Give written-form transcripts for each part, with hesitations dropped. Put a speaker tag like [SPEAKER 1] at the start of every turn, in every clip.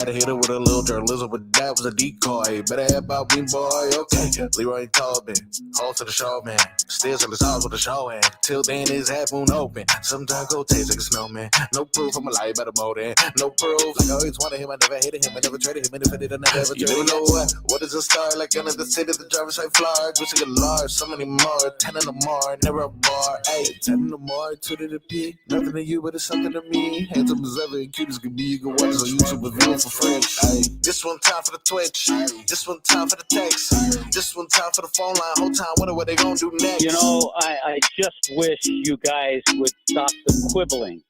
[SPEAKER 1] Had to hit her with a little journalism, but that was a decoy. Better have about me, boy. Okay, Leroy Tobin, hold to the show, man. Still till it's all with the show, and till then it's half moon open. Sometimes go taste like a snowman. No proof I'm alive by the motor. No proof. Like I always wanted him, I never hated him, I never traded him, and if I did, I never ever traded him. You know what is a star? Like under the city, the driver's side fly. Wish I could large, so many more. 10 in the more, never a bar. Hey, 10 in the more, 2 to the P. Nothing to you, but it's something to me. Handsome as ever, and cute as can be. You can watch us on YouTube with view for free. Ay, this one time for the Twitch. This one time for the text. This one time for the phone line. Whole time wonder what they gonna do next.
[SPEAKER 2] You know, I just wish you guys would stop the quibbling.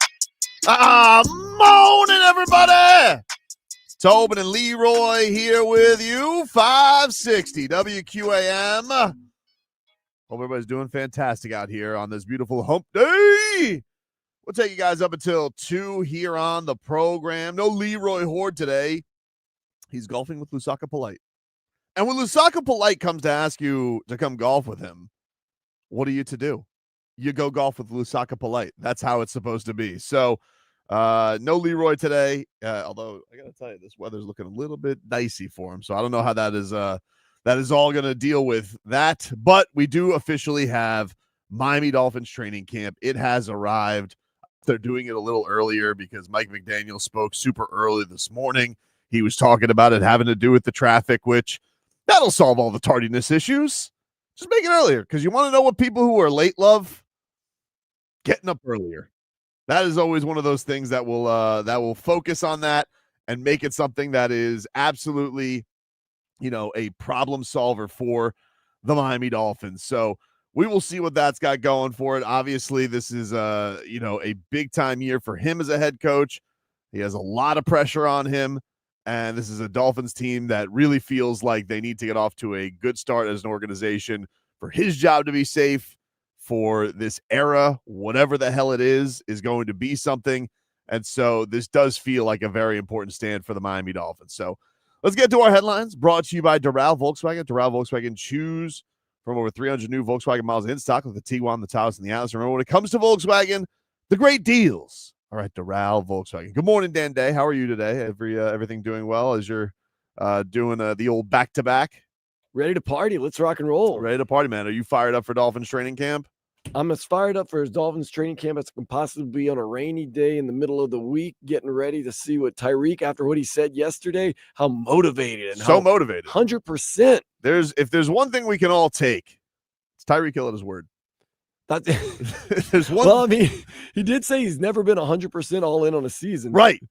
[SPEAKER 3] Morning, everybody. Tobin and Leroy here with you. 560 WQAM. Hope everybody's doing fantastic out here on this beautiful hump day. We'll take you guys up until 2 here on the program. No Leroy Horde today. He's golfing with Lusaka Polite. And when Lusaka Polite comes to ask you to come golf with him, what are you to do? You go golf with Lusaka Polite. That's how it's supposed to be. So, no Leroy today, although I got to tell you, this weather's looking a little bit dicey for him. So I don't know how that is all going to deal with that. But we do officially have Miami Dolphins training camp. It has arrived. They're doing it a little earlier because Mike McDaniel spoke super early this morning. He was talking about it having to do with the traffic, which that'll solve all the tardiness issues. Just make it earlier because you want to know what people who are late love? Getting up earlier. That is always one of those things that will focus on that and make it something that is absolutely, a problem solver for the Miami Dolphins. So we will see what that's got going for it. Obviously, this is a big time year for him as a head coach. He has a lot of pressure on him. And this is a Dolphins team that really feels like they need to get off to a good start as an organization for his job to be safe, for this era, whatever the hell it is going to be something. And so this does feel like a very important stand for the Miami Dolphins. So let's get to our headlines, brought to you by Doral Volkswagen. Doral Volkswagen, choose from over 300 new Volkswagen models in stock with the Tiguan, the Taos, and the Atlas. Remember, when it comes to Volkswagen, the great deals. All right, Doral Volkswagen. Good morning, Dan Day. How are you today? Everything doing well as you're doing the old back-to-back?
[SPEAKER 4] Ready to party. Let's rock and roll.
[SPEAKER 3] Ready to party, man. Are you fired up for Dolphins training camp?
[SPEAKER 4] I'm as fired up for his Dolphins training camp as can possibly be on a rainy day in the middle of the week, getting ready to see what Tyreek, after what he said yesterday, how motivated and
[SPEAKER 3] so motivated.
[SPEAKER 4] 100%.
[SPEAKER 3] If there's one thing we can all take, it's Tyreek Hill at his word.
[SPEAKER 4] There's one. Well, I mean, he did say he's never been 100% all in on a season.
[SPEAKER 3] Right.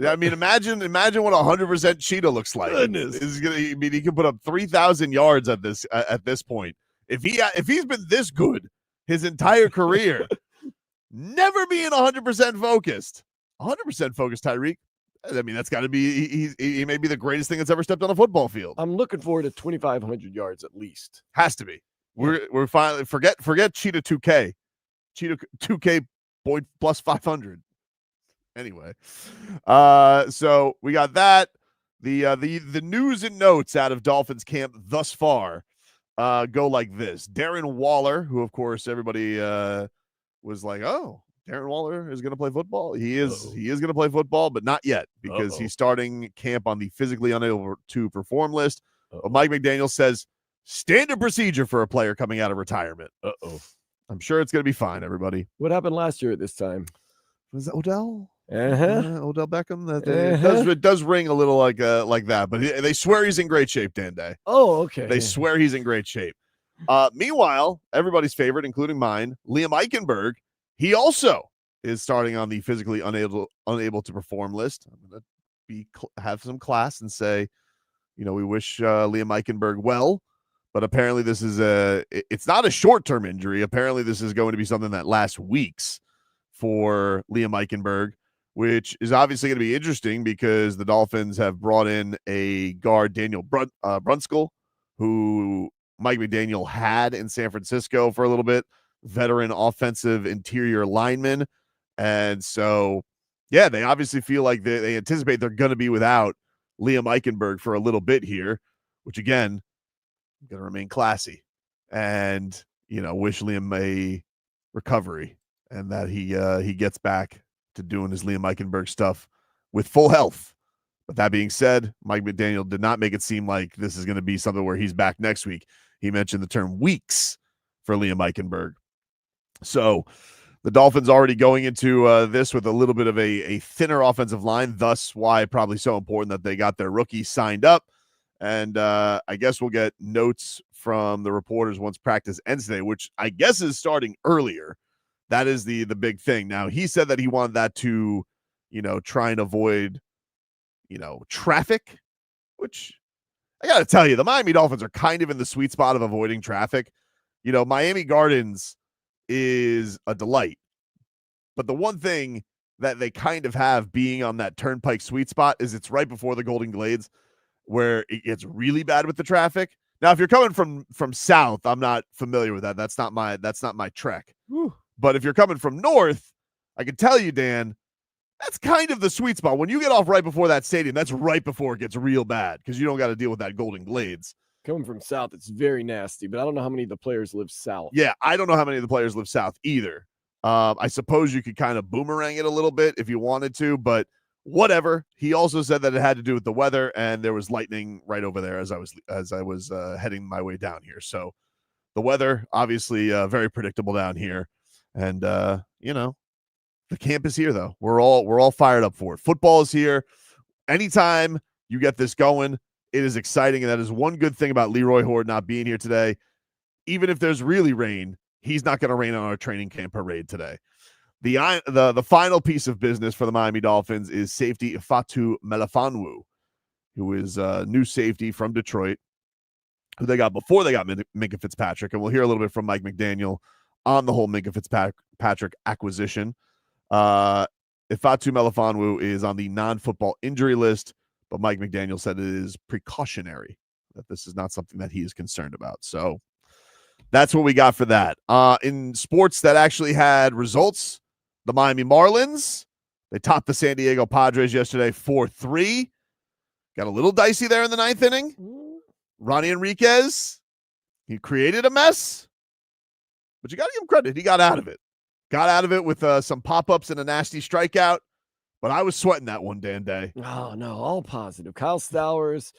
[SPEAKER 3] I mean, imagine what 100% cheetah looks like.
[SPEAKER 4] Goodness.
[SPEAKER 3] He can put up 3,000 yards at this point. If he's been this good his entire career, never being 100% focused. 100% focused, Tyreek. I mean, that's got to be he may be the greatest thing that's ever stepped on a football field.
[SPEAKER 4] I'm looking forward to 2,500 yards at least.
[SPEAKER 3] Has to be. We're finally forget Cheetah 2K. Cheetah 2K point plus 500. Anyway, so we got that. The news and notes out of Dolphins camp thus far go like this. Darren Waller, who of course everybody was like, oh, Darren Waller is going to play football. He is going to play football, but not yet because he's starting camp on the physically unable to perform list. But Mike McDaniel says standard procedure for a player coming out of retirement. I'm sure it's going to be fine, everybody.
[SPEAKER 4] What happened last year at this time?
[SPEAKER 3] Was that Odell?
[SPEAKER 4] Odell
[SPEAKER 3] Beckham. It does ring a little like that, but they swear he's in great shape, Dan Day.
[SPEAKER 4] Oh, okay.
[SPEAKER 3] They swear he's in great shape. Meanwhile, everybody's favorite, including mine, Liam Eichenberg, he also is starting on the physically unable to perform list. I'm going to have some class and say, we wish Liam Eichenberg well. But apparently this is it's not a short-term injury. Apparently this is going to be something that lasts weeks for Liam Eichenberg, which is obviously going to be interesting because the Dolphins have brought in a guard, Daniel Brunskill, who Mike McDaniel had in San Francisco for a little bit, veteran offensive interior lineman. And so, yeah, they obviously feel like they anticipate they're going to be without Liam Eichenberg for a little bit here, which again, going to remain classy and, wish Liam a recovery and that he gets back to doing his Liam Eichenberg stuff with full health. But that being said, Mike McDaniel did not make it seem like this is going to be something where he's back next week. He mentioned the term weeks for Liam Eichenberg. So the Dolphins already going into this with a little bit of a thinner offensive line, thus why probably so important that they got their rookie signed up. And I guess we'll get notes from the reporters once practice ends today, which I guess is starting earlier. That is the big thing. Now, he said that he wanted that to, try and avoid, traffic, which I got to tell you, the Miami Dolphins are kind of in the sweet spot of avoiding traffic. Miami Gardens is a delight. But the one thing that they kind of have being on that turnpike sweet spot is it's right before the Golden Glades where it gets really bad with the traffic. Now, if you're coming from south, I'm not familiar with that. That's not my trek.
[SPEAKER 4] Whew.
[SPEAKER 3] But if you're coming from north, I can tell you, Dan, that's kind of the sweet spot. When you get off right before that stadium, that's right before it gets real bad because you don't got to deal with that Golden Glades.
[SPEAKER 4] Coming from south, it's very nasty, but I don't know how many of the players live south.
[SPEAKER 3] Yeah, I don't know how many of the players live south either. I suppose you could kind of boomerang it a little bit if you wanted to, but whatever. He also said that it had to do with the weather, and there was lightning right over there as I was heading my way down here. So the weather, obviously, very predictable down here, and the camp is here though. We're all fired up for it. Football is here. Anytime you get this going, it is exciting, and that is one good thing about Leroy Hoard not being here today. Even if there's really rain, he's not going to rain on our training camp parade today. The final piece of business for the Miami Dolphins is safety Ifeatu Melifonwu, who is a new safety from Detroit, who they got before they got Minkah Fitzpatrick. And we'll hear a little bit from Mike McDaniel on the whole Minkah Fitzpatrick acquisition. Ifeatu Melifonwu is on the non-football injury list, but Mike McDaniel said it is precautionary, that this is not something that he is concerned about. So that's what we got for that. In sports that actually had results, the Miami Marlins, they topped the San Diego Padres yesterday 4-3. Got a little dicey there in the ninth inning. Ronnie Enriquez, he created a mess, but you got to give him credit. He got out of it. Got out of it with some pop-ups and a nasty strikeout, but I was sweating that one, Dan Day.
[SPEAKER 4] Oh, no, all positive. Kyle Stowers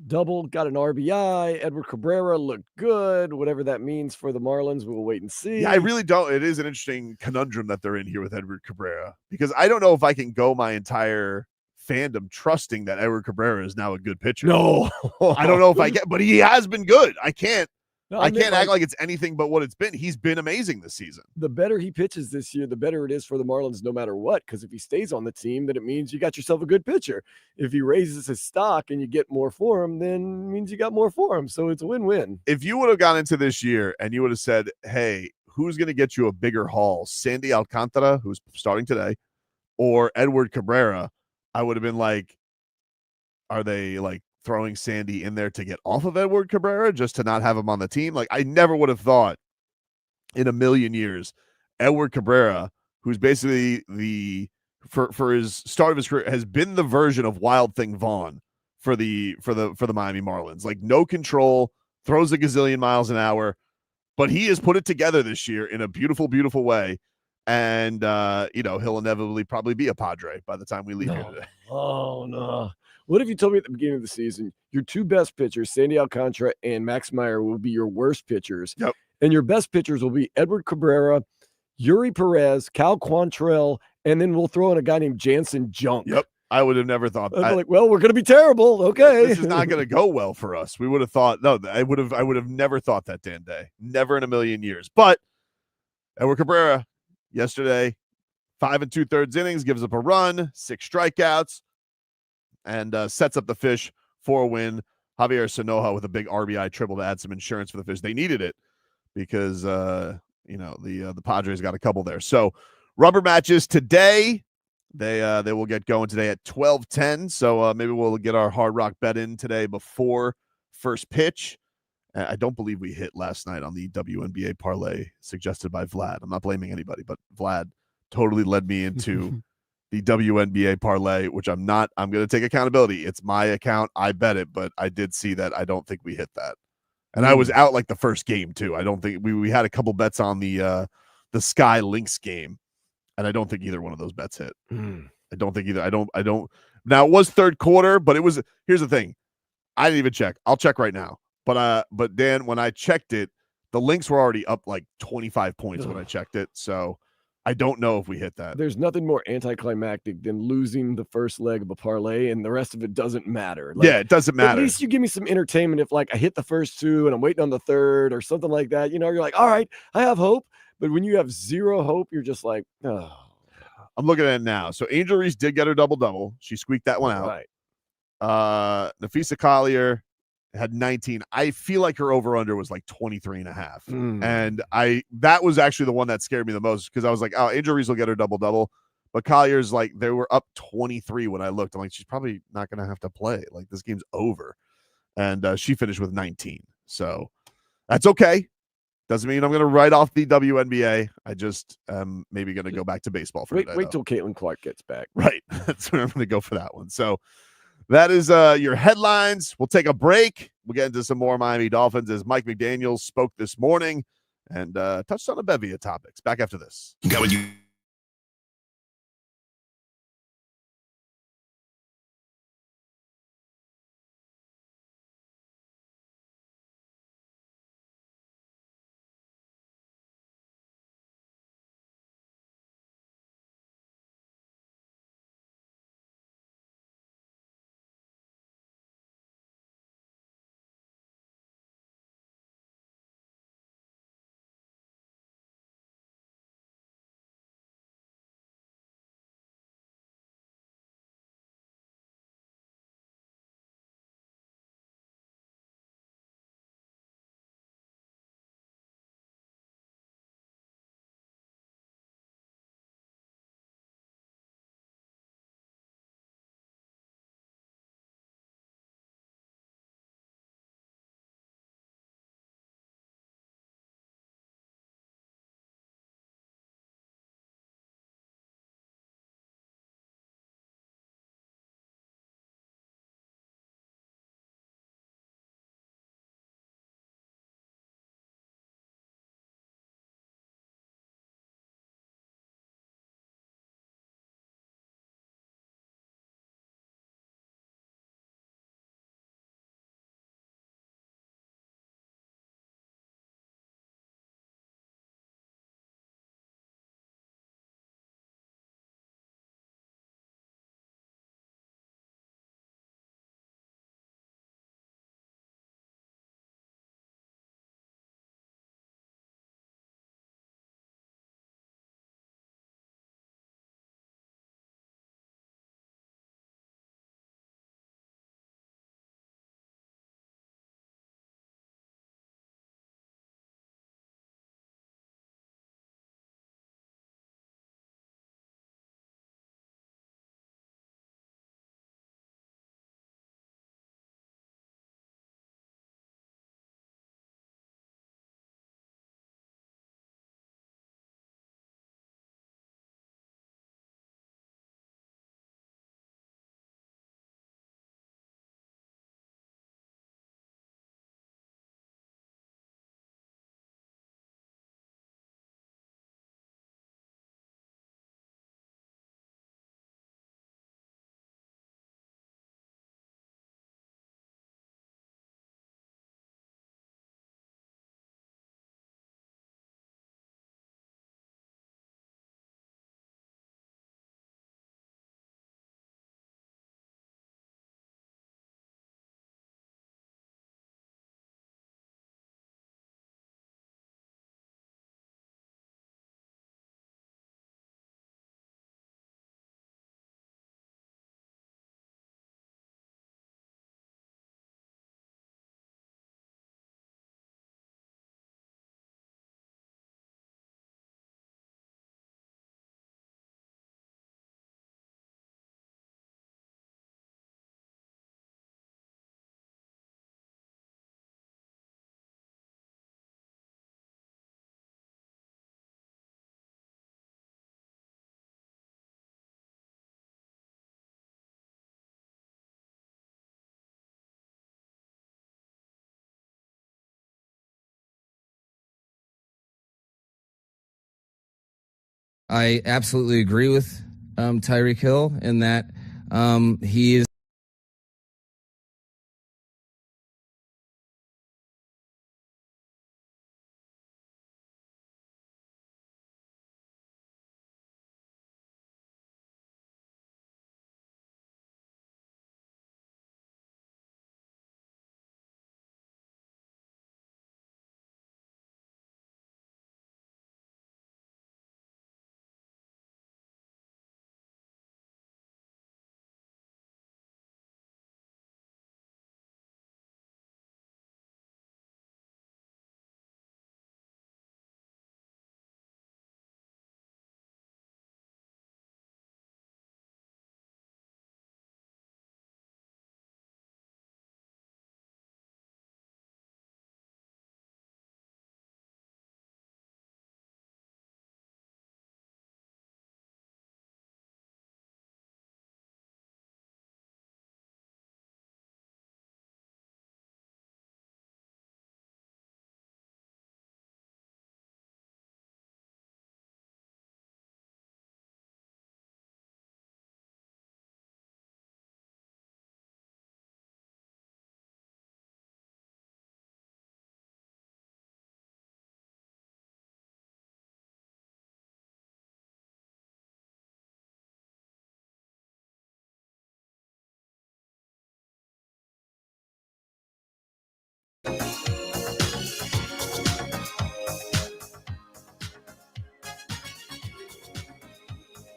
[SPEAKER 4] doubled, got an RBI. Edward Cabrera looked good. Whatever that means for the Marlins, we'll wait and see.
[SPEAKER 3] Yeah, I really don't. It is an interesting conundrum that they're in here with Edward Cabrera, because I don't know if I can go my entire fandom trusting that Edward Cabrera is now a good pitcher.
[SPEAKER 4] No.
[SPEAKER 3] I don't know if I get, but he has been good. I can't
[SPEAKER 4] mean,
[SPEAKER 3] act like it's anything but what it's been. He's been amazing this season.
[SPEAKER 4] The better he pitches this year, the better it is for the Marlins no matter what, because if he stays on the team, then it means you got yourself a good pitcher. If he raises his stock and you get more for him, then it means you got more for him. So it's a win-win.
[SPEAKER 3] If you would have gone into this year and you would have said, hey, who's going to get you a bigger haul, Sandy Alcantara, who's starting today, or Edward Cabrera, I would have been like, are they like throwing Sandy in there to get off of Edward Cabrera just to not have him on the team? Like, I never would have thought in a million years Edward Cabrera, who's basically for his start of his career, has been the version of Wild Thing Vaughn for the Miami Marlins. Like, no control, throws a gazillion miles an hour, but he has put it together this year in a beautiful, beautiful way. And he'll inevitably probably be a Padre by the time we leave here today.
[SPEAKER 4] Oh no. What if you told me at the beginning of the season, your two best pitchers, Sandy Alcantara and Max Meyer, will be your worst pitchers?
[SPEAKER 3] Yep.
[SPEAKER 4] And your best pitchers will be Edward Cabrera, Yuri Perez, Cal Quantrill, and then we'll throw in a guy named Jansen Junk.
[SPEAKER 3] Yep. I would have never thought that.
[SPEAKER 4] I'd be like, well, we're going to be terrible. Okay.
[SPEAKER 3] This is not going to go well for us. We would have thought, no, I would have never thought that, Dan Day. Never in a million years. But Edward Cabrera yesterday, 5 2/3 innings, gives up a run, 6 strikeouts, and sets up the Fish for a win. Javier Sanoja with a big RBI triple to add some insurance for the Fish. They needed it because the Padres got a couple there. So rubber matches today. They will get going today at 12:10. So maybe we'll get our Hard Rock bet in today before first pitch. I don't believe we hit last night on the WNBA parlay suggested by Vlad. I'm not blaming anybody, but Vlad totally led me into the WNBA parlay, which I'm not. I'm going to take accountability. It's my account. I bet it, but I did see that. I don't think we hit that. And I was out like the first game too. I don't think we had a couple bets on the Sky Lynx game, and I don't think either one of those bets hit. I don't think either. I don't. Now, it was third quarter, but it was – here's the thing. I didn't even check. I'll check right now. But Dan, when I checked it, the Lynx were already up like 25 points when I checked it. So I don't know if we hit that.
[SPEAKER 4] There's nothing more anticlimactic than losing the first leg of a parlay and the rest of it doesn't matter.
[SPEAKER 3] Yeah, it doesn't matter.
[SPEAKER 4] At least you give me some entertainment if like I hit the first two and I'm waiting on the third or something like that. You're like, all right, I have hope. But when you have zero hope, you're just like, oh.
[SPEAKER 3] I'm looking at it now. So Angel Reese did get her double-double. She squeaked that one out.
[SPEAKER 4] Right.
[SPEAKER 3] Nafisa Collier had 19. I feel like her over-under was like 23.5. And that was actually the one that scared me the most because I was like, oh, Angel Reese will get her double-double. But Collier's like, they were up 23 when I looked. I'm like, she's probably not going to have to play. Like, this game's over. And she finished with 19. So that's okay. Doesn't mean I'm going to write off the WNBA. I just am maybe going to go back to baseball for today.
[SPEAKER 4] Wait till Caitlin Clark gets back.
[SPEAKER 3] Right. That's where I'm going to go for that one. So that is your headlines. We'll take a break. We'll get into some more Miami Dolphins as Mike McDaniel spoke this morning and touched on a bevy of topics. Back after this.
[SPEAKER 1] Got what you.
[SPEAKER 5] I absolutely agree with Tyreek Hill in that He is.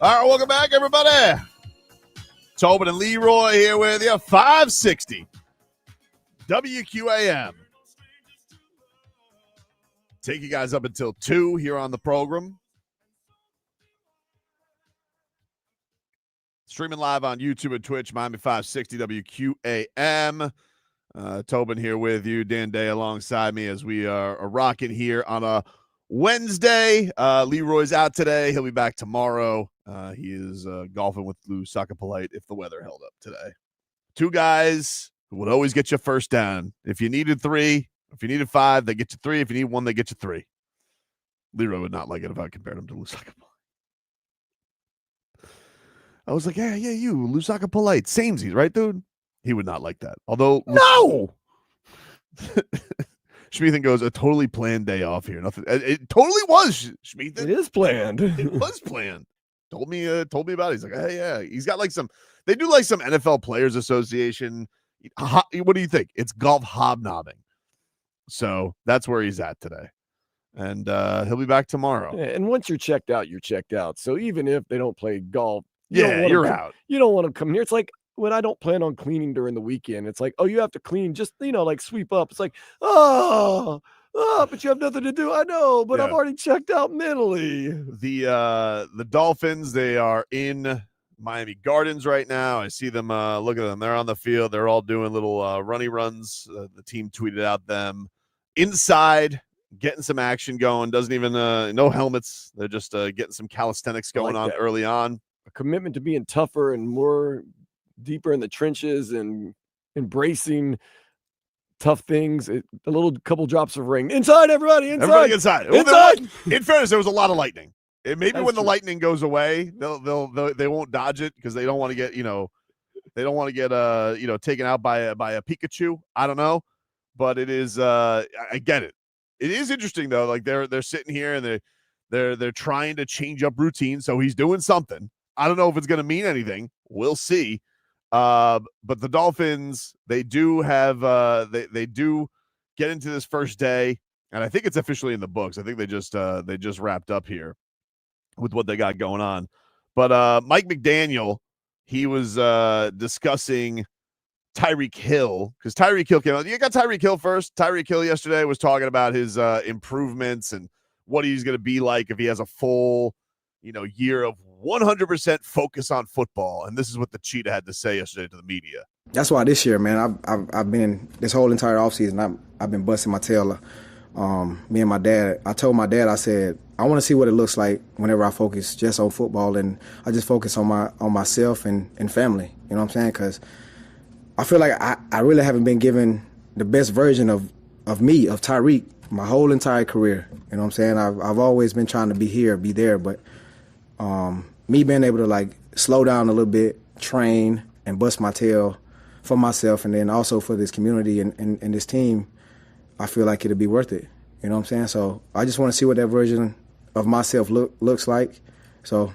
[SPEAKER 3] All right, welcome back, everybody. Tobin and Leroy here with you. 560 WQAM. Take you guys up until 2 here on the program. Streaming live on YouTube and Twitch, Miami 560 WQAM. Tobin here with you, Dan Day alongside me as we are rocking here on a Wednesday. Leroy's out today. He'll be back tomorrow. He is golfing with Lou Sakapolite if the weather held up today. 2 guys who would always get you first down. If you needed 3, if you needed 5, they get you 3. If you need 1, they get you 3. Leroy would not like it if I compared him to Lou Sakapolite. I was like, yeah, you, Lou Sakapolite. Samesies, right, dude? He would not like that. Although, no! Schmeathan goes, a totally planned day off here. Nothing. It totally was, Schmeathan.
[SPEAKER 4] It is planned.
[SPEAKER 3] It was planned. Told me about it. He's like, hey, yeah. He's got like they do like some NFL Players Association. What do you think? It's golf hobnobbing. So that's where he's at today. And he'll be back tomorrow.
[SPEAKER 4] Yeah, and once you're checked out, you're checked out. So even if they don't play golf,
[SPEAKER 3] you're out.
[SPEAKER 4] You don't want to come here. It's like when I don't plan on cleaning during the weekend. It's like, oh, you have to clean, just, like sweep up. It's like, oh, but you have nothing to do. I know, but I've already checked out mentally.
[SPEAKER 3] The Dolphins, they are in Miami Gardens right now. I see them. Look at them. They're on the field. They're all doing little runny runs. The team tweeted out them inside, getting some action going. Doesn't even no helmets. They're just getting some calisthenics going on early on.
[SPEAKER 4] A commitment to being tougher and more deeper in the trenches and embracing tough things. A little couple drops of rain. Inside, everybody. Inside.
[SPEAKER 3] Everybody inside.
[SPEAKER 4] Inside.
[SPEAKER 3] In fairness, there was a lot of lightning. Maybe
[SPEAKER 4] That's
[SPEAKER 3] when the
[SPEAKER 4] true.
[SPEAKER 3] lightning goes away, they won't dodge it because they don't want to get taken out by a Pikachu. I don't know, but it is I get it. It is interesting though. Like they're sitting here and they're trying to change up routine. So he's doing something. I don't know if it's going to mean anything. We'll see. But the Dolphins, they do have they do get into this first day, and I think it's officially in the books. I think they just wrapped up here with what they got going on. But Mike McDaniel, he was discussing Tyreek Hill because Tyreek Hill came out. You got Tyreek Hill first. Tyreek Hill yesterday was talking about his improvements and what he's going to be like if he has a full year of 100% focus on football. And this is what the Cheetah had to say yesterday to the media.
[SPEAKER 6] That's why this year, man, I've been this whole entire offseason, I've been busting my tail. Me and my dad, I told my dad, I said, I want to see what it looks like whenever I focus just on football, and I just focus on myself and family. You know what I'm saying? Because I feel like I really haven't been given the best version of me, of Tyreek, my whole entire career. You know what I'm saying? I've always been trying to be here, be there, but me being able to like slow down a little bit train and bust my tail for myself and then also for this community and this team, I feel like it'll be worth it. You know what I'm saying? So I just want to see what that version of myself looks like. So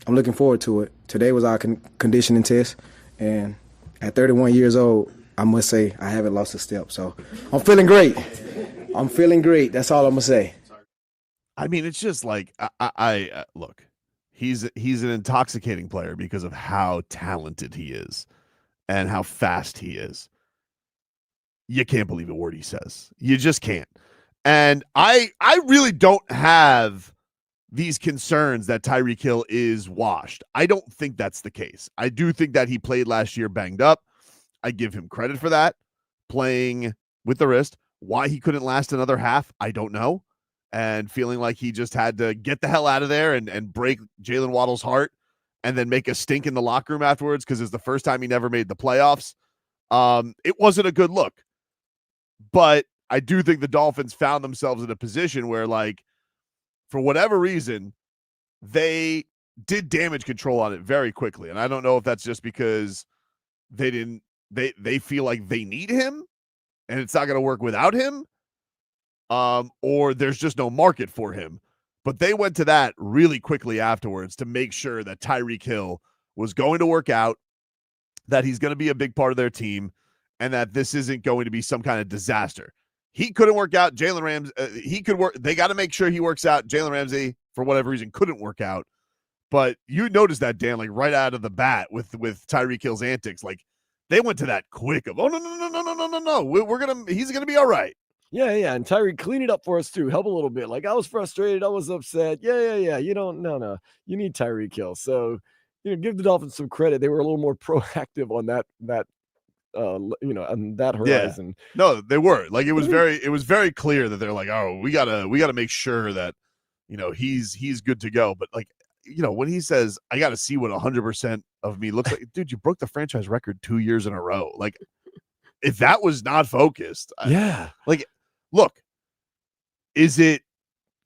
[SPEAKER 6] I'm looking forward to it. Today was our conditioning test, and at 31 years old, I must say I haven't lost a step. So I'm feeling great. I'm feeling great. That's all I'm going to say.
[SPEAKER 3] I mean, it's just like, I look, he's an intoxicating player because of how talented he is and how fast he is. You can't believe a word he says. You just can't. And I really don't have these concerns that Tyreek Hill is washed. I don't think that's the case. I do think that he played last year banged up. I give him credit for that, playing with the wrist. Why he couldn't last another half, I don't know. And feeling like he just had to get the hell out of there and break Jalen Waddle's heart and then make a stink in the locker room afterwards because it's the first time he never made the playoffs. It wasn't a good look. But I do think the Dolphins found themselves in a position where, like, for whatever reason, they did damage control on it very quickly. And I don't know if that's just because they feel like they need him and it's not going to work without him, or there's just no market for him. But they went to that really quickly afterwards to make sure that Tyreek Hill was going to work out, that he's going to be a big part of their team, and that this isn't going to be some kind of disaster. He couldn't work out. Jalen Ramsey, he could work. They got to make sure he works out. Jalen Ramsey, for whatever reason, couldn't work out. But you noticed that, Dan, like right out of the bat with Tyreek Hill's antics. Like, they went to that quick of, no. He's going to be all right.
[SPEAKER 4] Yeah. And Tyreek, clean it up for us too. Help a little bit. Like, I was frustrated. I was upset. Yeah. No. You need Tyreek Hill. So, give the Dolphins some credit. They were a little more proactive on that on that horizon.
[SPEAKER 3] Yeah. No, they were. Like, it was very clear that they're like, oh, we gotta make sure that, he's good to go. But like, when he says, I got to see what 100% of me looks like, dude, you broke the franchise record 2 years in a row. Like, if that was not focused, look, is it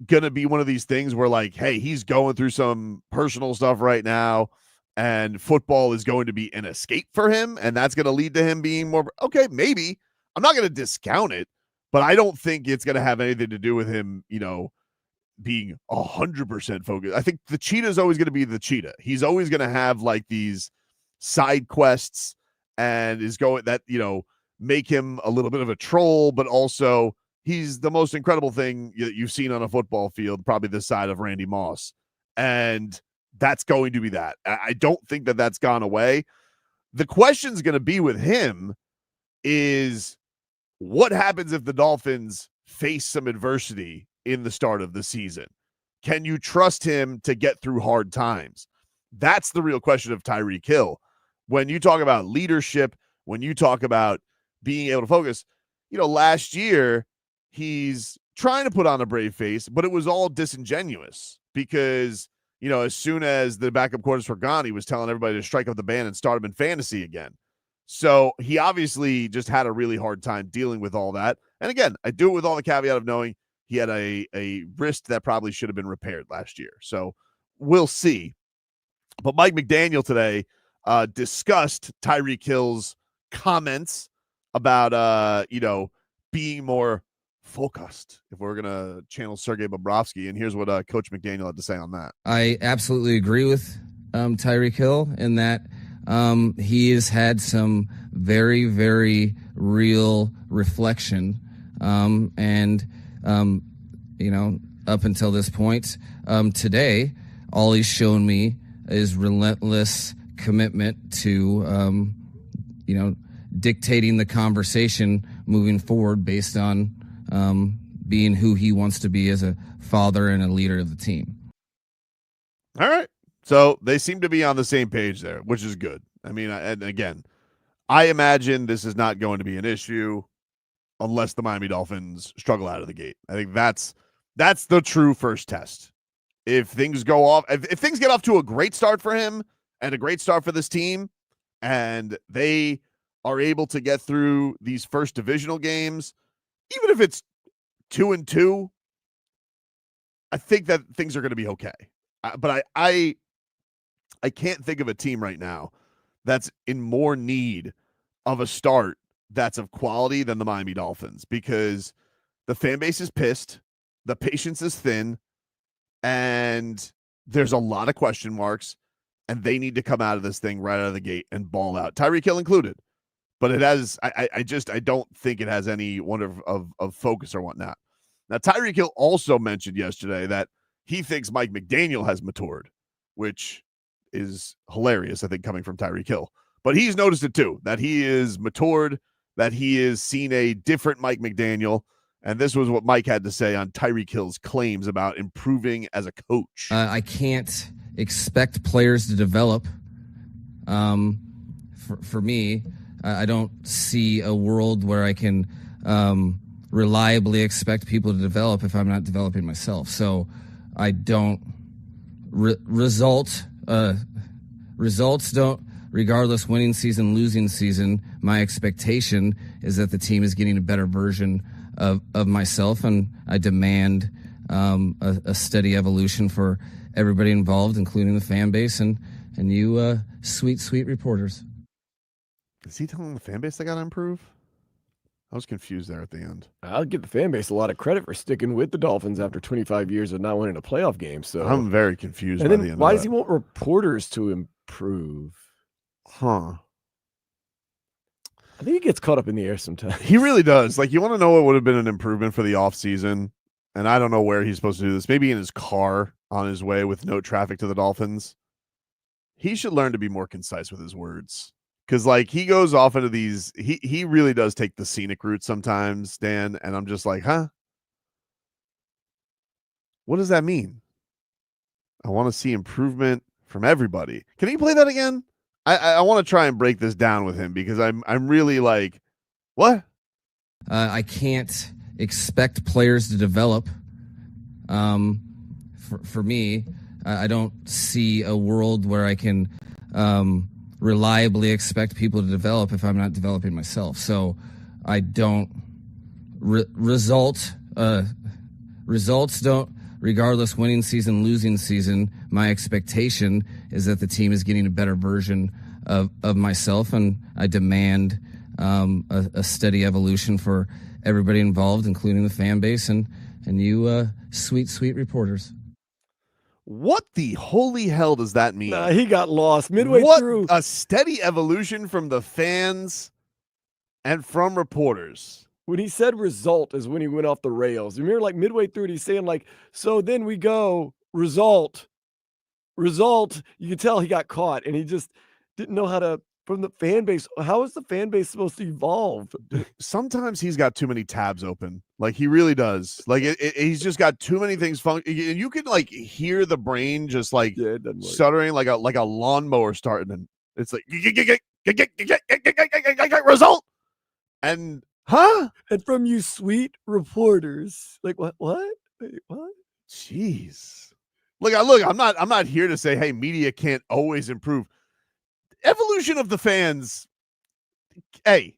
[SPEAKER 3] going to be one of these things where, like, hey, he's going through some personal stuff right now and football is going to be an escape for him and that's going to lead to him being more, okay, maybe. I'm not going to discount it, but I don't think it's going to have anything to do with him, being 100% focused. I think the cheetah is always going to be the cheetah. He's always going to have like these side quests and is going that, make him a little bit of a troll, but also he's the most incredible thing you've seen on a football field, probably this side of Randy Moss. And that's going to be that. I don't think that that's gone away. The question's going to be with him is what happens if the Dolphins face some adversity in the start of the season? Can you trust him to get through hard times? That's the real question of Tyreek Hill. When you talk about leadership, when you talk about being able to focus, last year he's trying to put on a brave face, but it was all disingenuous because, as soon as the backup quarterbacks were gone, he was telling everybody to strike up the band and start him in fantasy again. So he obviously just had a really hard time dealing with all that. And again, I do it with all the caveat of knowing he had a wrist that probably should have been repaired last year. So we'll see. But Mike McDaniel today discussed Tyreek Hill's comments about, being more focused, if we're going to channel Sergei Bobrovsky. And here's what Coach McDaniel had to say on that.
[SPEAKER 5] I absolutely agree with Tyreek Hill in that he has had some very, very real reflection. Up until this point, today, all he's shown me is relentless commitment to, dictating the conversation moving forward based on being who he wants to be as a father and a leader of the team.
[SPEAKER 3] All right. So they seem to be on the same page there, which is good. I mean, and again, I imagine this is not going to be an issue unless the Miami Dolphins struggle out of the gate. I think that's the true first test. If things go off, if things get off to a great start for him and a great start for this team, and they are able to get through these first divisional games, even if it's 2-2, I think that things are going to be okay. But I can't think of a team right now that's in more need of a start that's of quality than the Miami Dolphins, because the fan base is pissed, the patience is thin, and there's a lot of question marks, and they need to come out of this thing right out of the gate and ball out, Tyreek Hill included. But it has, I don't think it has any one of focus or whatnot. Now, Tyreek Hill also mentioned yesterday that he thinks Mike McDaniel has matured, which is hilarious, I think, coming from Tyreek Hill. But he's noticed it too, that he is matured, that he has seen a different Mike McDaniel. And this was what Mike had to say on Tyreek Hill's claims about improving as a coach.
[SPEAKER 5] I can't expect players to develop. For me, I don't see a world where I can reliably expect people to develop if I'm not developing myself. So I don't results don't, regardless winning season, losing season, my expectation is that the team is getting a better version of myself, and I demand a steady evolution for everybody involved, including the fan base and you sweet reporters.
[SPEAKER 3] Is he telling the fan base they got to improve? I was confused there at the end.
[SPEAKER 4] I'll give the fan base a lot of credit for sticking with the Dolphins after 25 years of not winning a playoff game. So
[SPEAKER 3] I'm very confused.
[SPEAKER 4] And
[SPEAKER 3] by
[SPEAKER 4] then
[SPEAKER 3] the end
[SPEAKER 4] why
[SPEAKER 3] of
[SPEAKER 4] does he want reporters to improve?
[SPEAKER 3] Huh.
[SPEAKER 4] I think he gets caught up in the air sometimes.
[SPEAKER 3] He really does. Like, you want to know what would have been an improvement for the offseason? And I don't know where he's supposed to do this. Maybe in his car on his way with no traffic to the Dolphins. He should learn to be more concise with his words. Because, like, he goes off into these, he really does take the scenic route sometimes, Dan, and I'm just like, huh? What does that mean? I want to see improvement from everybody. Can he play that again? I want to try and break this down with him, because I'm really like, what?
[SPEAKER 5] I can't expect players to develop. For me, I don't see a world where I can reliably expect people to develop if I'm not developing myself. So I don't results don't, regardless winning season, losing season, my expectation is that the team is getting a better version of myself, and I demand a steady evolution for everybody involved, including the fan base and you sweet reporters.
[SPEAKER 3] What the holy hell does that mean?
[SPEAKER 4] Nah, he got lost midway through.
[SPEAKER 3] A steady evolution from the fans and from reporters.
[SPEAKER 4] When he said result is when he went off the rails. Remember, like midway through, he's saying like, so then we go result. You can tell he got caught, and he just didn't know how to, from the fan base. How is the fan base supposed to evolve?
[SPEAKER 3] Sometimes he's got too many tabs open. Like, he really does. Like, he's just got too many things. And you can, like, hear the brain just, like, stuttering like a lawnmower starting. And it's like, result. And, huh?
[SPEAKER 4] And from you sweet reporters. Like, what? Wait, what?
[SPEAKER 3] Jeez. Look, I'm not here to say, hey, media can't always improve. Evolution of the fans. Hey,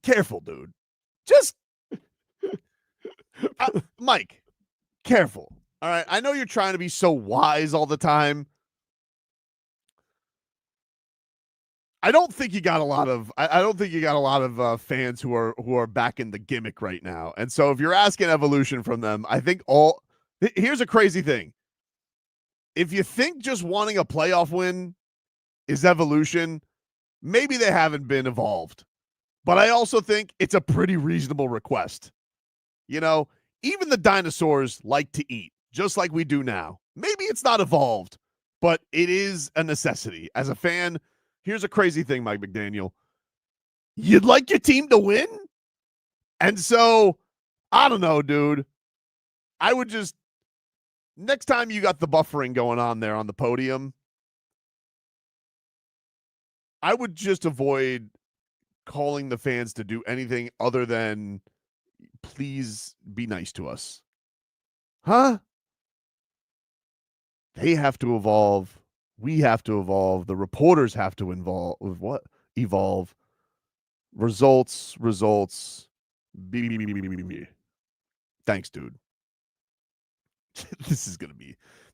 [SPEAKER 3] careful, dude. Just Mike, careful. All right. I know you're trying to be so wise all the time. I don't think you got a lot of fans who are back in the gimmick right now. And so if you're asking evolution from them, I think here's a crazy thing. If you think just wanting a playoff win is evolution, maybe they haven't been evolved. But I also think it's a pretty reasonable request. You know, even the dinosaurs like to eat, just like we do now. Maybe it's not evolved, but it is a necessity. As a fan, here's a crazy thing, Mike McDaniel. You'd like your team to win? And so, I don't know, dude. I would just, next time you got the buffering going on there on the podium, I would just avoid calling the fans to do anything other than please be nice to us. Huh? They have to evolve. We have to evolve. The reporters have to evolve. Results. Thanks, dude.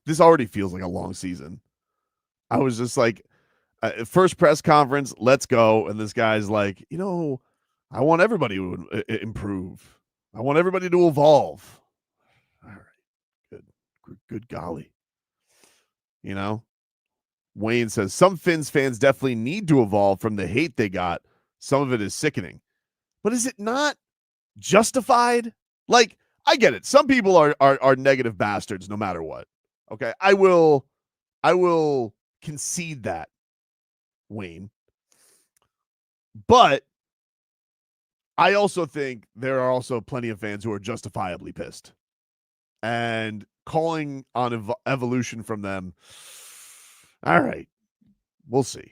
[SPEAKER 3] This already feels like a long season. I was just like, First press conference, let's go. And this guy's like, I want everybody to improve. I want everybody to evolve. All right. Good golly. Wayne says, some Finns fans definitely need to evolve from the hate they got. Some of it is sickening. But is it not justified? Like, I get it. Some people are negative bastards no matter what. Okay. I will concede that, Wayne. But I also think there are also plenty of fans who are justifiably pissed. And calling on evolution from them, all right, we'll see.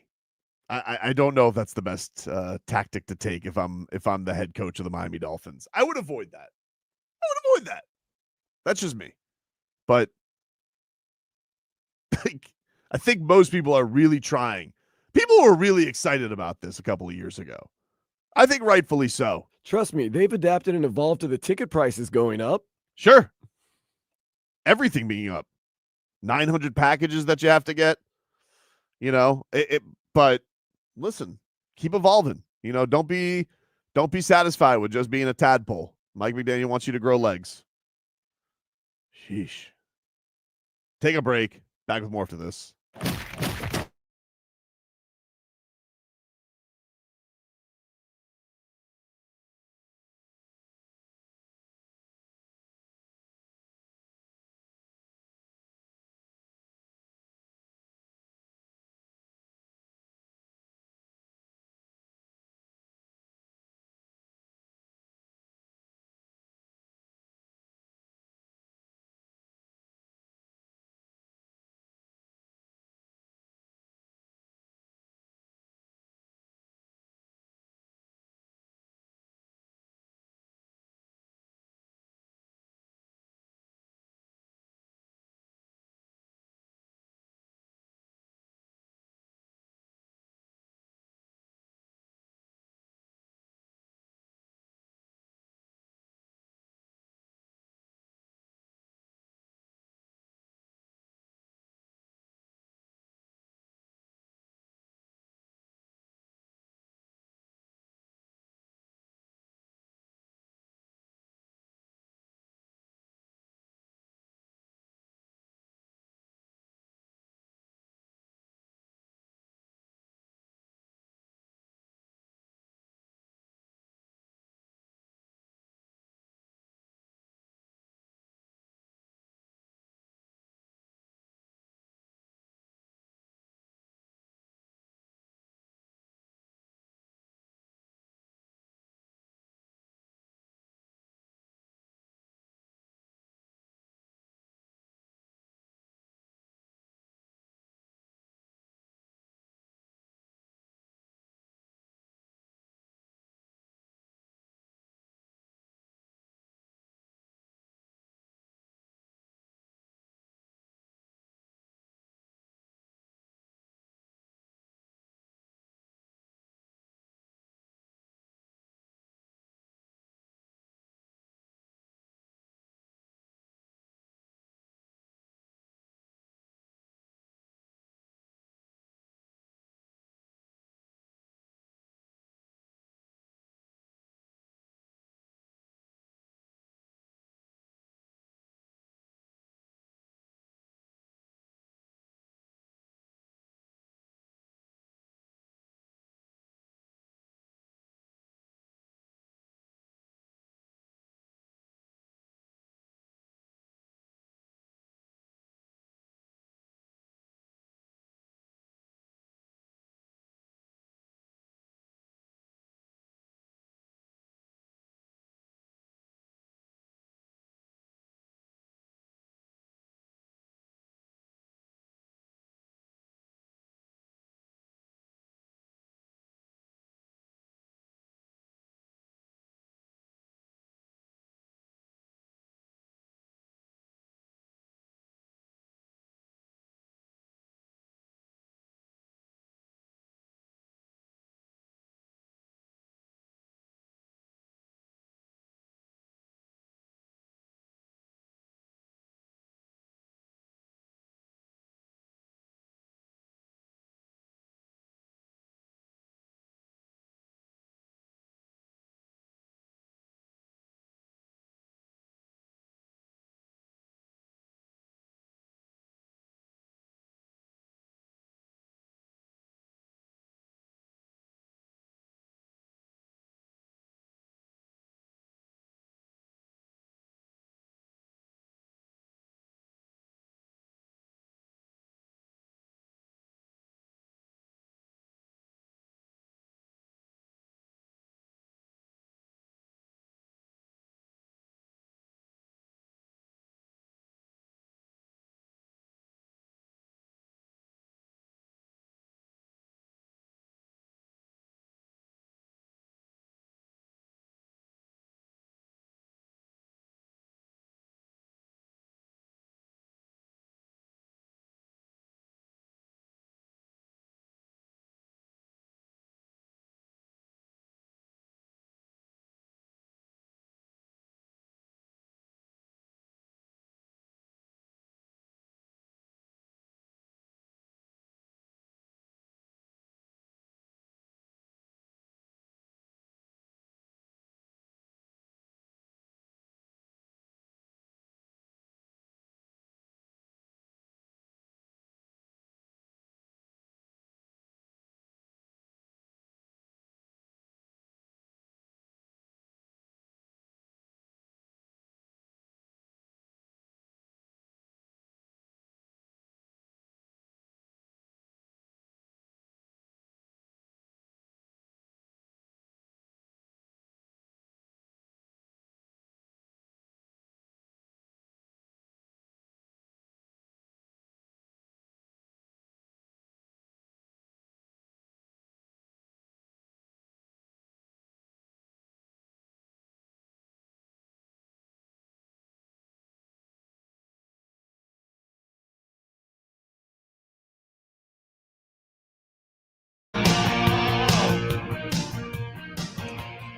[SPEAKER 3] I don't know if that's the best tactic to take if I'm the head coach of the Miami Dolphins. I would avoid that. That's just me. But I think most people are really trying. People were really excited about this a couple of years ago. I think rightfully so.
[SPEAKER 4] Trust me, they've adapted and evolved to the ticket prices going up.
[SPEAKER 3] Sure. Everything being up. 900 packages that you have to get. But listen, keep evolving. Don't be satisfied with just being a tadpole. Mike McDaniel wants you to grow legs. Sheesh. Take a break. Back with more after this.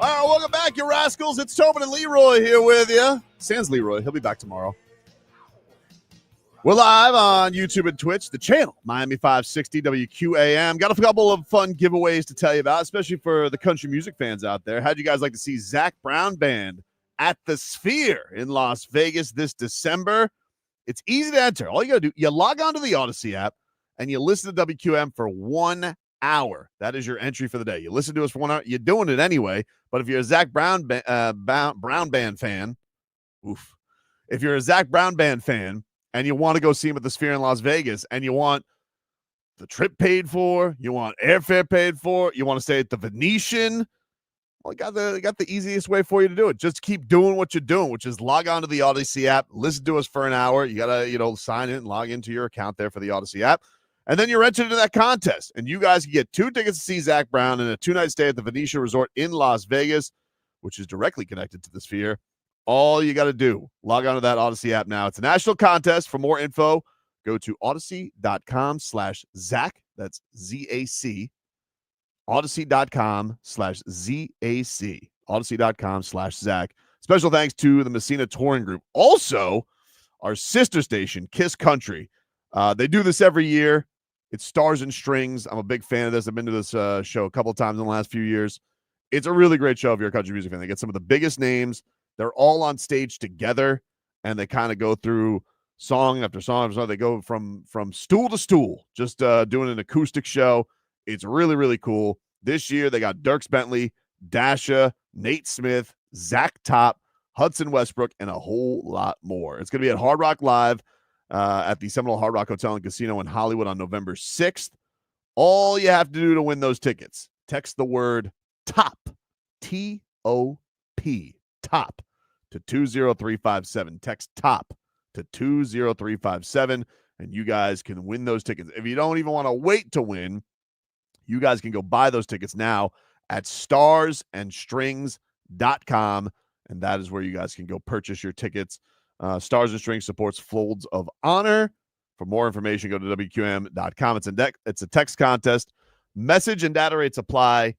[SPEAKER 3] All right, welcome back, you rascals. It's Tobin and Leroy here with you. Sans Leroy. He'll be back tomorrow. We're live on YouTube and Twitch, the channel, Miami 560 WQAM. Got a couple of fun giveaways to tell you about, especially for the country music fans out there. How'd you guys like to see Zach Brown Band at the Sphere in Las Vegas this December? It's easy to enter. All you got to do, you log on to the Odyssey app, and you listen to WQM for 1 hour. That is your entry for the day. You listen to us for 1 hour. You're doing it anyway, but if you're a Zach Brown Band fan, if you're a Zach Brown Band fan, and you want to go see him at the Sphere in Las Vegas, and you want the trip paid for, you want airfare paid for, you want to stay at the Venetian, well, got the easiest way for you to do it. Just keep doing what you're doing, which is log on to the Odyssey app, listen to us for an hour. You got to, sign in and log into your account there for the Odyssey app, and then you're entered into that contest, and you guys can get 2 tickets to see Zach Brown and a 2-night stay at the Venetian Resort in Las Vegas, which is directly connected to the Sphere. All you got to do, log on to that Odyssey app now. It's a national contest. For more info, go to odyssey.com/Zach. That's Z-A-C. Odyssey.com/ZAC. Odyssey.com/Zach. Special thanks to the Messina Touring Group. Also, our sister station, Kiss Country. They do this every year. It's Stars and Strings. I'm a big fan of this. I've been to this show a couple of times in the last few years. It's a really great show if you're a country music fan. They get some of the biggest names. They're all on stage together, and they kind of go through song after song after song. They go from stool to stool, just doing an acoustic show. It's really, really cool. This year, they got Dierks Bentley, Dasha, Nate Smith, Zach Top, Hudson Westbrook, and a whole lot more. It's going to be at Hard Rock Live at the Seminole Hard Rock Hotel and Casino in Hollywood on November 6th. All you have to do to win those tickets, text the word TOP, T-O-P, TOP, to 20357. Text TOP to 20357, and you guys can win those tickets. If you don't even want to wait to win, you guys can go buy those tickets now at starsandstrings.com, and that is where you guys can go purchase your tickets. Stars and Strings supports Folds of Honor. For more information, go to WQM.com. It's a text contest. Message and data rates apply.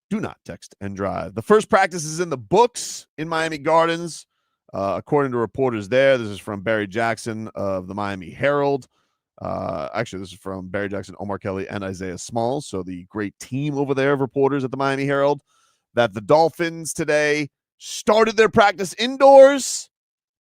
[SPEAKER 3] Do not text and drive. The first practice is in the books in Miami Gardens, according to reporters there. This is from Barry Jackson of the Miami Herald. Actually, this is from Barry Jackson, Omar Kelly, and Isaiah Smalls, so the great team over there of reporters at the Miami Herald, that the Dolphins today started their practice indoors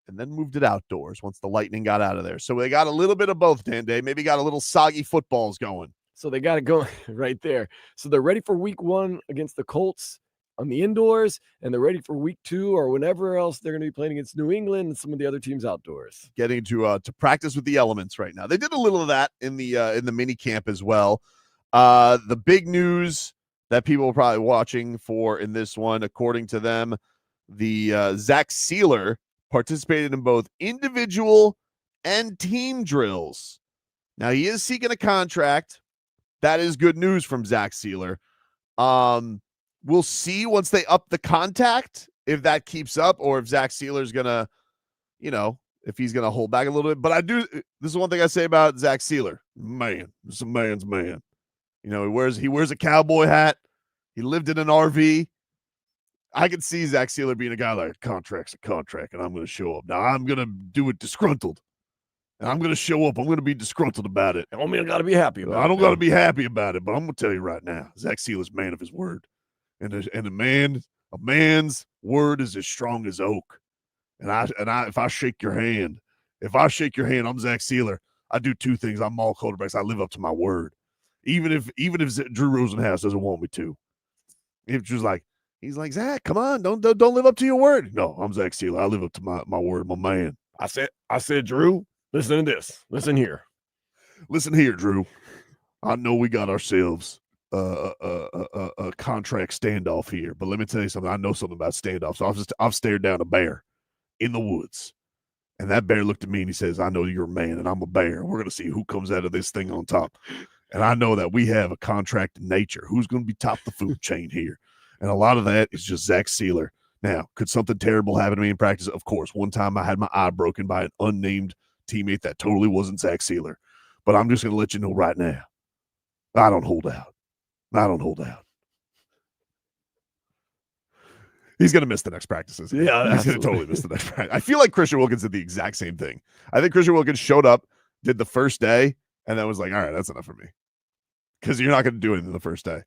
[SPEAKER 3] and then moved it outdoors once the Lightning got out of there. So they got a little bit of both, Dan Day. Maybe got a little soggy footballs going.
[SPEAKER 4] So they got to go right there. So they're ready for week 1 against the Colts on the indoors, and they're ready for week 2 or whenever else they're going to be playing against New England and some of the other teams outdoors.
[SPEAKER 3] Getting to practice with the elements right now. They did a little of that in the mini camp as well. The big news that people are probably watching for in this one, according to them, the Zach Sieler participated in both individual and team drills. Now, he is seeking a contract. That is good news from Zach Sieler. We'll see once they up the contact if that keeps up, or if Zach Sieler's gonna, if he's gonna hold back a little bit. But this is one thing I say about Zach Sieler. Man, this is a man's man. He wears a cowboy hat. He lived in an RV. I could see Zach Sieler being a guy like, contract's a contract, and I'm gonna show up. Now I'm gonna do it disgruntled. And I'm going to show up. I'm going to be disgruntled about it.
[SPEAKER 4] I got to be happy about it.
[SPEAKER 3] I don't got to be happy about it, but I'm going to tell you right now, Zach Sieler's man of his word. And a man's word is as strong as oak. And if I shake your hand, I'm Zach Sieler. I do 2 things. I'm all quarterbacks. I live up to my word. Even if Drew Rosenhaus doesn't want me to. If Drew's like, he's like, Zach, come on, don't live up to your word. No, I'm Zach Sieler. I live up to my word, my man.
[SPEAKER 4] I said, Drew, listen to this. Listen here.
[SPEAKER 3] Listen here, Drew. I know we got ourselves a contract standoff here, but let me tell you something. I know something about standoffs. So I've stared down a bear in the woods, and that bear looked at me and he says, I know you're a man and I'm a bear. We're going to see who comes out of this thing on top. And I know that we have a contract in nature. Who's going to be top the food chain here? And a lot of that is just Zach Sieler. Now, could something terrible happen to me in practice? Of course. One time I had my eye broken by an unnamed teammate that totally wasn't Zach Sieler. But I'm just going to let you know right now, I don't hold out. He's going to miss the next practices.
[SPEAKER 4] Yeah,
[SPEAKER 3] he's going to totally miss the next practice. I feel like Christian Wilkins did the exact same thing. I think Christian Wilkins showed up, did the first day, and then was like, all right, that's enough for me. Because you're not going to do anything the first day.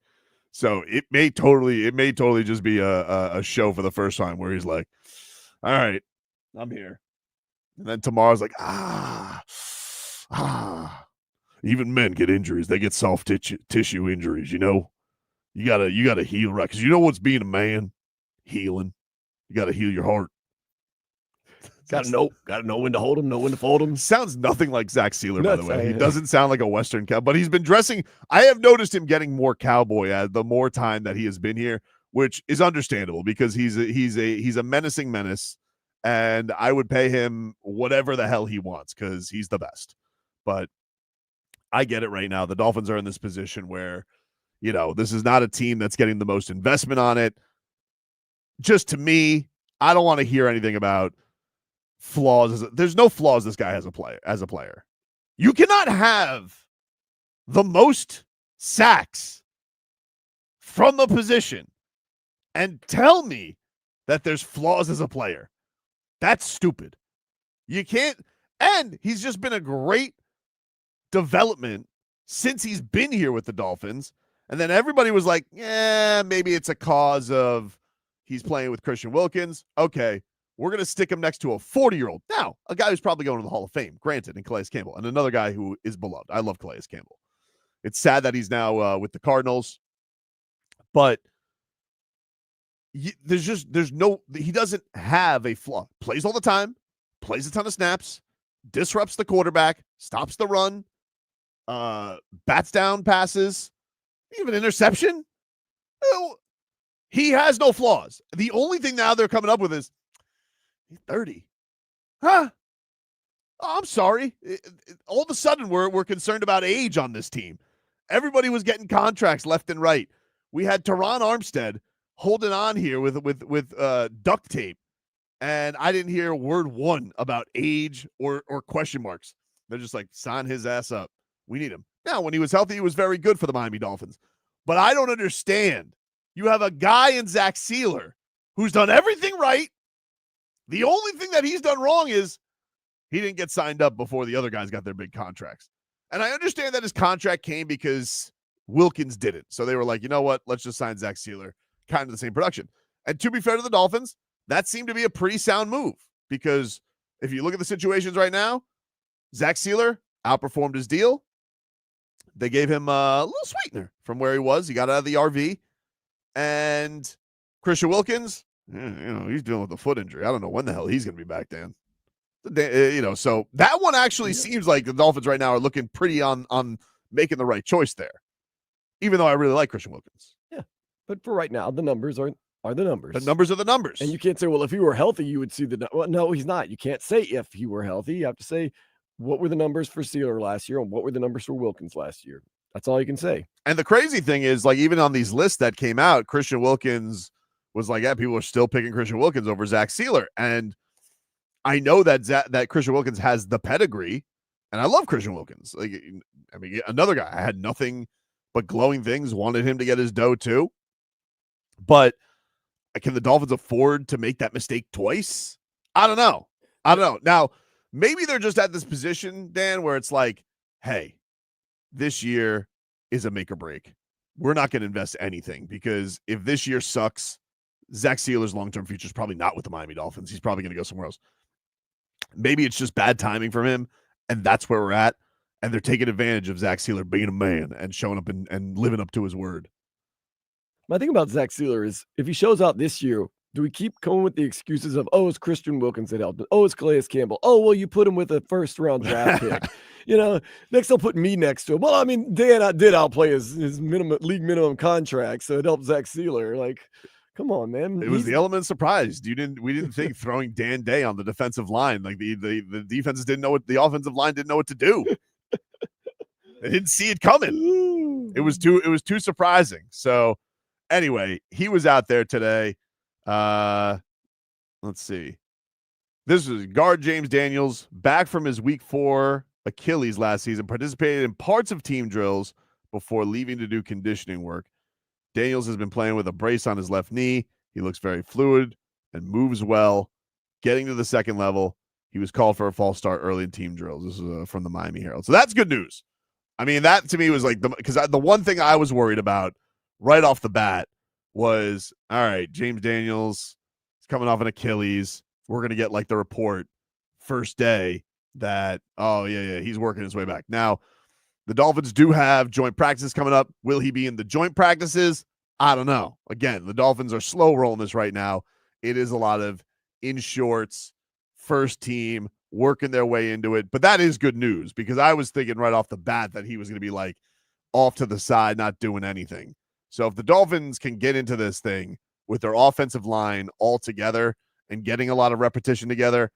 [SPEAKER 3] So it may totally just be a show for the first time where he's like, all right, I'm here. And then tomorrow's like, even men get injuries. They get soft tissue injuries, You gotta heal, right? Because you know what's being a man? Healing. You gotta heal your heart.
[SPEAKER 4] Gotta know when to hold him, know when to fold him.
[SPEAKER 3] Sounds nothing like Zach Sieler, by the way. He doesn't sound like a Western cow, but he's been dressing. I have noticed him getting more cowboy the more time that he has been here, which is understandable because he's a menacing menace, and I would pay him whatever the hell he wants because he's the best. But I get it right now. The Dolphins are in this position where, this is not a team that's getting the most investment on it. Just to me, I don't want to hear anything about flaws. There's no flaws this guy has as a player. You cannot have the most sacks from a position and tell me that there's flaws as a player. That's stupid. You can't. And he's just been a great development since he's been here with the Dolphins. And then everybody was like, yeah, maybe it's a cause of he's playing with Christian Wilkins. Okay, we're going to stick him next to a 40-year-old. Now, a guy who's probably going to the Hall of Fame, granted, in Calais Campbell, and another guy who is beloved. I love Calais Campbell. It's sad that he's now with the Cardinals, but he doesn't have a flaw. Plays all the time, plays a ton of snaps, disrupts the quarterback, stops the run, bats down passes, even interception. He has no flaws. The only thing now they're coming up with is he's 30. Huh? Oh, I'm sorry. All of a sudden, we're concerned about age on this team. Everybody was getting contracts left and right. We had Teron Armstead holding on here with duct tape, and I didn't hear word one about age or question marks. They're just like, sign his ass up. We need him. Now, when he was healthy, he was very good for the Miami Dolphins. But I don't understand. You have a guy in Zach Sieler who's done everything right. The only thing that he's done wrong is he didn't get signed up before the other guys got their big contracts. And I understand that his contract came because Wilkins didn't. So they were like, you know what? Let's just sign Zach Sieler. Kind of the same production. And to be fair to the Dolphins, that seemed to be a pretty sound move because if you look at the situations right now, Zach Sieler outperformed his deal. They gave him a little sweetener from where he was. He got out of the RV. And Christian Wilkins, he's dealing with a foot injury. I don't know when the hell he's going to be back, Dan. So that one actually seems like the Dolphins right now are looking pretty on making the right choice there, even though I really like Christian Wilkins.
[SPEAKER 4] Yeah, but for right now, the numbers are the numbers.
[SPEAKER 3] The numbers are the numbers.
[SPEAKER 4] And you can't say, well, if he were healthy, you would see well, no, he's not. You can't say if he were healthy. You have to say, what were the numbers for Sieler last year and what were the numbers for Wilkins last year? That's all you can say. And
[SPEAKER 3] the crazy thing is, like, even on these lists that came out, Christian Wilkins was like, yeah, people are still picking Christian Wilkins over Zach Sieler. And I know that Christian Wilkins has the pedigree, and I love Christian Wilkins. Like, I mean, another guy I had nothing but glowing things, wanted him to get his dough too. But can the Dolphins afford to make that mistake twice? I don't know. Now, maybe they're just at this position, Dan, where it's like, hey, this year is a make or break. We're not going to invest anything because if this year sucks, Zach Sieler's long-term future is probably not with the Miami Dolphins. He's probably going to go somewhere else. Maybe it's just bad timing from him, and that's where we're at. And they're taking advantage of Zach Sieler being a man and showing up and living up to his word.
[SPEAKER 4] My thing about Zach Sieler is if he shows out this year, do we keep coming with the excuses of, oh, it's Christian Wilkins that helped? Oh, it's Calais Campbell. Oh, well, you put him with a first-round draft pick. Next they'll put me next to him. Well, I mean, Dan did outplay his league minimum contract, so it helped Zach Sieler. Like, come on, man.
[SPEAKER 3] It was the element of surprise. We didn't think throwing Dan Day on the defensive line. Like the defenses didn't know what the offensive line didn't know what to do. They didn't see it coming. It was too surprising. So anyway, he was out there today. Let's see. This is guard James Daniels, back from his week 4 Achilles last season, participated in parts of team drills before leaving to do conditioning work. Daniels has been playing with a brace on his left knee. He looks very fluid and moves well. Getting to the second level, he was called for a false start early in team drills. This is from the Miami Herald. So that's good news. I mean, that to me was like because the one thing I was worried about right off the bat was, all right, James Daniels is coming off an Achilles. We're going to get like the report first day that, oh, yeah, he's working his way back. Now, the Dolphins do have joint practices coming up. Will he be in the joint practices? I don't know. Again, the Dolphins are slow rolling this right now. It is a lot of in shorts, first team, working their way into it. But that is good news because I was thinking right off the bat that he was going to be like off to the side, not doing anything. So if the Dolphins can get into this thing with their offensive line all together and getting a lot of repetition together,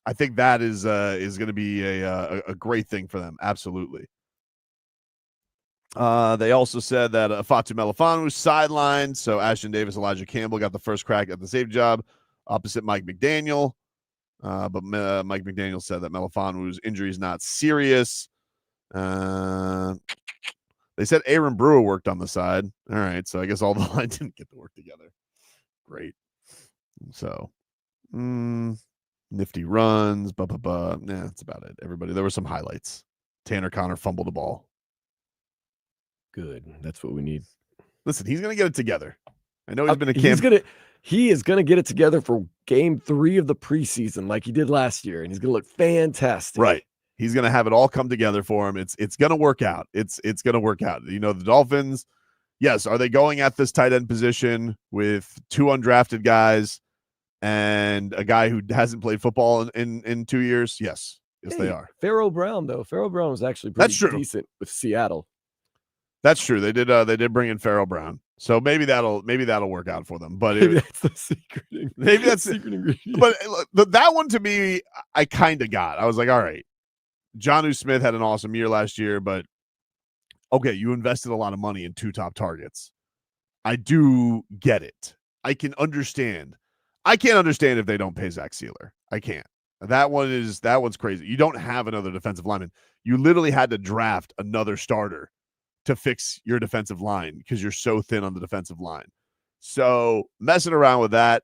[SPEAKER 3] I think that is going to be a great thing for them. Absolutely. They also said that Fatu Melifonwu was sidelined. So Ashton Davis, Elijah Campbell got the first crack at the safety job opposite Mike McDaniel. But Mike McDaniel said that Melifonwu's injury is not serious. They said Aaron Brewer worked on the side. All right. So I guess all the line didn't get to work together. Great. So, nifty runs. Nah, that's about it. Everybody, there were some highlights. Tanner Connor fumbled the ball.
[SPEAKER 4] Good. That's what we need.
[SPEAKER 3] Listen, he's going to get it together. I know he's been a camp.
[SPEAKER 4] He is going to get it together for game 3 of the preseason like he did last year, and he's going to look fantastic.
[SPEAKER 3] Right. He's going to have it all come together for him. It's going to work out. It's going to work out. You know, the Dolphins, yes, are they going at this tight end position with 2 undrafted guys and a guy who hasn't played football in 2 years? Yes. Yes, they are.
[SPEAKER 4] Pharaoh Brown, though. Pharaoh Brown was actually pretty decent with Seattle.
[SPEAKER 3] That's true. They did bring in Pharaoh Brown. So maybe that'll work out for them. But
[SPEAKER 4] that's the secret.
[SPEAKER 3] Maybe that's
[SPEAKER 4] the secret ingredient.
[SPEAKER 3] But look, that one to me, I kind of got. I was like, all right, Jonnu Smith had an awesome year last year, but okay, you invested a lot of money in 2 top targets. I do get it. I can understand. I can't understand if they don't pay Zach Sieler. I can't. That one's crazy. You don't have another defensive lineman. You literally had to draft another starter to fix your defensive line because you're so thin on the defensive line. So messing around with that,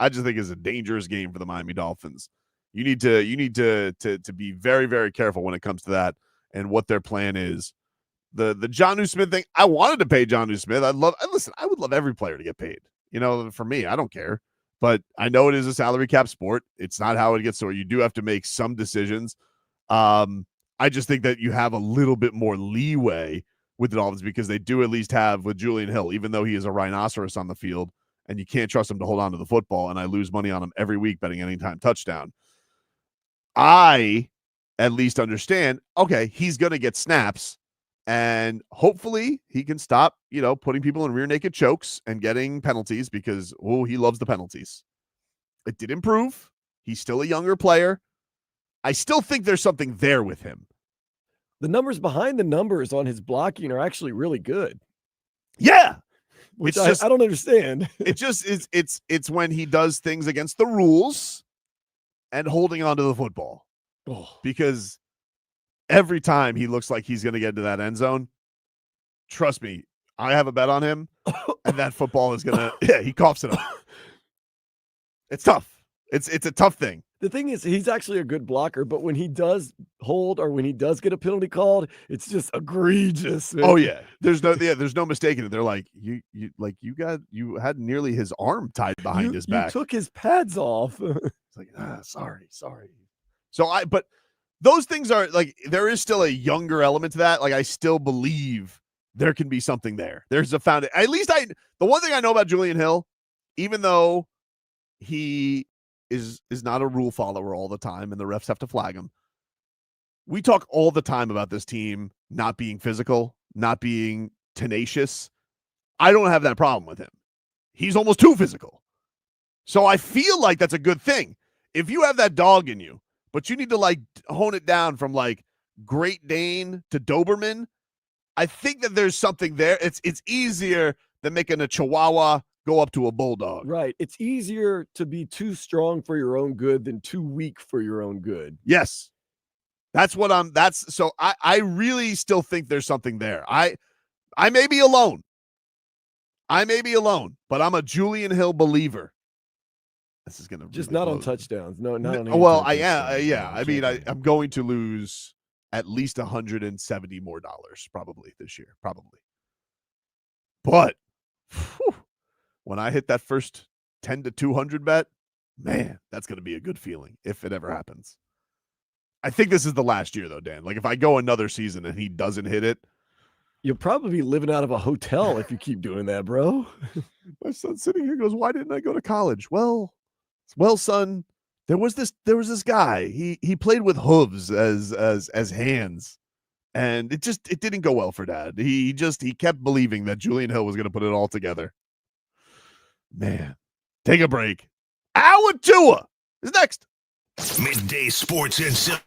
[SPEAKER 3] I just think is a dangerous game for the Miami Dolphins. You need to be very, very careful when it comes to that and what their plan is. The Jonnu Smith thing, I wanted to pay Jonnu Smith. I would love every player to get paid. You know, for me, I don't care. But I know it is a salary cap sport. It's not how it gets to where you do have to make some decisions. I just think that you have a little bit more leeway with the Dolphins because they do at least have with Julian Hill, even though he is a rhinoceros on the field and you can't trust him to hold on to the football. And I lose money on him every week betting anytime touchdown. I at least understand, okay, he's going to get snaps and hopefully he can stop, putting people in rear naked chokes and getting penalties because, he loves the penalties. It did improve. He's still a younger player. I still think there's something there with him.
[SPEAKER 4] The numbers behind the numbers on his blocking are actually really good.
[SPEAKER 3] Yeah.
[SPEAKER 4] Which I don't understand.
[SPEAKER 3] It just is. It's when he does things against the rules and holding on to the football. Because every time he looks like he's going to get into that end zone, trust me, I have a bet on him and that football is going to, he coughs it up. It's tough. It's a tough thing.
[SPEAKER 4] The thing is, he's actually a good blocker, but when he does hold or when he does get a penalty called, it's just egregious. Man.
[SPEAKER 3] Oh yeah, there's no mistaking it. They're like you had nearly his arm tied behind his back.
[SPEAKER 4] You took his pads off.
[SPEAKER 3] It's like sorry. So but those things are like there is still a younger element to that. Like I still believe there can be something there. There's a foundation. At least the one thing I know about Julian Hill, even though he is not a rule follower all the time and the refs have to flag him. We talk all the time about this team not being physical, not being tenacious. I don't have that problem with him. He's almost too physical. So I feel like that's a good thing. If you have that dog in you, but you need to hone it down from Great Dane to Doberman, I think that there's something there. It's easier than making a Chihuahua go up to a bulldog.
[SPEAKER 4] Right. It's easier to be too strong for your own good than too weak for your own good.
[SPEAKER 3] Yes. So I really still think there's something there. I may be alone. I may be alone, but I'm a Julian Hill believer. This is gonna
[SPEAKER 4] Just
[SPEAKER 3] really
[SPEAKER 4] not on
[SPEAKER 3] blow-
[SPEAKER 4] touchdowns. No, not on.
[SPEAKER 3] Well,
[SPEAKER 4] anytime
[SPEAKER 3] yeah.
[SPEAKER 4] touchdowns.
[SPEAKER 3] I mean, I'm going to lose at least $170 more probably this year, probably. But whew, when I hit that first 10 to 200 bet, man, that's going to be a good feeling if it ever happens. I think this is the last year, though, Dan. Like, if I go another season and he doesn't hit it,
[SPEAKER 4] you'll probably be living out of a hotel if you keep doing that, bro.
[SPEAKER 3] my son's sitting here goes, "Why didn't I go to college?" Well, son, there was this guy. He played with hooves as hands, and it didn't go well for Dad. He kept believing that Julian Hill was going to put it all together. Man, take a break. Our Tua is next.
[SPEAKER 7] Midday Sports and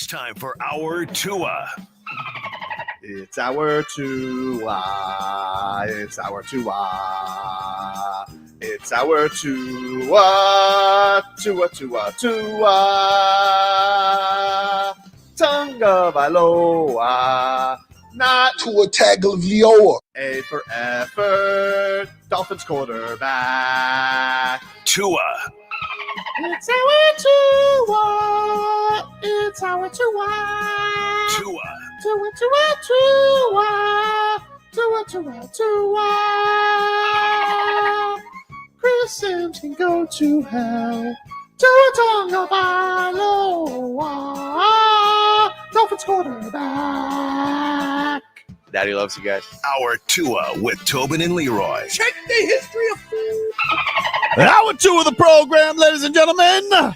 [SPEAKER 7] It's time for our Tua.
[SPEAKER 3] It's our Tua. It's our Tua. It's our Tua. Tua, Tua, Tua. Tagovailoa. Not
[SPEAKER 8] Tua Tagovailoa.
[SPEAKER 3] A for effort. Dolphins quarterback.
[SPEAKER 7] Tua.
[SPEAKER 3] It's our Tua. It's our Tua.
[SPEAKER 7] Tua.
[SPEAKER 3] Tua, Tua, Tua. Tua, Tua, Tua. Chris Sims can go to hell. Tua Tagovailoa. Dolphins quarterback.
[SPEAKER 9] Daddy loves you guys.
[SPEAKER 7] Our Tua with Tobin and Leroy.
[SPEAKER 3] Check the history of food. Hour 2 of the program, ladies and gentlemen.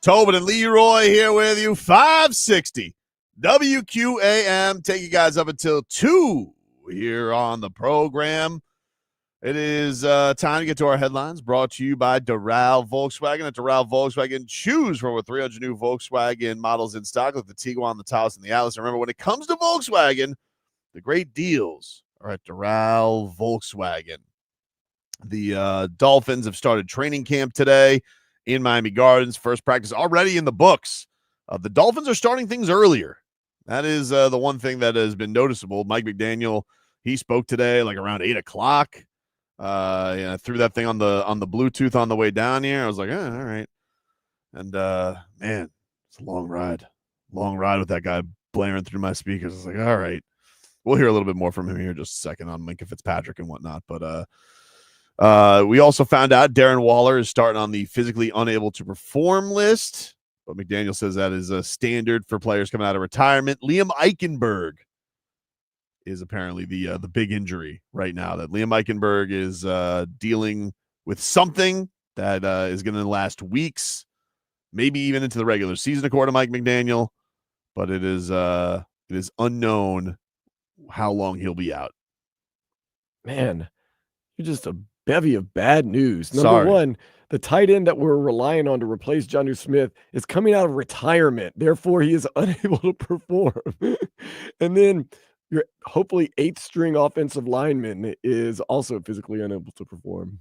[SPEAKER 3] Tobin and Leroy here with you. 560 WQAM. Take you guys up until 2 here on the program. It is time to get to our headlines, brought to you by Doral Volkswagen. At Doral Volkswagen, choose from over 300 new Volkswagen models in stock, like the Tiguan, the Taos, and the Atlas. And remember, when it comes to Volkswagen, the great deals are at Doral Volkswagen. The Dolphins have started training camp today in Miami Gardens. First practice already in the books. The Dolphins are starting things earlier. That is the one thing that has been noticeable. Mike McDaniel, he spoke today like around 8 o'clock. I threw that thing on the Bluetooth on the way down here. I was like, all right. And man, it's a long ride with that guy blaring through my speakers. I was like, all right, we'll hear a little bit more from him here in just a second on Minkah Fitzpatrick and whatnot. But we also found out Darren Waller is starting on the physically unable to perform list. But McDaniel says that is a standard for players coming out of retirement. Liam Eichenberg is apparently the big injury right now, that Liam Eichenberg is dealing with something that is going to last weeks, maybe even into the regular season, according to Mike McDaniel. But it is unknown how long he'll be out.
[SPEAKER 4] Man, you're just a bevy of bad news. Number one, the tight end that we're relying on to replace Jonnu Smith is coming out of retirement. Therefore, he is unable to perform. And then your hopefully 8th string offensive lineman is also physically unable to perform.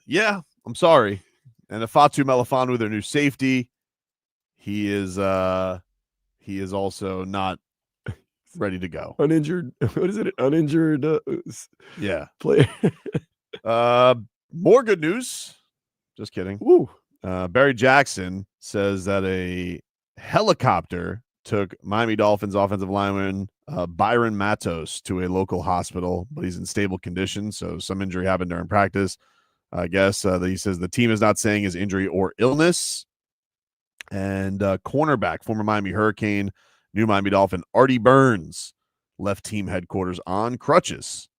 [SPEAKER 3] Yeah, I'm sorry. And Fatu Melifonwu, their new safety, he is also not ready to go.
[SPEAKER 4] Uninjured. What is it? Uninjured player.
[SPEAKER 3] More good news. Just kidding.
[SPEAKER 4] Woo.
[SPEAKER 3] Barry Jackson says that a helicopter took Miami Dolphins offensive lineman Byron Matos to a local hospital, but he's in stable condition, so some injury happened during practice. I guess he says the team is not saying his injury or illness. And cornerback, former Miami Hurricane, new Miami Dolphin, Artie Burns, left team headquarters on crutches.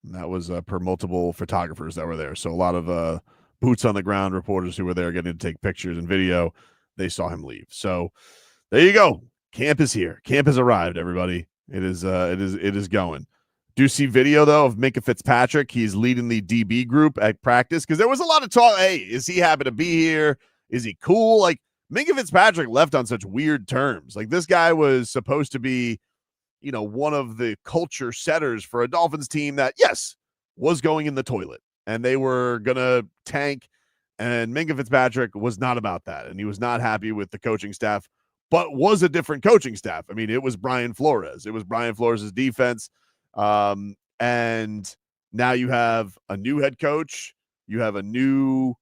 [SPEAKER 3] And that was per multiple photographers that were there. So a lot of boots on the ground reporters who were there getting to take pictures and video. They saw him leave. So there you go. Camp is here. Camp has arrived, everybody. It is going. Do see video, though, of Minkah Fitzpatrick. He's leading the DB group at practice because there was a lot of talk. Hey, is he happy to be here? Is he cool? Like, Minkah Fitzpatrick left on such weird terms. Like, this guy was supposed to be, one of the culture setters for a Dolphins team that, yes, was going in the toilet. And they were going to tank. And Minkah Fitzpatrick was not about that. And he was not happy with the coaching staff, but was a different coaching staff. I mean, it was Brian Flores. It was Brian Flores' defense. And now you have a new head coach. You have a new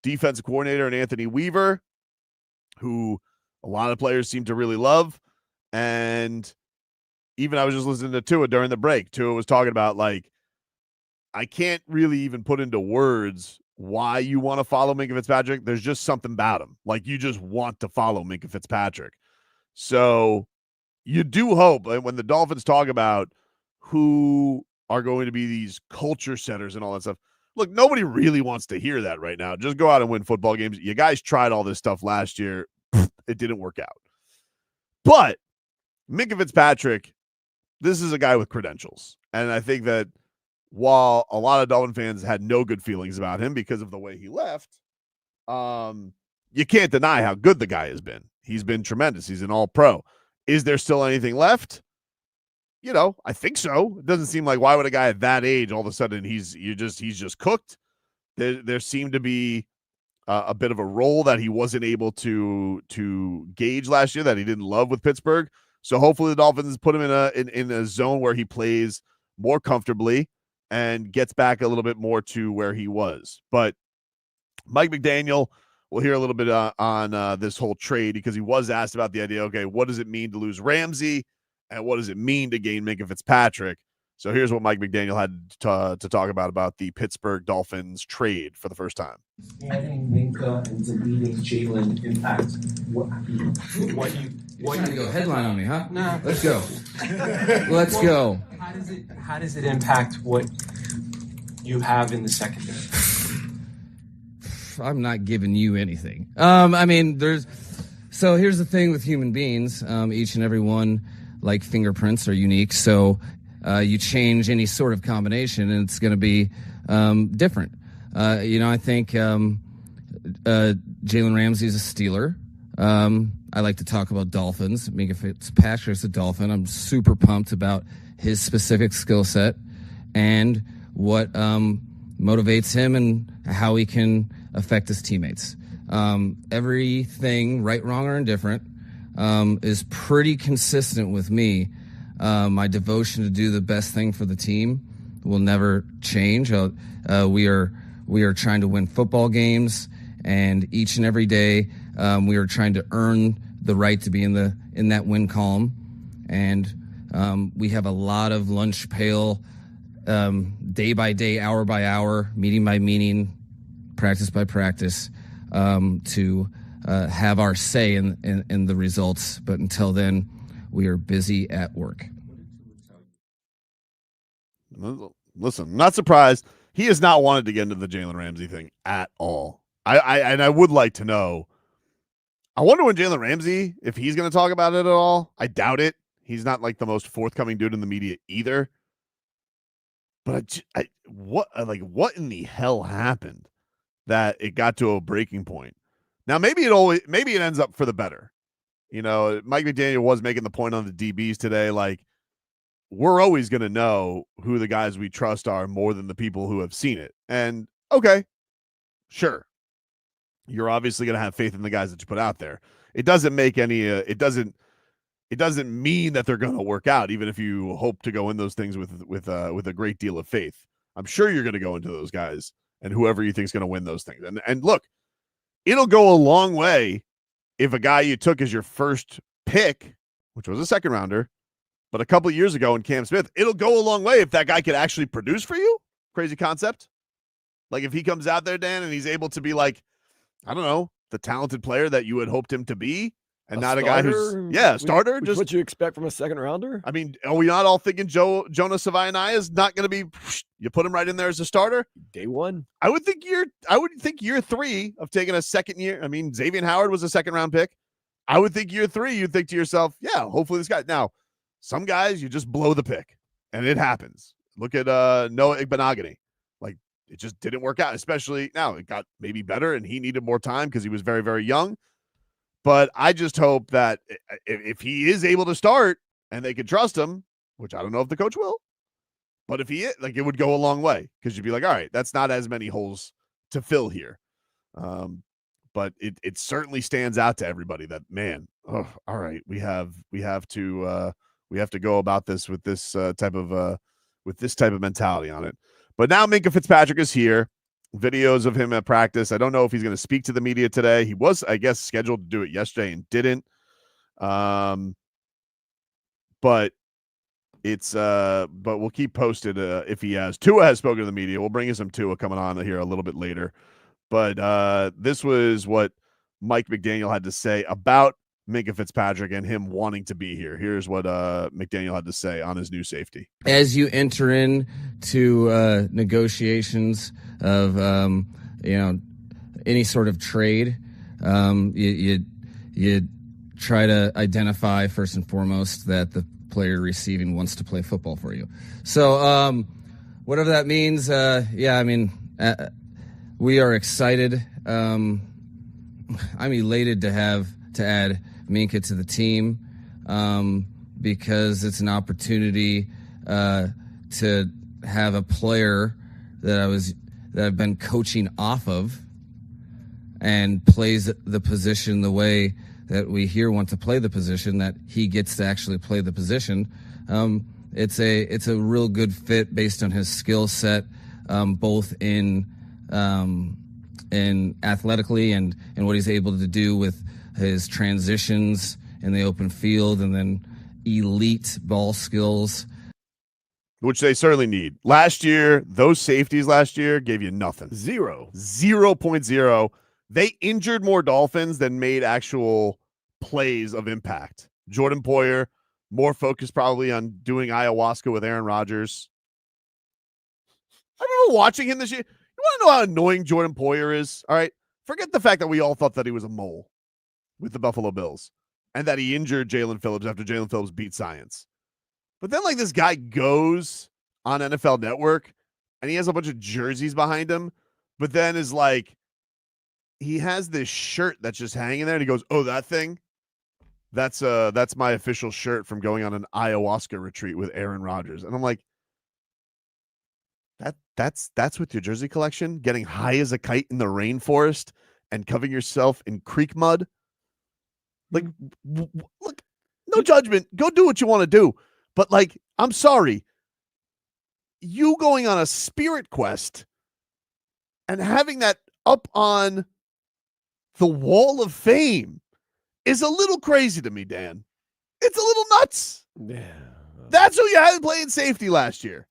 [SPEAKER 3] defensive coordinator in Anthony Weaver, who a lot of players seem to really love. And even I was just listening to Tua during the break. Tua was talking about, like, I can't really even put into words why you want to follow Minkah Fitzpatrick. There's just something about him. Like, you just want to follow Minkah Fitzpatrick. So you do hope, like, when the Dolphins talk about who are going to be these culture setters and all that stuff, look, nobody really wants to hear that right now. Just go out and win football games. You guys tried all this stuff last year. It didn't work out. But Minkah Fitzpatrick, this is a guy with credentials. And I think that while a lot of Dolphin fans had no good feelings about him because of the way he left, you can't deny how good the guy has been. He's been tremendous. He's an all-pro. Is there still anything left? I think so. It doesn't seem like, why would a guy at that age all of a sudden he's just cooked? There seemed to be a bit of a role that he wasn't able to gauge last year that he didn't love with Pittsburgh. So hopefully the Dolphins put him in a zone where he plays more comfortably and gets back a little bit more to where he was. But Mike McDaniel, we'll hear a little bit on this whole trade, because he was asked about the idea, okay, what does it mean to lose Ramsey? And what does it mean to gain Minkah Fitzpatrick? So here's what Mike McDaniel had to talk about the Pittsburgh Dolphins trade for the first time.
[SPEAKER 8] Adding Minkah and deleting Jalen impact what you
[SPEAKER 5] Trying to go headline on me, huh?
[SPEAKER 8] No.
[SPEAKER 5] Let's go. Let's go.
[SPEAKER 8] How does it impact what you have in the secondary?
[SPEAKER 5] I'm not giving you anything. So here's the thing with human beings. Each and every one, like fingerprints, are unique. So you change any sort of combination, and it's going to be different. I think Jalen Ramsey is a Steeler. I like to talk about Dolphins. Minkah Fitzpatrick's a Dolphin. I'm super pumped about his specific skill set and what motivates him and how he can affect his teammates. Everything, right, wrong, or indifferent, is pretty consistent with me. My devotion to do the best thing for the team will never change. We are trying to win football games, and each and every day we are trying to earn the right to be in that win column. And we have a lot of lunch pail, day by day, hour by hour, meeting by meeting, practice by practice, to have our say in the results. But until then, we are busy at work.
[SPEAKER 3] Listen, I'm not surprised. He has not wanted to get into the Jalen Ramsey thing at all. I would like to know. I wonder when Jalen Ramsey, if he's going to talk about it at all. I doubt it. He's not like the most forthcoming dude in the media either. But what in the hell happened that it got to a breaking point? Now maybe it ends up for the better. Mike McDaniel was making the point on the DBs today, like, we're always going to know who the guys we trust are more than the people who have seen it. And okay, sure. You're obviously going to have faith in the guys that you put out there. It doesn't make any, it doesn't mean that they're going to work out, even if you hope to go in those things with a great deal of faith. I'm sure you're going to go into those guys and whoever you think is going to win those things. And look, it'll go a long way if a guy you took as your first pick, which was a second rounder, but a couple of years ago in Cam Smith, it'll go a long way if that guy could actually produce for you. Crazy concept. Like if he comes out there, Dan, and he's able to be like, I don't know, the talented player that you had hoped him to be, and not
[SPEAKER 4] starter,
[SPEAKER 3] a guy who's starter.
[SPEAKER 4] Just what you expect from a second rounder.
[SPEAKER 3] I mean, are we not all thinking Jonah Savaianai is not going to be? You put him right in there as a starter
[SPEAKER 4] Day one.
[SPEAKER 3] I would think year 3 of taking a second year. I mean, Xavier Howard was a second round pick. I would think year 3, you'd think to yourself, yeah, hopefully this guy. Now, some guys you just blow the pick, and it happens. Look at Noah Igbenogany. Like, it just didn't work out, especially now. It got maybe better, and he needed more time because he was very, very young. But I just hope that if he is able to start and they can trust him, which I don't know if the coach will, but if he is, like, it would go a long way because you'd be like, all right, that's not as many holes to fill here. But it certainly stands out to everybody that, man, all right, we have to go about this with this type of mentality on it. But now Minkah Fitzpatrick is here. Videos of him at practice. I don't know if he's going to speak to the media today. He was, I guess, scheduled to do it yesterday and didn't. But we'll keep posted if he has. Tua has spoken to the media. We'll bring you some Tua coming on here a little bit later. But this was what Mike McDaniel had to say about Minkah Fitzpatrick and him wanting to be here. Here's what McDaniel had to say on his new safety.
[SPEAKER 5] As you enter into negotiations of any sort of trade, you try to identify first and foremost that the player receiving wants to play football for you. So whatever that means, we are excited. I'm elated to add Minkah to the team because it's an opportunity to have a player that I've been coaching off of and plays the position the way that we here want to play the position, that he gets to actually play the position. It's a real good fit based on his skill set, both in athletically and what he's able to do with his transitions in the open field, and then elite ball skills,
[SPEAKER 3] which they certainly need. Last year, those safeties gave you nothing. 0.0. They injured more Dolphins than made actual plays of impact. Jordan Poyer, more focused probably on doing ayahuasca with Aaron Rodgers. I remember watching him this year. You want to know how annoying Jordan Poyer is? All right. Forget the fact that we all thought that he was a mole with the Buffalo Bills and that he injured Jalen Phillips after Jalen Phillips beat science. But then, like, this guy goes on NFL Network and he has a bunch of jerseys behind him, but then is like, he has this shirt that's just hanging there and he goes, "Oh, that thing? That's my official shirt from going on an ayahuasca retreat with Aaron Rodgers." And I'm like, that's with your jersey collection? Getting high as a kite in the rainforest and covering yourself in creek mud? Like, look, no judgment. Go do what you want to do. But, like, I'm sorry. You going on a spirit quest and having that up on the wall of fame is a little crazy to me, Dan. It's a little nuts.
[SPEAKER 4] Yeah.
[SPEAKER 3] That's who you had playing safety last year.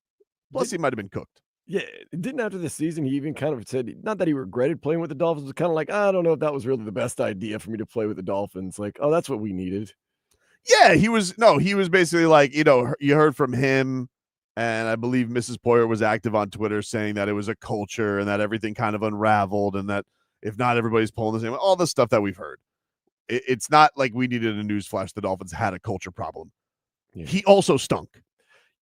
[SPEAKER 3] Plus, he might have been cooked.
[SPEAKER 4] Yeah, didn't after the season, he even kind of said, not that he regretted playing with the Dolphins, but kind of like, I don't know if that was really the best idea for me to play with the Dolphins. Like, oh, that's what we needed.
[SPEAKER 3] Yeah, he was basically like, you heard from him, and I believe Mrs. Poyer was active on Twitter saying that it was a culture and that everything kind of unraveled and that if not everybody's pulling the same, all the stuff that we've heard. It's not like we needed a newsflash. The Dolphins had a culture problem. Yeah. He also stunk.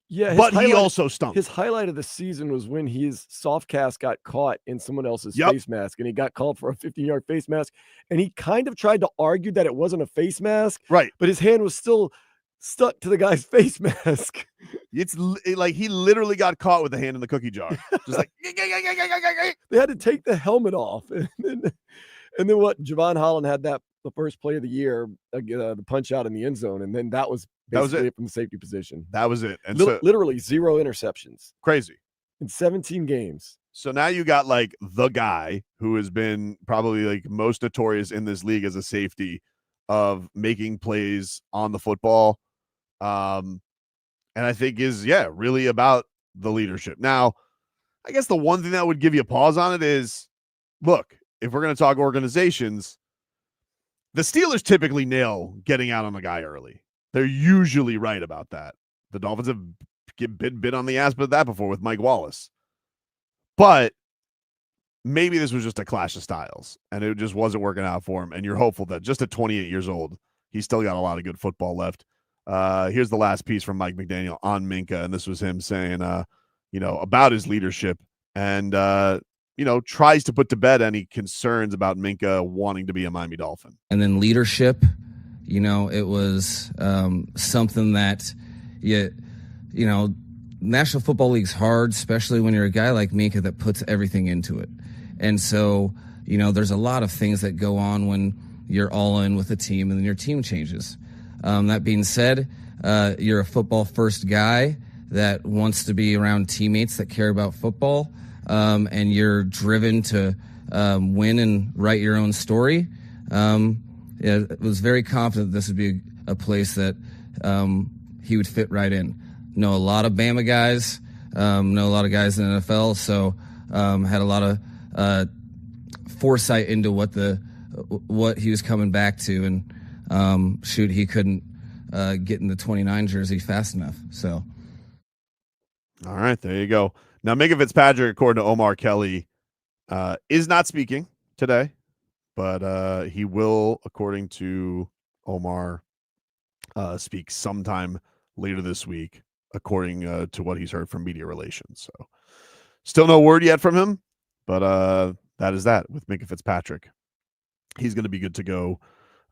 [SPEAKER 4] Yeah,
[SPEAKER 3] he also stunk.
[SPEAKER 4] His highlight of the season was when his soft cast got caught in someone else's face mask, and he got called for a 15-yard face mask, and he kind of tried to argue that it wasn't a face mask,
[SPEAKER 3] right?
[SPEAKER 4] But his hand was still stuck to the guy's face mask.
[SPEAKER 3] It's like he literally got caught with the hand in the cookie jar, just like
[SPEAKER 4] they had to take the helmet off, and then what? Javon Holland had the first play of the year, the punch out in the end zone, and then that was it from the safety position.
[SPEAKER 3] That was it. And
[SPEAKER 4] literally 0 interceptions.
[SPEAKER 3] Crazy.
[SPEAKER 4] In 17 games.
[SPEAKER 3] So now you got like the guy who has been probably like most notorious in this league as a safety of making plays on the football. And I think is, really about the leadership. Now, I guess the one thing that would give you a pause on it is, look, if we're going to talk organizations, the Steelers typically nail getting out on a guy early. They're usually right about that. The Dolphins have been bit on the ass with that before with Mike Wallace. But maybe this was just a clash of styles, and it just wasn't working out for him. And you're hopeful that just at 28 years old, he's still got a lot of good football left. Here's the last piece from Mike McDaniel on Minkah, and this was him saying, about his leadership and, tries to put to bed any concerns about Minkah wanting to be a Miami Dolphin.
[SPEAKER 5] And then leadership, it was something that, National Football League's hard, especially when you're a guy like Minkah that puts everything into it. And so, there's a lot of things that go on when you're all in with a team and then your team changes. That being said, you're a football first guy that wants to be around teammates that care about football, and you're driven to win and write your own story. I was very confident this would be a place that he would fit right in. Know a lot of Bama guys, know a lot of guys in the NFL, so had a lot of foresight into what he was coming back to, and he couldn't get in the 29 jersey fast enough. So,
[SPEAKER 3] all right, there you go. Now, Minkah Fitzpatrick, according to Omar Kelly, is not speaking today, but he will, according to Omar, speak sometime later this week, according to what he's heard from media relations. So still no word yet from him, but that is that with Minkah Fitzpatrick. he's going to be good to go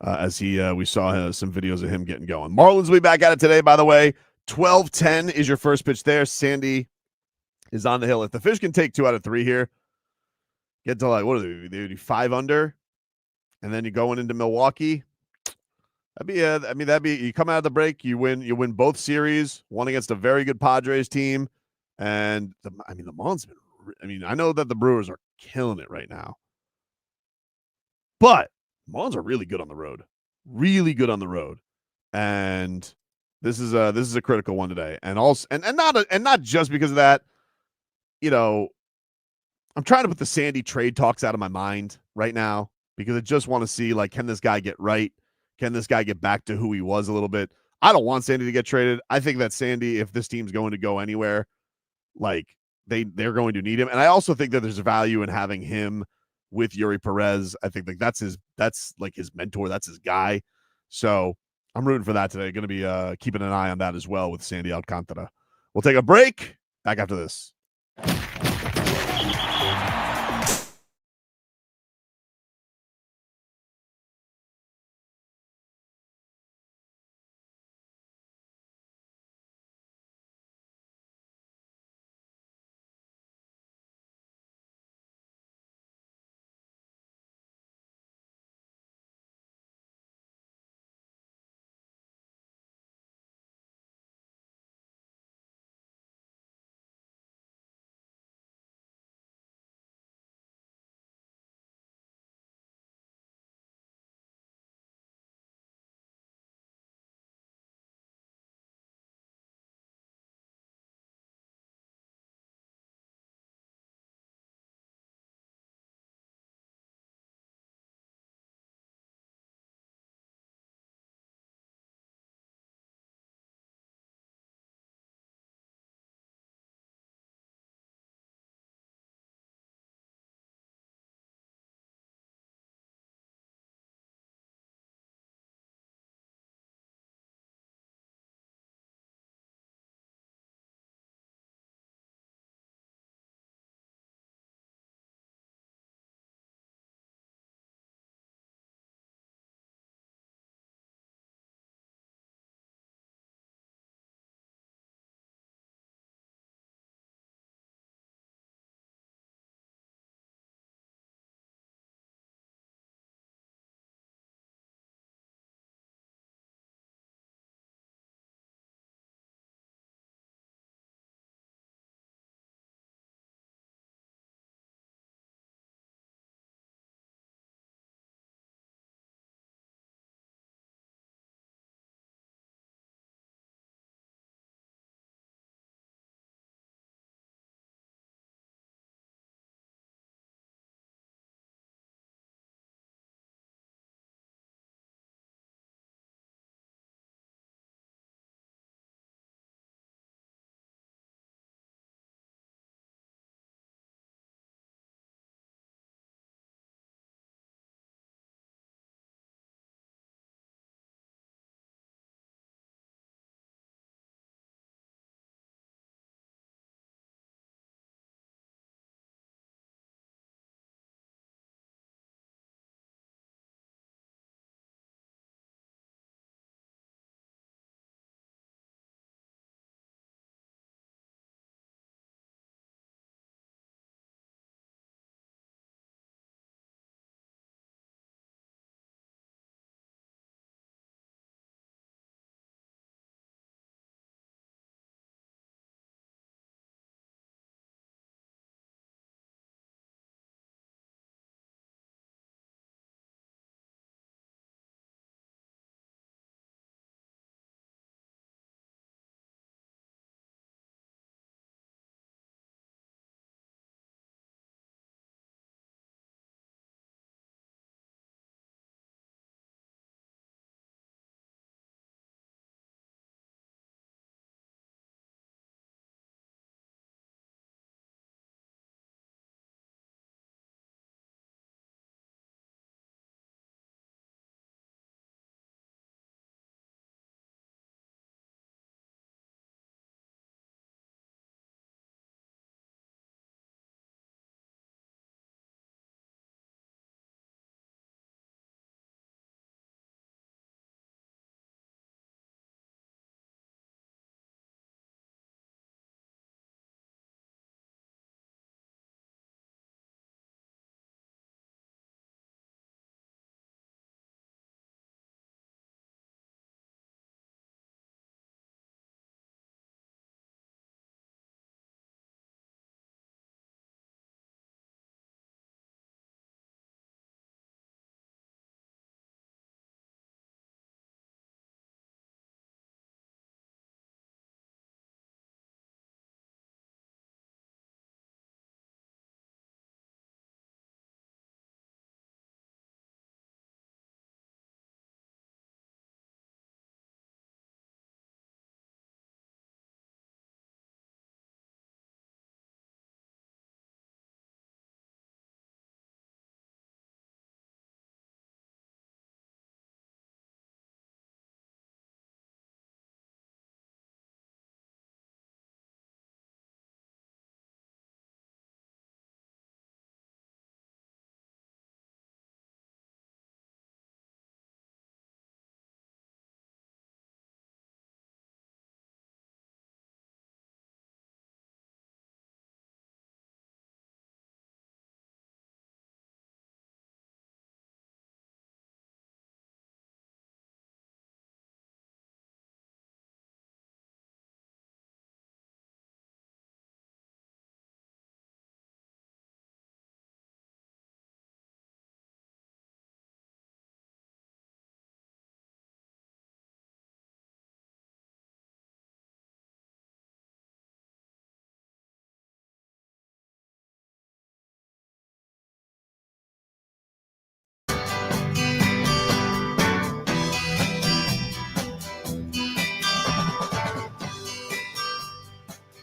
[SPEAKER 3] as we saw some videos of him getting going. Marlins will be back at it today, by the way. 12-10 is your first pitch there. Sandy is on the hill. If the Fish can take 2 out of 3 here, get to like, what are they? They do 5 under, and then you're going into Milwaukee. That'd be you come out of the break, you win both series, one against a very good Padres team, and the Marlins I know that the Brewers are killing it right now, but Marlins are really good on the road. Really good on the road. And this is a critical one today. And also not just because of that, I'm trying to put the Sandy trade talks out of my mind right now because I just want to see, like, can this guy get right? Can this guy get back to who he was a little bit? I don't want Sandy to get traded. I think that Sandy, if this team's going to go anywhere, like they're going to need him. And I also think that there's value in having him with Yuri Perez. I think that's his mentor. That's his guy. So I'm rooting for that today. Going to be keeping an eye on that as well with Sandy Alcantara. We'll take a break. Back after this.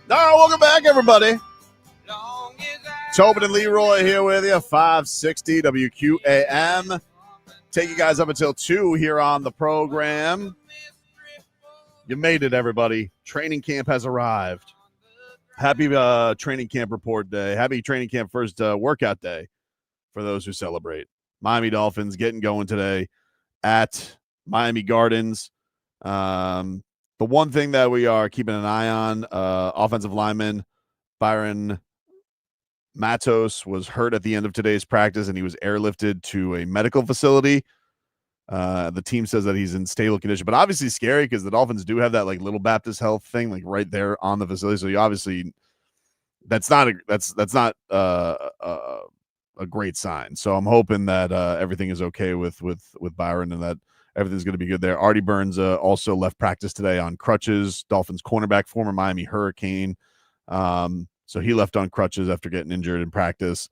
[SPEAKER 3] All right, welcome back, everybody. Tobin and Leroy here with you, 560 WQAM. Take you guys up until 2 here on the program. You made it, everybody. Training camp has arrived. Happy training camp report day. Happy training camp first workout day for those who celebrate. Miami Dolphins getting going today at Miami Gardens. The one thing that we are keeping an eye on, offensive lineman Byron Matos was hurt at the end of today's practice, and he was airlifted to a medical facility. The team says that he's in stable condition, but obviously scary because the Dolphins do have that like Little Baptist Health thing like right there on the facility. So you obviously that's not a great sign. So I'm hoping that everything is okay with Byron and that everything's going to be good there. Artie Burns also left practice today on crutches. Dolphins cornerback, former Miami Hurricane. So he left on crutches after getting injured in practice.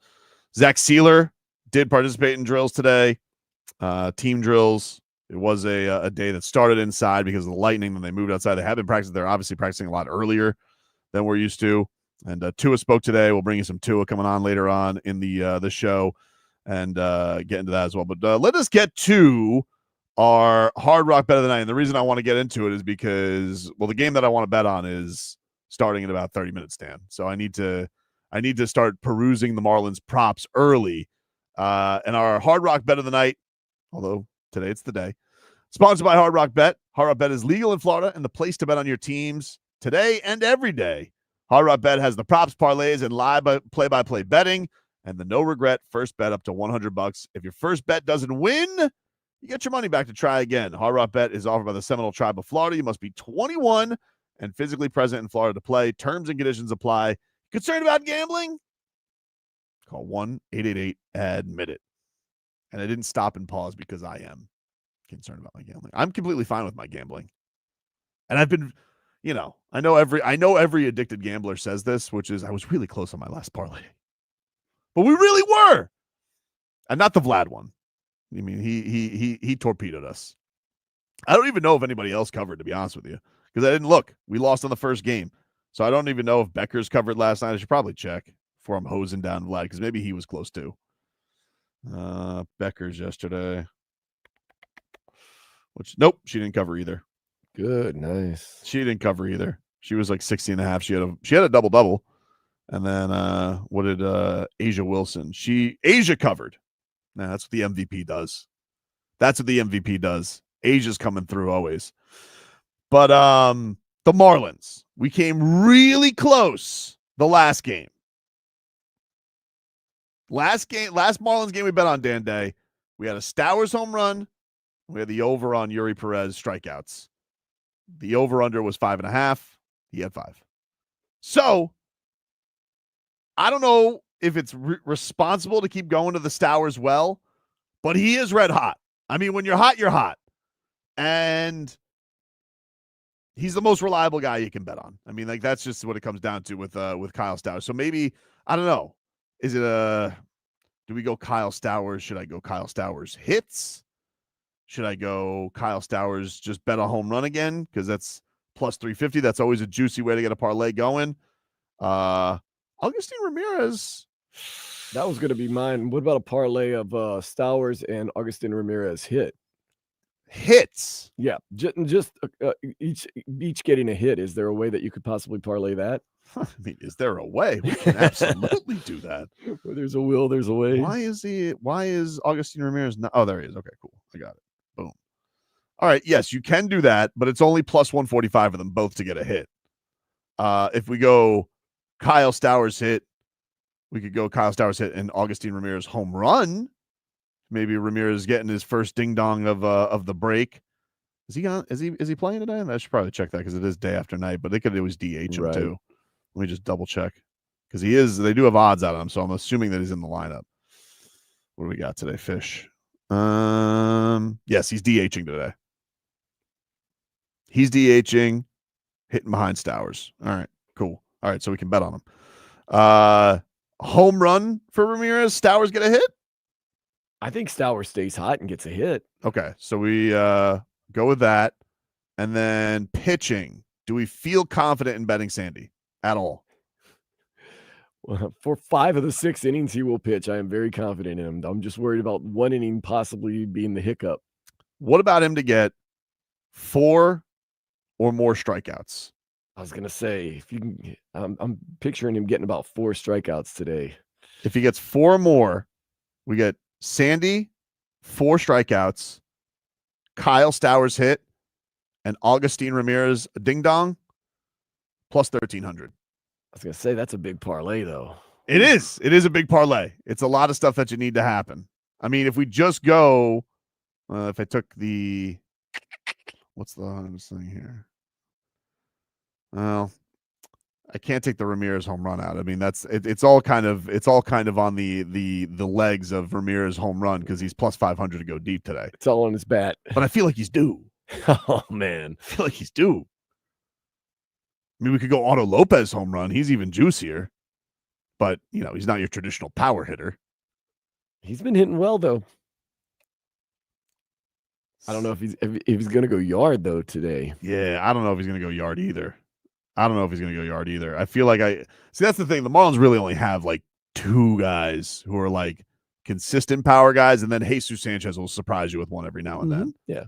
[SPEAKER 3] Zach Sieler did participate in drills today, team drills. It was a day that started inside because of the lightning. Then they moved outside. They have been practicing. They're obviously practicing a lot earlier than we're used to. And Tua spoke today. We'll bring you some Tua coming on later on in the show and get into that as well. But let us get to our Hard Rock Bet of the night. And the reason I want to get into it is because, well, the game that I want to bet on is starting in about 30 minutes, Dan. So I need to start perusing the Marlins props early. And our Hard Rock Bet of the night, although today it's the day, sponsored by Hard Rock Bet. Hard Rock Bet is legal in Florida and the place to bet on your teams today and every day. Hard Rock Bet has the props, parlays, and live play-by-play betting, and the no-regret first bet up to $100. If your first bet doesn't win, you get your money back to try again. Hard Rock Bet is offered by the Seminole Tribe of Florida. You must be 21 and physically present in Florida to play. Terms and conditions apply. Concerned about gambling? Call 1-888-ADMIT-IT. And I didn't stop and pause because I am concerned about my gambling. I'm completely fine with my gambling. And I've been, I know every addicted gambler says this, which is I was really close on my last parlay. But we really were. And not the Vlad one. I mean, he torpedoed us. I don't even know if anybody else covered, to be honest with you, because I didn't look. We lost on the first game. So I don't even know if Becker's covered last night. I should probably check before I'm hosing down Vlad, because maybe he was close too. Becker's yesterday. Nope, she didn't cover either.
[SPEAKER 4] Good, nice.
[SPEAKER 3] She didn't cover either. She was like 60.5. She had a double-double. And then what did Asia Wilson? Asia covered. Nah, that's what the MVP does. That's what the MVP does. Asia's coming through always. But the Marlins, we came really close the last game. Last Marlins game we bet on, Dan Day. We had a Stowers home run. We had the over on Yuri Perez strikeouts. The over-under was 5.5. He had 5. So, I don't know if it's responsible to keep going to the Stowers well, but he is red hot. I mean, when you're hot, you're hot. And he's the most reliable guy you can bet on. I mean, like, that's just what it comes down to with Kyle Stowers. So maybe, I don't know. Is it do we go Kyle Stowers? Should I go Kyle Stowers hits? Should I go Kyle Stowers just bet a home run again? Because that's plus 350. That's always a juicy way to get a parlay going. Augustin Ramirez.
[SPEAKER 4] That was going to be mine. What about a parlay of Stowers and Augustin Ramirez
[SPEAKER 3] hits?
[SPEAKER 4] Yeah, just each getting a hit. Is there a way that you could possibly parlay that?
[SPEAKER 3] I mean, is there a way? We can absolutely do that.
[SPEAKER 4] Where there's a will, there's a way.
[SPEAKER 3] Why is Augustin Ramirez not? Oh, there he is. Okay, cool. I got it. Boom. All right. Yes, you can do that, but it's only plus 145 for them both to get a hit. If we go Kyle Stowers hit, we could go Kyle Stowers hit and Augustin Ramirez home run. Maybe Ramirez getting his first ding dong of the break. Is he on? Is he playing today? I should probably check that because it is day after night, but they could always DH him too. Let me just double check because they do have odds on him, so I'm assuming that he's in the lineup. What do we got today, Fish? Yes, he's DHing today. He's DHing, hitting behind Stowers. All right, cool. All right, so we can bet on him. Home run for Ramirez. Stowers get a hit?
[SPEAKER 4] I think Stowers stays hot and gets a hit.
[SPEAKER 3] Okay, so we go with that. And then pitching. Do we feel confident in betting Sandy at all.
[SPEAKER 4] Well, for 5 of the 6 innings he will pitch, I am very confident in him. I'm just worried about one inning possibly being the hiccup.
[SPEAKER 3] What about him to get 4 or more strikeouts?
[SPEAKER 4] I was gonna say, if you can, I'm picturing him getting about 4 strikeouts today.
[SPEAKER 3] If he gets 4 or more, we get Sandy, 4 strikeouts, Kyle Stowers hit, and Augustine Ramirez a ding dong, plus 1,300.
[SPEAKER 4] I was gonna say that's a big parlay though.
[SPEAKER 3] It is. It is a big parlay. It's a lot of stuff that you need to happen. I mean, if we just go, if I took the, what's the thing here? Well, I can't take the Ramirez home run out. I mean, it's all kind of on the legs of Ramirez home run because he's plus 500 to go deep today.
[SPEAKER 4] It's all on his bat.
[SPEAKER 3] But I feel like he's due.
[SPEAKER 4] Oh man,
[SPEAKER 3] I feel like he's due. I mean, we could go Otto Lopez home run. He's even juicier, but he's not your traditional power hitter.
[SPEAKER 4] He's been hitting well though. I don't know if he's gonna go yard though today.
[SPEAKER 3] Yeah, I don't know if he's gonna go yard either. I feel like that's the thing. The Marlins really only have like 2 guys who are like consistent power guys, and then Jesus Sanchez will surprise you with one every now and then.
[SPEAKER 4] Yeah.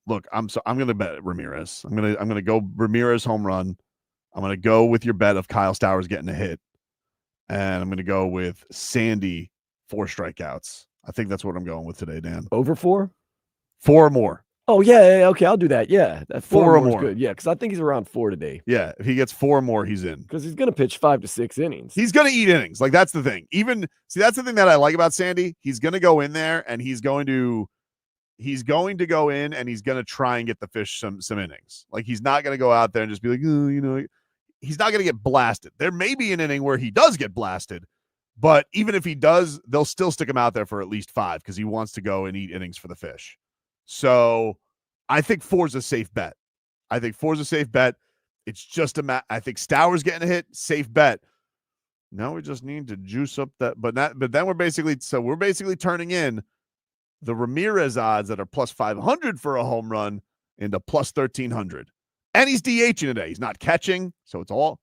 [SPEAKER 3] Look, I'm going to bet Ramirez. I'm going to go Ramirez home run. I'm going to go with your bet of Kyle Stowers getting a hit, and I'm going to go with Sandy 4 strikeouts. I think that's what I'm going with today, Dan.
[SPEAKER 4] Over 4?
[SPEAKER 3] 4 or more.
[SPEAKER 4] Oh yeah, okay, I'll do that. Yeah, that
[SPEAKER 3] 4 or
[SPEAKER 4] more
[SPEAKER 3] more.
[SPEAKER 4] is good. Yeah, because I think he's around 4 today.
[SPEAKER 3] Yeah, if he gets 4 or more, he's in.
[SPEAKER 4] Because he's going to pitch 5 to 6 innings.
[SPEAKER 3] He's going to eat innings. Like, that's the thing. That's the thing that I like about Sandy. He's going to go in there, and he's going to go in, and he's going to try and get the fish some innings. Like, he's not going to go out there and just be like, he's not going to get blasted. There may be an inning where he does get blasted, but even if he does, they'll still stick him out there for at least 5 because he wants to go and eat innings for the fish. So I think 4 is a safe bet. It's just I think Stowers getting a hit, safe bet. Now we just need to juice up that, but then we're basically turning in the Ramirez odds that are plus 500 for a home run into plus 1,300. And he's DHing today. He's not catching, so it's all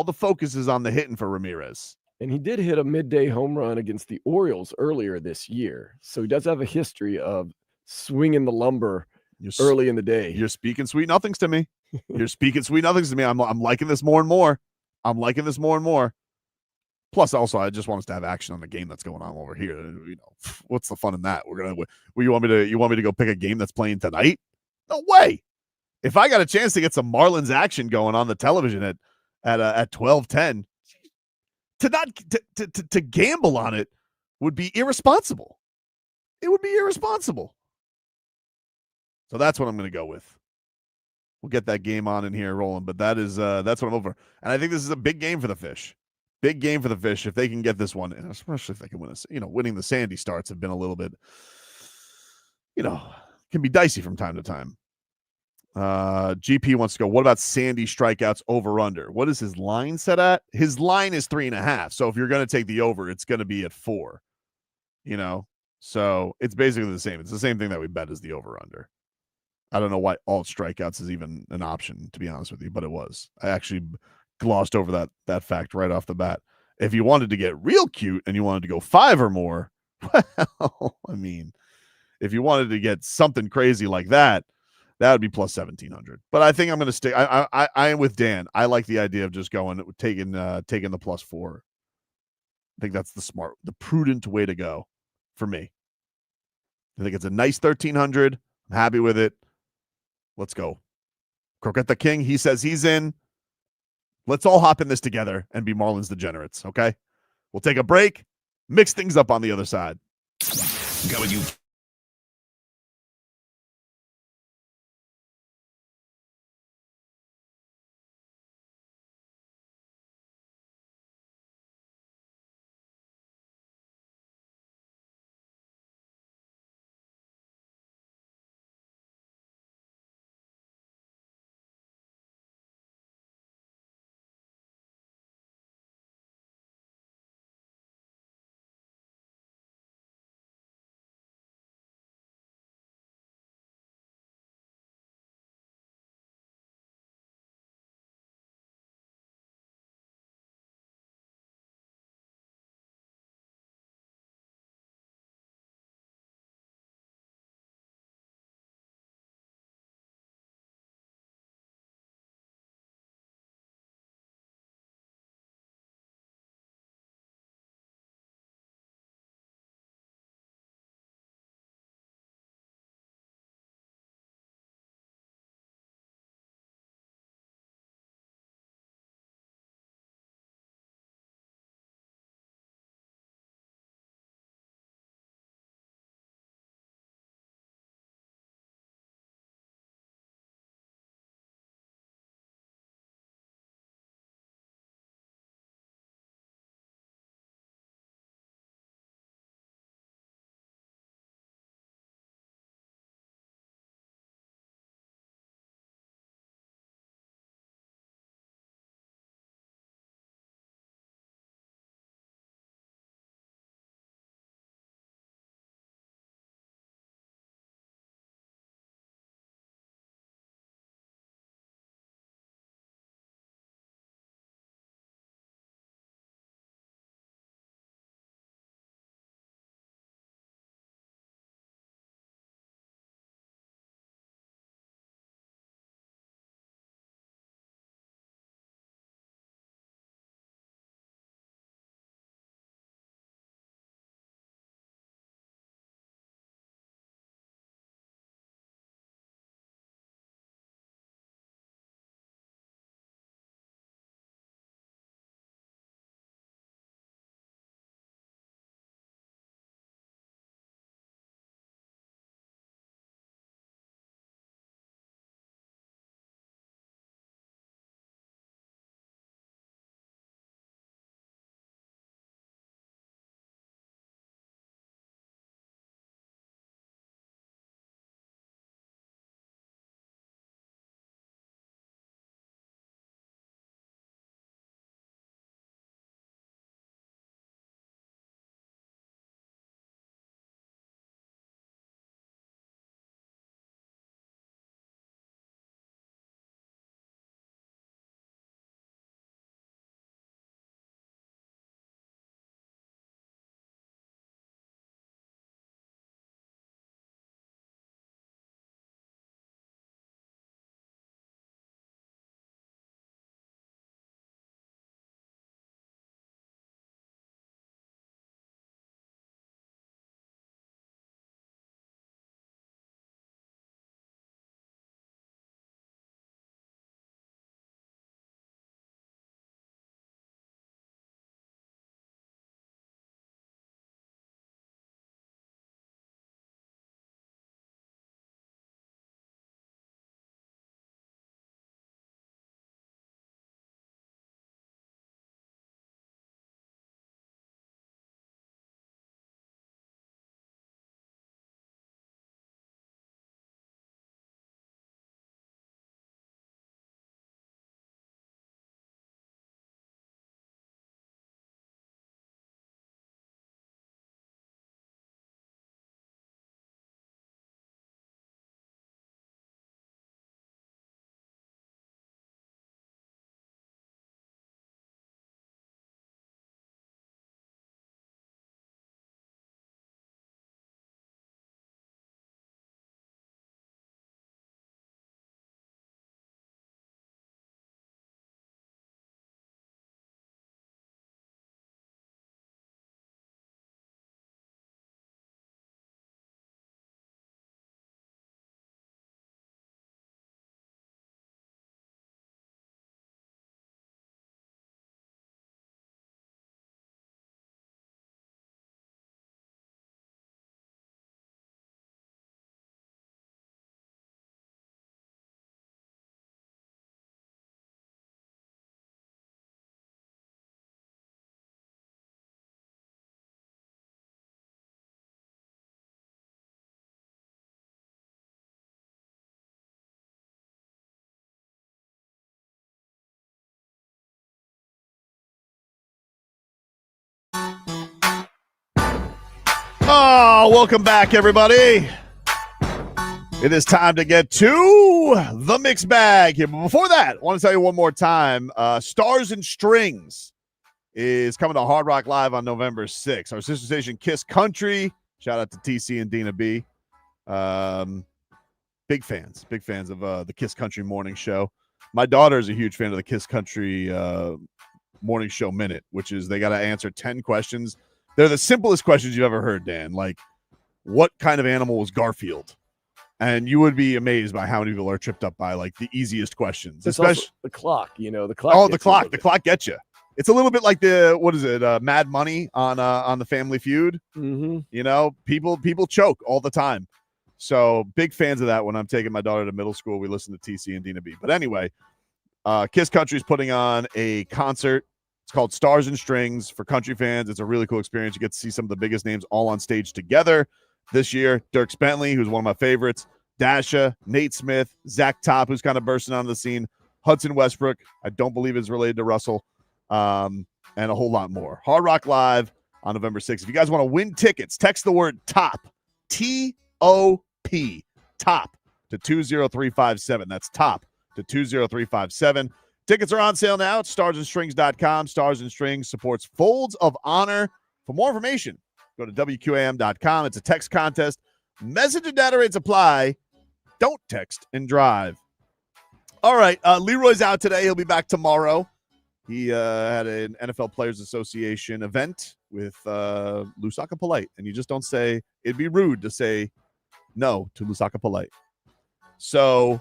[SPEAKER 3] the focus is on the hitting for Ramirez.
[SPEAKER 4] And he did hit a midday home run against the Orioles earlier this year, so he does have a history of swinging the lumber early in the day.
[SPEAKER 3] You're speaking sweet nothings to me. I'm liking this more and more. Plus, also, I just want us to have action on the game that's going on over here. What's the fun in that? You want me to go pick a game that's playing tonight? No way. If I got a chance to get some Marlins action going on the television at 12:10, to gamble on it would be irresponsible. It would be irresponsible. So that's what I'm going to go with. We'll get that game on in here rolling, but that's what I'm over. And I think this is a big game for the Fish. Big game for the Fish if they can get this one, and especially if they can win winning the Sandy starts have been a little bit, can be dicey from time to time. GP wants to go, what about Sandy strikeouts over under? What is his line set at? His line is 3.5. So if you're going to take the over, it's going to be at 4, so it's basically the same. It's the same thing that we bet as the over under. I don't know why alt strikeouts is even an option, to be honest with you, but it was. I actually glossed over that fact right off the bat. If you wanted to get real cute and you wanted to go 5 or more, well, I mean, if you wanted to get something crazy like that, that would be plus 1,700. But I think I'm going to stick. I am with Dan. I like the idea of just taking the plus 4. I think that's the prudent way to go for me. I think it's a nice 1,300. I'm happy with it. Let's go. Croquette the King, he says he's in. Let's all hop in this together and be Marlins degenerates, okay? We'll take a break, mix things up on the other side. Oh, welcome back, everybody. It is time to get to the mixed bag here. But before that, I want to tell you one more time, Stars and Strings is coming to Hard Rock Live on November 6th. Our sister station, Kiss Country. Shout out to TC and Dina B. Big fans of the Kiss Country morning show. My daughter is a huge fan of the Kiss Country morning show minute, which is they got to answer 10 questions. They're the simplest questions you've ever heard, Dan. Like, what kind of animal was Garfield? And you would be amazed by how many people are tripped up by like the easiest questions.
[SPEAKER 4] It's
[SPEAKER 3] especially
[SPEAKER 4] the clock, the clock.
[SPEAKER 3] Oh, the clock gets you. It's a little bit like Mad Money on the Family Feud.
[SPEAKER 4] Mm-hmm.
[SPEAKER 3] People choke all the time. So big fans of that. When I'm taking my daughter to middle school, we listen to TC and Dina B. But anyway, Kiss Country is putting on a concert. It's called Stars and Strings for country fans. It's a really cool experience. You get to see some of the biggest names all on stage together. This year, Dierks Bentley, who's one of my favorites, Dasha, Nate Smith, Zach Top, who's kind of bursting onto the scene, Hudson Westbrook, I don't believe is related to Russell, and a whole lot more. Hard Rock Live on November 6th. If you guys want to win tickets, text the word TOP, T-O-P, TOP, to 20357. That's TOP to 20357. Tickets are on sale now at starsandstrings.com. Stars and Strings supports Folds of Honor. For more information, go to WQAM.com. It's a text contest. Message and data rates apply. Don't text and drive. All right. Leroy's out today. He'll be back tomorrow. He had an NFL Players Association event with Lusaka Polite. And you just don't say, it'd be rude to say no to Lusaka Polite. So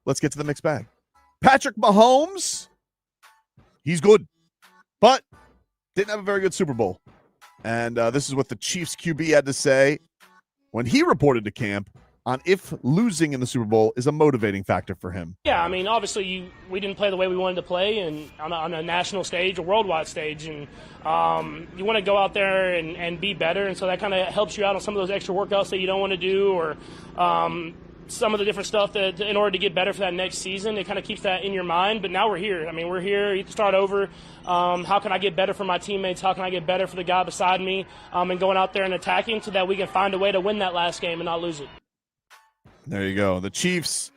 [SPEAKER 3] let's get to the mixed bag. Patrick Mahomes, he's good, but didn't have a very good Super Bowl. And this is what the Chiefs QB had to say when he reported to camp on if losing in the Super Bowl is a motivating factor for him.
[SPEAKER 9] Yeah, I mean, obviously we didn't play the way we wanted to play and on a national stage, a worldwide stage, and you want to go out there and be better, and so that kind of helps you out on some of those extra workouts that you don't want to do, or some of the different stuff that in order to get better for that next season. It kind of keeps that in your mind. But now we're here. I mean, we're here. You have to start over. How can I get better for my teammates? How can I get better for the guy beside me? And going out there and attacking so that we can find a way to win that last game and not lose it.
[SPEAKER 3] There you go. The Chiefs,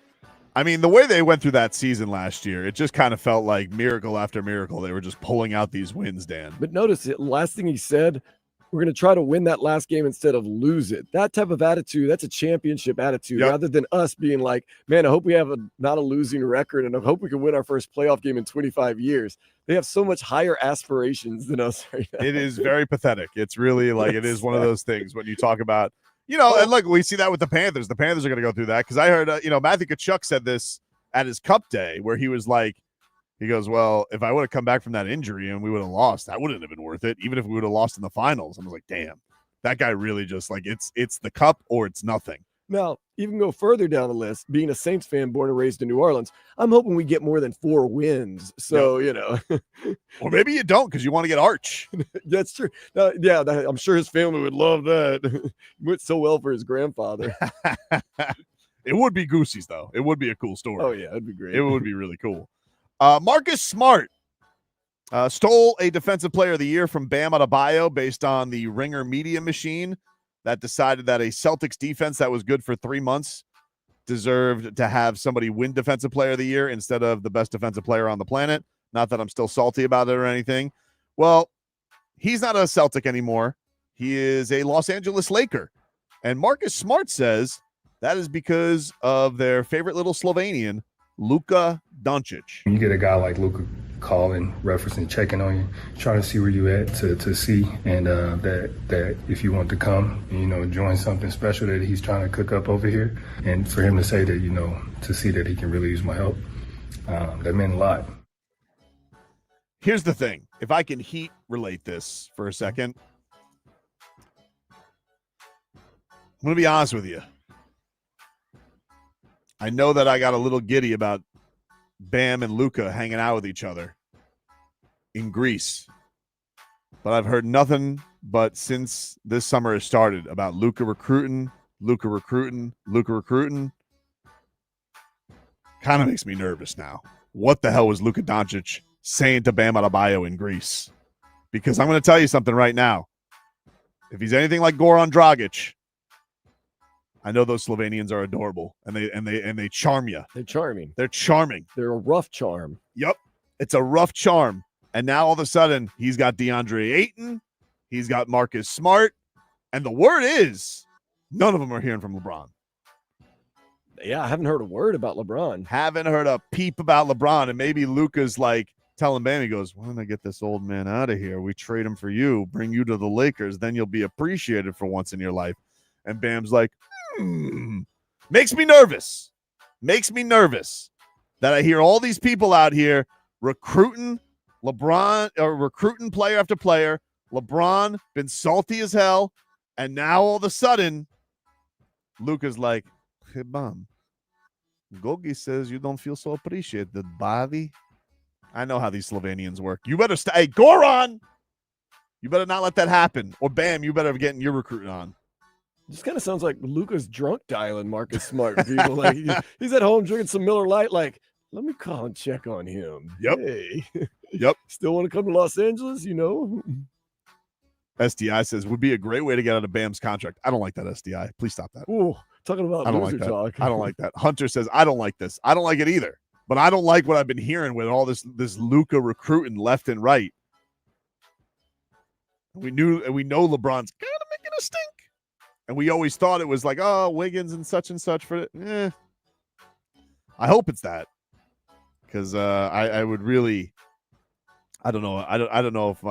[SPEAKER 3] I mean, the way they went through that season last year, it just kind of felt like miracle after miracle. They were just pulling out these wins, Dan.
[SPEAKER 4] But notice the last thing he said, we're going to try to win that last game instead of lose it. That type of attitude, that's a championship attitude, rather than us being like, man, I hope we have not a losing record, and I hope we can win our first playoff game in 25 years. They have so much higher aspirations than us right now.
[SPEAKER 3] It is very pathetic. It's really like it is one of those things when you talk about, and look, we see that with the Panthers. The Panthers are going to go through that because I heard, Matthew Tkachuk said this at his Cup day where he was like, he goes, well, if I would have come back from that injury and we would have lost, that wouldn't have been worth it, even if we would have lost in the finals. I was like, damn, that guy really just like it's the cup or it's nothing.
[SPEAKER 4] Now, even go further down the list, being a Saints fan born and raised in New Orleans, I'm hoping we get more than 4 wins. So,
[SPEAKER 3] Or maybe you don't because you want to get Arch.
[SPEAKER 4] That's true. I'm sure his family would love that. It went so well for his grandfather.
[SPEAKER 3] It would be Goosey's, though. It would be a cool story.
[SPEAKER 4] Oh, yeah, it'd be great.
[SPEAKER 3] It would be really cool. Marcus Smart stole a Defensive Player of the Year from Bam Adebayo based on the Ringer Media Machine that decided that a Celtics defense that was good for 3 months deserved to have somebody win Defensive Player of the Year instead of the best defensive player on the planet. Not that I'm still salty about it or anything. Well, he's not a Celtic anymore. He is a Los Angeles Laker. And Marcus Smart says that is because of their favorite little Slovenian, Luka Dončić.
[SPEAKER 10] You get a guy like Luka calling, referencing, checking on you, trying to see where you at to see, and that if you want to come and, join something special that he's trying to cook up over here, and for him to say that, to see that he can really use my help, that meant a lot.
[SPEAKER 3] Here's the thing. If I can heat relate this for a second, I'm going to be honest with you. I know that I got a little giddy about Bam and Luka hanging out with each other in Greece. But I've heard nothing but since this summer has started about Luka recruiting. Kind of makes me nervous now. What the hell was Luka Dončić saying to Bam Adebayo in Greece? Because I'm going to tell you something right now. If he's anything like Goran Dragic, I know those Slovenians are adorable, and they charm you.
[SPEAKER 4] They're charming.
[SPEAKER 3] They're charming.
[SPEAKER 4] They're a rough charm.
[SPEAKER 3] Yep, it's a rough charm. And now all of a sudden, he's got DeAndre Ayton, he's got Marcus Smart, and the word is none of them are hearing from LeBron.
[SPEAKER 4] Yeah, I haven't heard a word about LeBron.
[SPEAKER 3] Haven't heard a peep about LeBron, and maybe Luka's like telling Bam, he goes, "Why don't I get this old man out of here? We trade him for you, bring you to the Lakers, then you'll be appreciated for once in your life." And Bam's like, Makes me nervous. Makes me nervous that I hear all these people out here recruiting LeBron, or recruiting player after player. LeBron been salty as hell, and now all of a sudden, Luka's like, "Hey, Bam, Gogi says you don't feel so appreciated, Bobby." I know how these Slovenians work. You better stay. Hey, Goran, you better not let that happen. Or Bam, you better be getting your recruiting on.
[SPEAKER 4] This kind of sounds like Luka's drunk dialing Marcus Smart. People like he's at home drinking some Miller Lite. Like, let me call and check on him.
[SPEAKER 3] Yep.
[SPEAKER 4] Hey.
[SPEAKER 3] Yep.
[SPEAKER 4] Still want to come to Los Angeles? You know.
[SPEAKER 3] SDI says would be a great way to get out of Bam's contract. I don't like that, SDI. Please stop that.
[SPEAKER 4] Ooh, talking about
[SPEAKER 3] I don't
[SPEAKER 4] loser
[SPEAKER 3] like that.
[SPEAKER 4] talk.
[SPEAKER 3] I don't like that. Hunter says I don't like this. I don't like it either. But I don't like what I've been hearing with all this Luka recruiting left and right. We know LeBron's kind of making a stink. And we always thought it was like, oh, Wiggins and such for it. I hope it's that. Because I would really, I don't know. I don't know if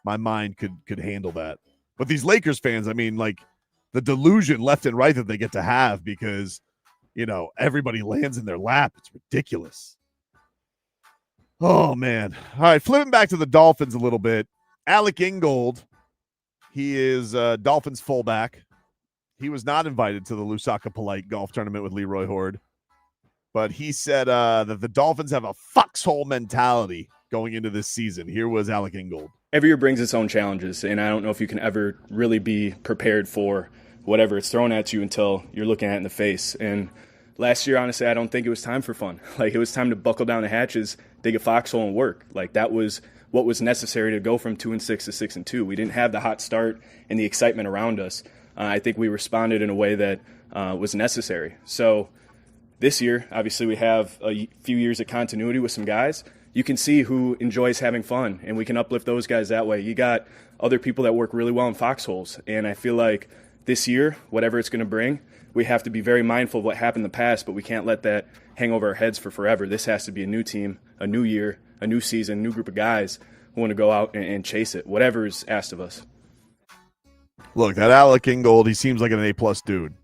[SPEAKER 3] my mind could handle that. But these Lakers fans, I mean, like the delusion left and right that they get to have because, you know, everybody lands in their lap. It's ridiculous. Oh, man. All right, flipping back to the Dolphins a little bit. Alec Ingold, he is Dolphins fullback. He was not invited to the Lusaka Polite golf tournament with Leroy Horde. But he said that the Dolphins have a foxhole mentality going into this season. Here was Alec Ingold.
[SPEAKER 11] Every year brings its own challenges, and I don't know if you can ever really be prepared for whatever it's thrown at you until you're looking at it in the face. And last year, honestly, I don't think it was time for fun. Like, it was time to buckle down the hatches, dig a foxhole, and work. Like, that was what was necessary to go from 2-6 to 6-2. We didn't have the hot start and the excitement around us. I think we responded in a way that was necessary. So this year, obviously, we have a few years of continuity with some guys. You can see who enjoys having fun, and we can uplift those guys that way. You got other people that work really well in foxholes, and I feel like this year, whatever it's going to bring, we have to be very mindful of what happened in the past, but we can't let that hang over our heads for forever. This has to be a new team, a new year, a new season, a new group of guys who want to go out and chase it, whatever is asked of us.
[SPEAKER 3] Look, that Alec Ingold, he seems like an A-plus dude.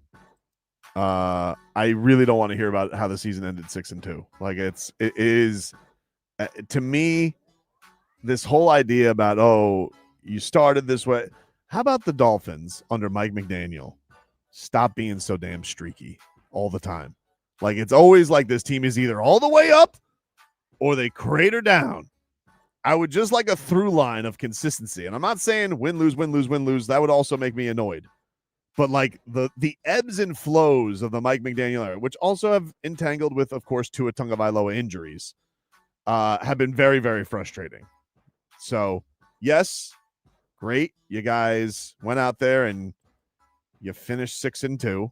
[SPEAKER 3] I really don't want to hear about how the season ended 6-2. Like it is to me, this whole idea about, oh, you started this way. How about the Dolphins under Mike McDaniel? Stop being so damn streaky all the time. Like, it's always like this team is either all the way up or they crater down. I would just like a through line of consistency. And I'm not saying win, lose, win, lose, win, lose. That would also make me annoyed. But like the ebbs and flows of the Mike McDaniel era, which also have entangled with, of course, Tua Tagovailoa injuries, have been very, very frustrating. So, yes, great. You guys went out there and you finished 6-2.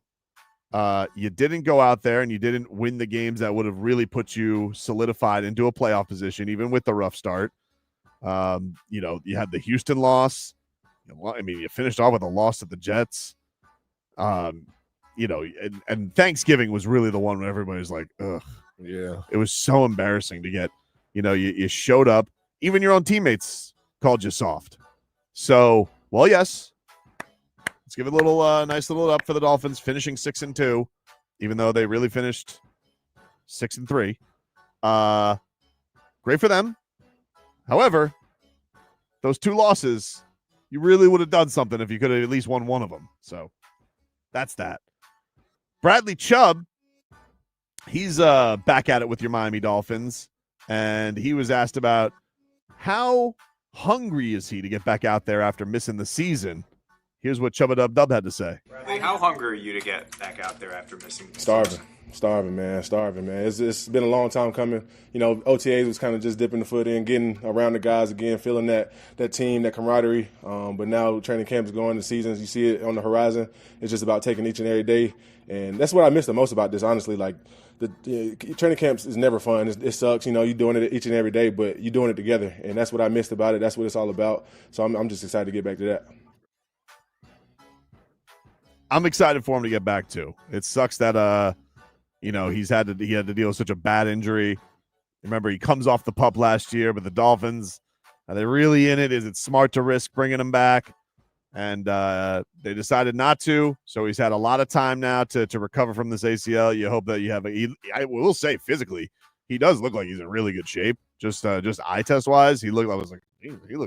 [SPEAKER 3] You didn't go out there and you didn't win the games that would have really put you solidified into a playoff position, even with the rough start. You had the Houston loss. You finished off with a loss to the Jets. And Thanksgiving was really the one where everybody's like, ugh.
[SPEAKER 4] Yeah.
[SPEAKER 3] It was so embarrassing to get, you showed up. Even your own teammates called you soft. So, well, yes. Let's give it a little nice little up for the Dolphins finishing 6-2, even though they really finished 6-3. Great for them. However, those two losses, you really would have done something if you could have at least won one of them. So that's that. Bradley Chubb, he's back at it with your Miami Dolphins, and he was asked about how hungry is he to get back out there after missing the season. Here's what Chubba Dub Dub had to say.
[SPEAKER 12] I how hungry are you to get back out there after missing?
[SPEAKER 13] Starving, man. It's been a long time coming. You know, OTAs was kind of just dipping the foot in, getting around the guys again, feeling that team, that camaraderie. But now training camp is going, the seasons, you see it on the horizon. It's just about taking each and every day. And that's what I miss the most about this, honestly. Like, the training camps is never fun. It sucks, you know, you're doing it each and every day, but you're doing it together. And that's what I missed about it. That's what it's all about. So I'm just excited to get back to that.
[SPEAKER 3] I'm excited for him to get back to. It sucks that he had to deal with such a bad injury. Remember, he comes off the PUP last year, but the Dolphins, are they really in it? Is it smart to risk bringing him back? And they decided not to. So he's had a lot of time now to recover from this ACL. You hope that you have I will say physically, he does look like he's in really good shape. Just eye test wise, he looks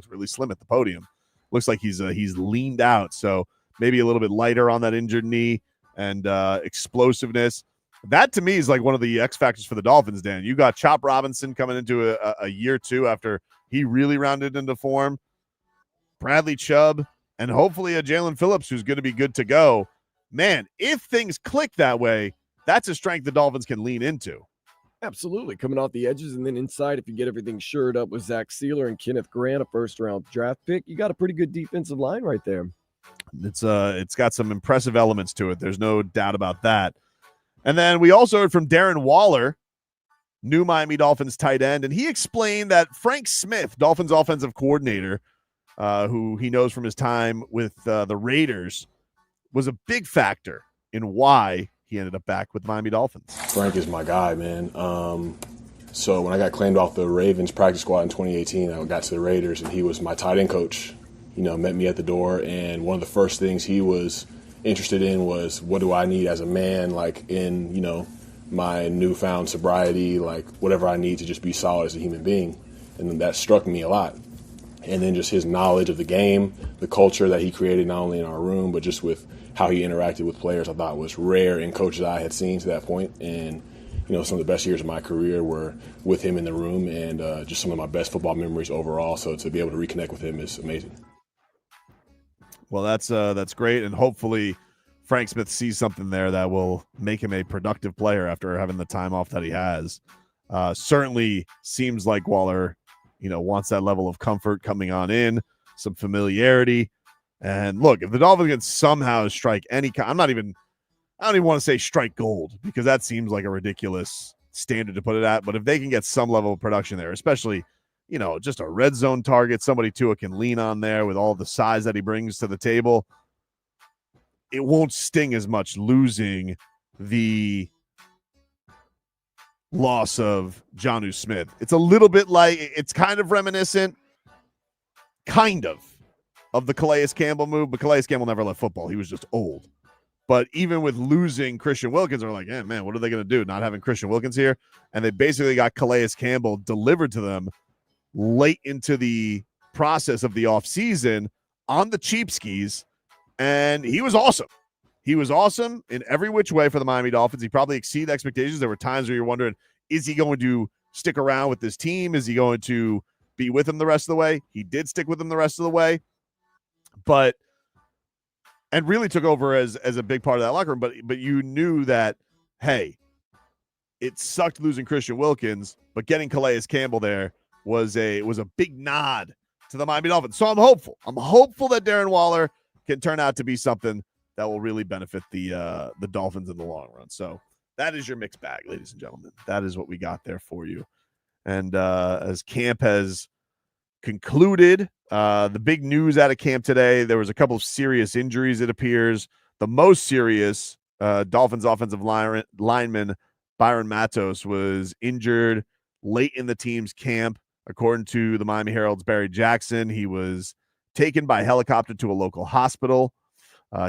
[SPEAKER 3] really slim at the podium. Looks like he's leaned out. So maybe a little bit lighter on that injured knee and explosiveness. That, to me, is like one of the X factors for the Dolphins, Dan. You got Chop Robinson coming into a year two after he really rounded into form. Bradley Chubb, and hopefully a Jalen Phillips who's going to be good to go. Man, if things click that way, that's a strength the Dolphins can lean into.
[SPEAKER 4] Absolutely. Coming off the edges and then inside, if you get everything shored up with Zach Sieler and Kenneth Grant, a first-round draft pick, you got a pretty good defensive line right there.
[SPEAKER 3] It's got some impressive elements to it. There's no doubt about that. And then we also heard from Darren Waller, new Miami Dolphins tight end, and he explained that Frank Smith, Dolphins offensive coordinator, who he knows from his time with the Raiders, was a big factor in why he ended up back with Miami Dolphins.
[SPEAKER 13] Frank is my guy, man. So when I got claimed off the Ravens practice squad in 2018, I got to the Raiders, and he was my tight end coach. You know, met me at the door, and one of the first things he was interested in was, what do I need as a man, like in, you know, my newfound sobriety, like whatever I need to just be solid as a human being. And then that struck me a lot. And then just his knowledge of the game, the culture that he created not only in our room, but just with how he interacted with players, I thought was rare in coaches I had seen to that point. And, you know, some of the best years of my career were with him in the room, and just some of my best football memories overall. So to be able to reconnect with him is amazing.
[SPEAKER 3] Well, that's great, and hopefully Frank Smith sees something there that will make him a productive player after having the time off that he has. Certainly seems like Waller, you know, wants that level of comfort coming on in, some familiarity. And look, if the Dolphins can somehow strike any kind, I don't even want to say strike gold, because that seems like a ridiculous standard to put it at. But if they can get some level of production there, especially, you know, just a red zone target, somebody Tua can lean on there with all the size that he brings to the table, it won't sting as much losing the loss of Jonnu Smith. It's a little bit like, it's kind of reminiscent, of the Calais Campbell move, but Calais Campbell never left football. He was just old. But even with losing Christian Wilkins, they're like, man, what are they going to do? Not having Christian Wilkins here? And they basically got Calais Campbell delivered to them late into the process of the offseason on the cheap skis, and he was awesome. He was awesome in every which way for the Miami Dolphins. He probably exceeded expectations. There were times where you're wondering, is he going to stick around with this team? Is he going to be with them the rest of the way? He did stick with them the rest of the way, and really took over as a big part of that locker room. But you knew that, hey, it sucked losing Christian Wilkins, but getting Calais Campbell there was a big nod to the Miami Dolphins. So I'm hopeful. I'm hopeful that Darren Waller can turn out to be something that will really benefit the Dolphins in the long run. So that is your mixed bag, ladies and gentlemen. That is what we got there for you. And as camp has concluded, the big news out of camp today, there was a couple of serious injuries, it appears. The most serious, Dolphins offensive lineman Byron Matos was injured late in the team's camp. According to the Miami Herald's Barry Jackson, he was taken by helicopter to a local hospital.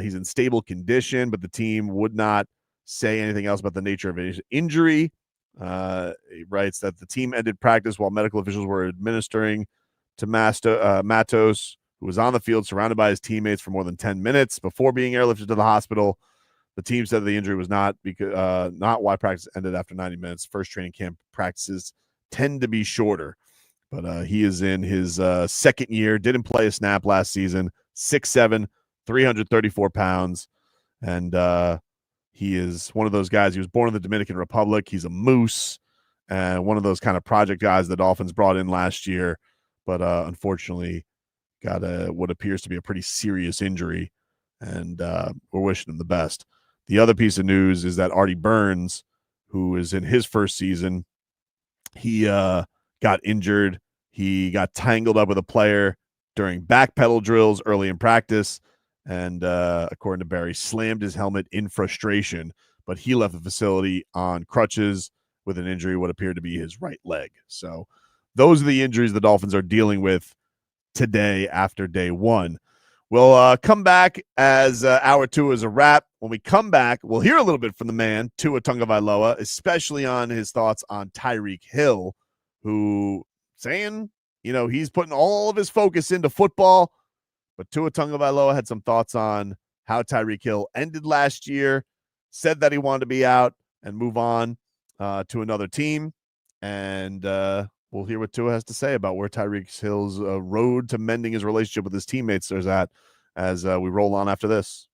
[SPEAKER 3] He's in stable condition, but the team would not say anything else about the nature of his injury. He writes that the team ended practice while medical officials were administering to Matos, who was on the field surrounded by his teammates for more than 10 minutes before being airlifted to the hospital. The team said the injury was not why practice ended after 90 minutes. First training camp practices tend to be shorter. But he is in his second year, didn't play a snap last season, 6'7", 334 pounds. And he is one of those guys. He was born in the Dominican Republic. He's a Moose, and one of those kind of project guys the Dolphins brought in last year, but unfortunately got what appears to be a pretty serious injury, and we're wishing him the best. The other piece of news is that Artie Burns, who is in his first season, he got injured. He got tangled up with a player during backpedal drills early in practice, and according to Barry, slammed his helmet in frustration, but he left the facility on crutches with an injury what appeared to be his right leg. So those are the injuries the Dolphins are dealing with today after day one. We'll come back as hour two is a wrap. When we come back, we'll hear a little bit from the man, Tua Tagovailoa, especially on his thoughts on Tyreek Hill, who saying, he's putting all of his focus into football. But Tua Tagovailoa had some thoughts on how Tyreek Hill ended last year, said that he wanted to be out and move on to another team. And we'll hear what Tua has to say about where Tyreek Hill's road to mending his relationship with his teammates is at as we roll on after this.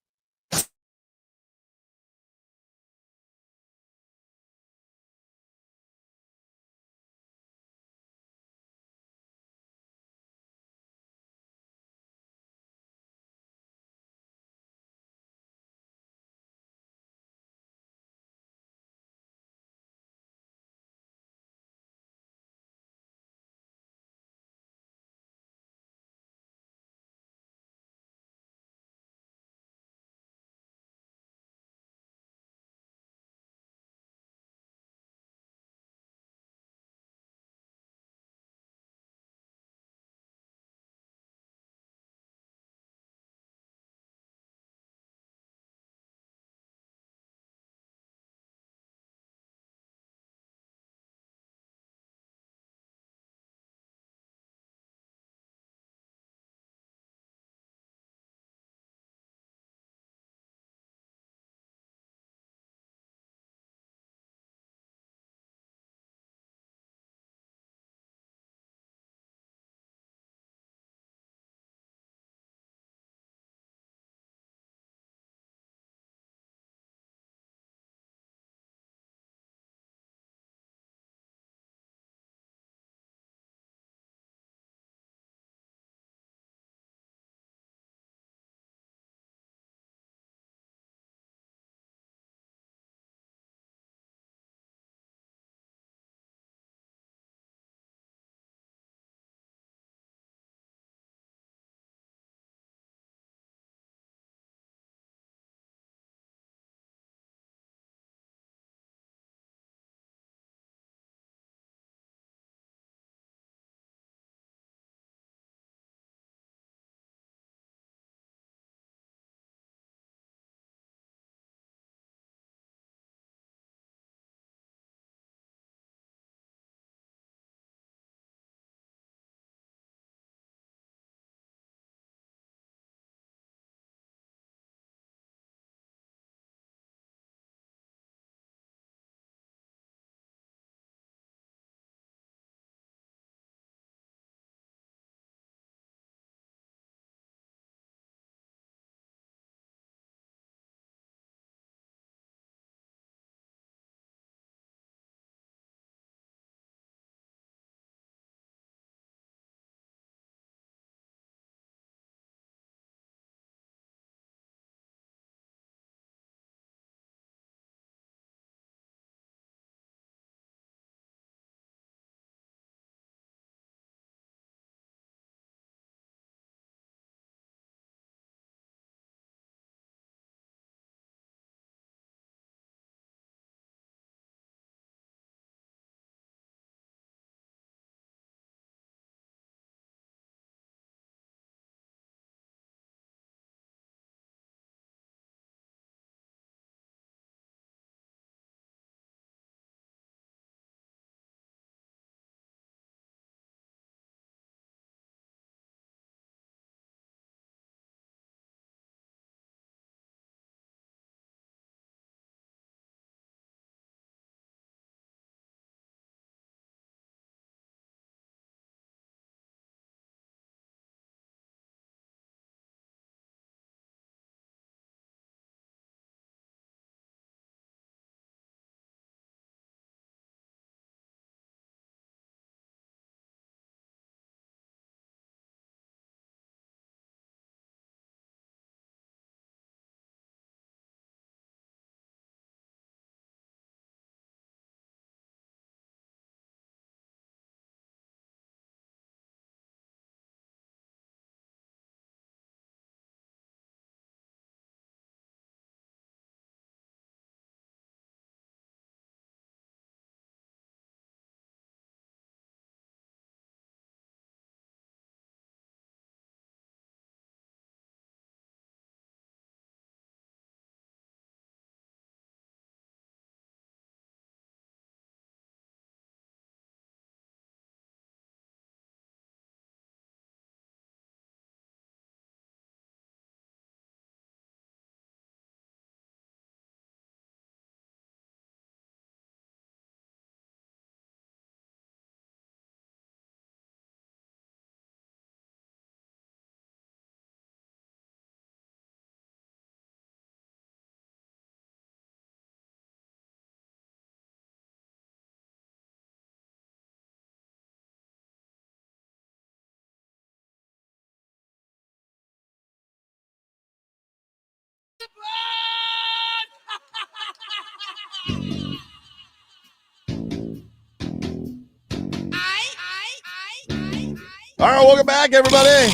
[SPEAKER 3] All right, welcome back, everybody.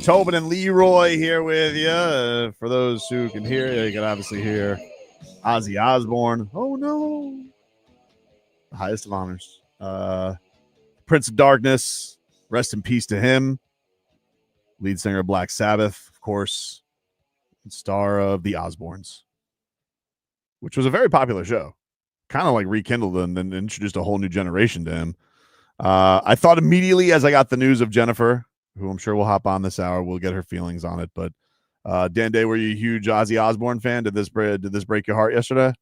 [SPEAKER 3] Tobin and Leroy here with you. For those who can hear, you can obviously hear Ozzy Osbourne. Oh, no. The highest of honors. Prince of Darkness. Rest in peace to him. Lead singer of Black Sabbath, of course. Star of the Osbournes, which was a very popular show. Kind of like rekindled and then introduced a whole new generation to him. I thought immediately as I got the news of Jennifer, who I'm sure will hop on this hour, we'll get her feelings on it. But Dan Day, were you a huge Ozzy Osbourne fan? Did this break your heart yesterday?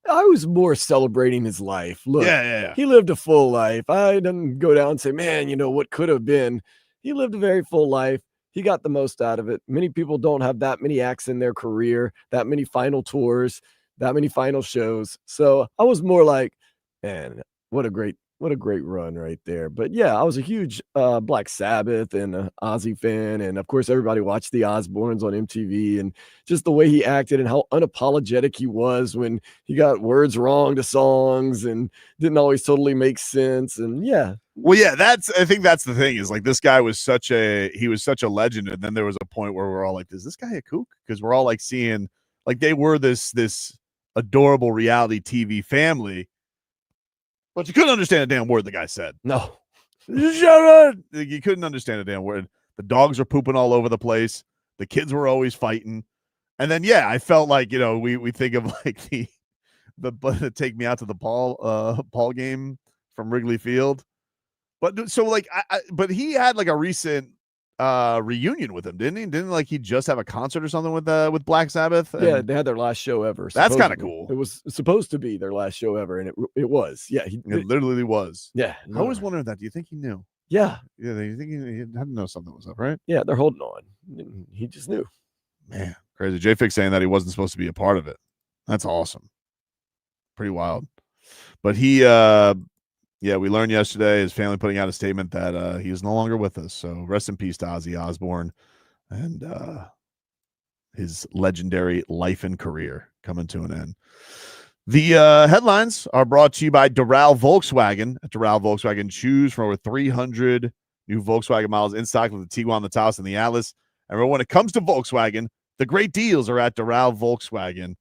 [SPEAKER 4] I was more celebrating his life. Look,
[SPEAKER 3] yeah.
[SPEAKER 4] He lived a full life. I didn't go down and say, man, what could have been. He lived a very full life. He got the most out of it. Many people don't have that many acts in their career, that many final tours, that many final shows. So I was more like, man, what a great run right there. But yeah, I was a huge Black Sabbath and Ozzy fan. And of course, everybody watched the Osbournes on MTV, and just the way he acted and how unapologetic he was when he got words wrong to songs and didn't always totally make sense. And yeah.
[SPEAKER 3] Well, yeah, I think that's the thing is like this guy was such a legend. And then there was a point where we're all like, is this guy a kook? Because we're all like seeing like they were this adorable reality TV family. But you couldn't understand a damn word the guy said.
[SPEAKER 4] No.
[SPEAKER 3] Shut up. You couldn't understand a damn word. The dogs were pooping all over the place. The kids were always fighting. And then, yeah, I felt like, we think of like the take me out to the Paul game from Wrigley Field. But so like, but he had like a recent reunion with him, didn't he? Didn't like he just have a concert or something with Black Sabbath?
[SPEAKER 4] Yeah, they had their last show ever.
[SPEAKER 3] That's kind of cool.
[SPEAKER 4] It was supposed to be their last show ever, and it was. Yeah,
[SPEAKER 3] it literally was.
[SPEAKER 4] Yeah,
[SPEAKER 3] I always wondered that. Do you think he knew?
[SPEAKER 4] Yeah,
[SPEAKER 3] you think he had to know something was up, right?
[SPEAKER 4] Yeah, they're holding on. He just knew.
[SPEAKER 3] Man, crazy. J-Fix saying that he wasn't supposed to be a part of it. That's awesome. Pretty wild. But he. Yeah, we learned yesterday his family putting out a statement that he is no longer with us. So rest in peace to Ozzy Osbourne and his legendary life and career coming to an end. The headlines are brought to you by Doral Volkswagen. At Doral Volkswagen, choose from over 300 new Volkswagen models in stock with the Tiguan, the Taos, and the Atlas. And remember, when it comes to Volkswagen, the great deals are at Doral Volkswagen.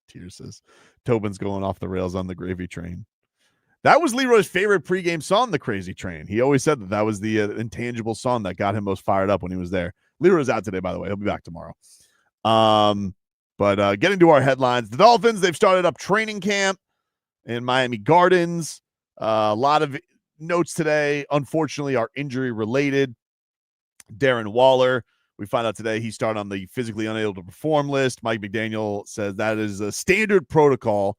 [SPEAKER 3] Tears says, Tobin's going off the rails on the gravy train. That was Leroy's favorite pregame song, The Crazy Train. He always said that was the intangible song that got him most fired up when he was there. Leroy's out today, by the way. He'll be back tomorrow. But getting to our headlines, the Dolphins, they've started up training camp in Miami Gardens. A lot of notes today, unfortunately, are injury related. Darren Waller, we find out today he started on the physically unable to perform list. Mike McDaniel says that is a standard protocol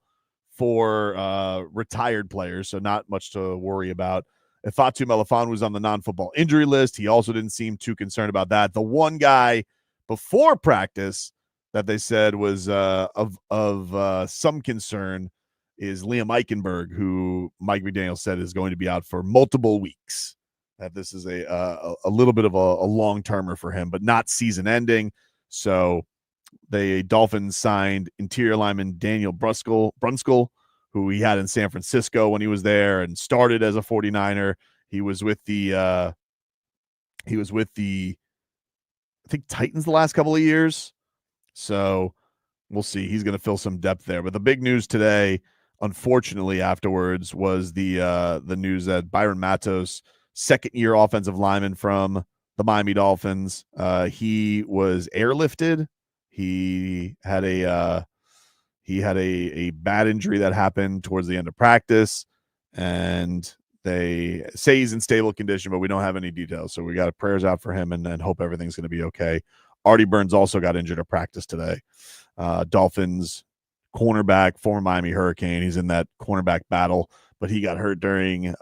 [SPEAKER 3] for retired players, so not much to worry about. Ifeatu Melifonwu was on the non-football injury list. He also didn't seem too concerned about that. The one guy before practice that they said was of some concern is Liam Eichenberg, who Mike McDaniel said is going to be out for multiple weeks. That this is a little bit of a long-termer for him, but not season-ending. So the Dolphins signed interior lineman Daniel Brunskill, who he had in San Francisco when he was there and started as a 49er. He was with the I think Titans the last couple of years. So we'll see. He's going to fill some depth there. But the big news today, unfortunately, afterwards was the news that Byron Matos, second-year offensive lineman from the Miami Dolphins, he was airlifted. He had a bad injury that happened towards the end of practice, and they say he's in stable condition, but we don't have any details. So we got prayers out for him and hope everything's going to be okay. Artie Burns also got injured at practice today. Dolphins cornerback, former Miami Hurricane. He's in that cornerback battle, but he got hurt during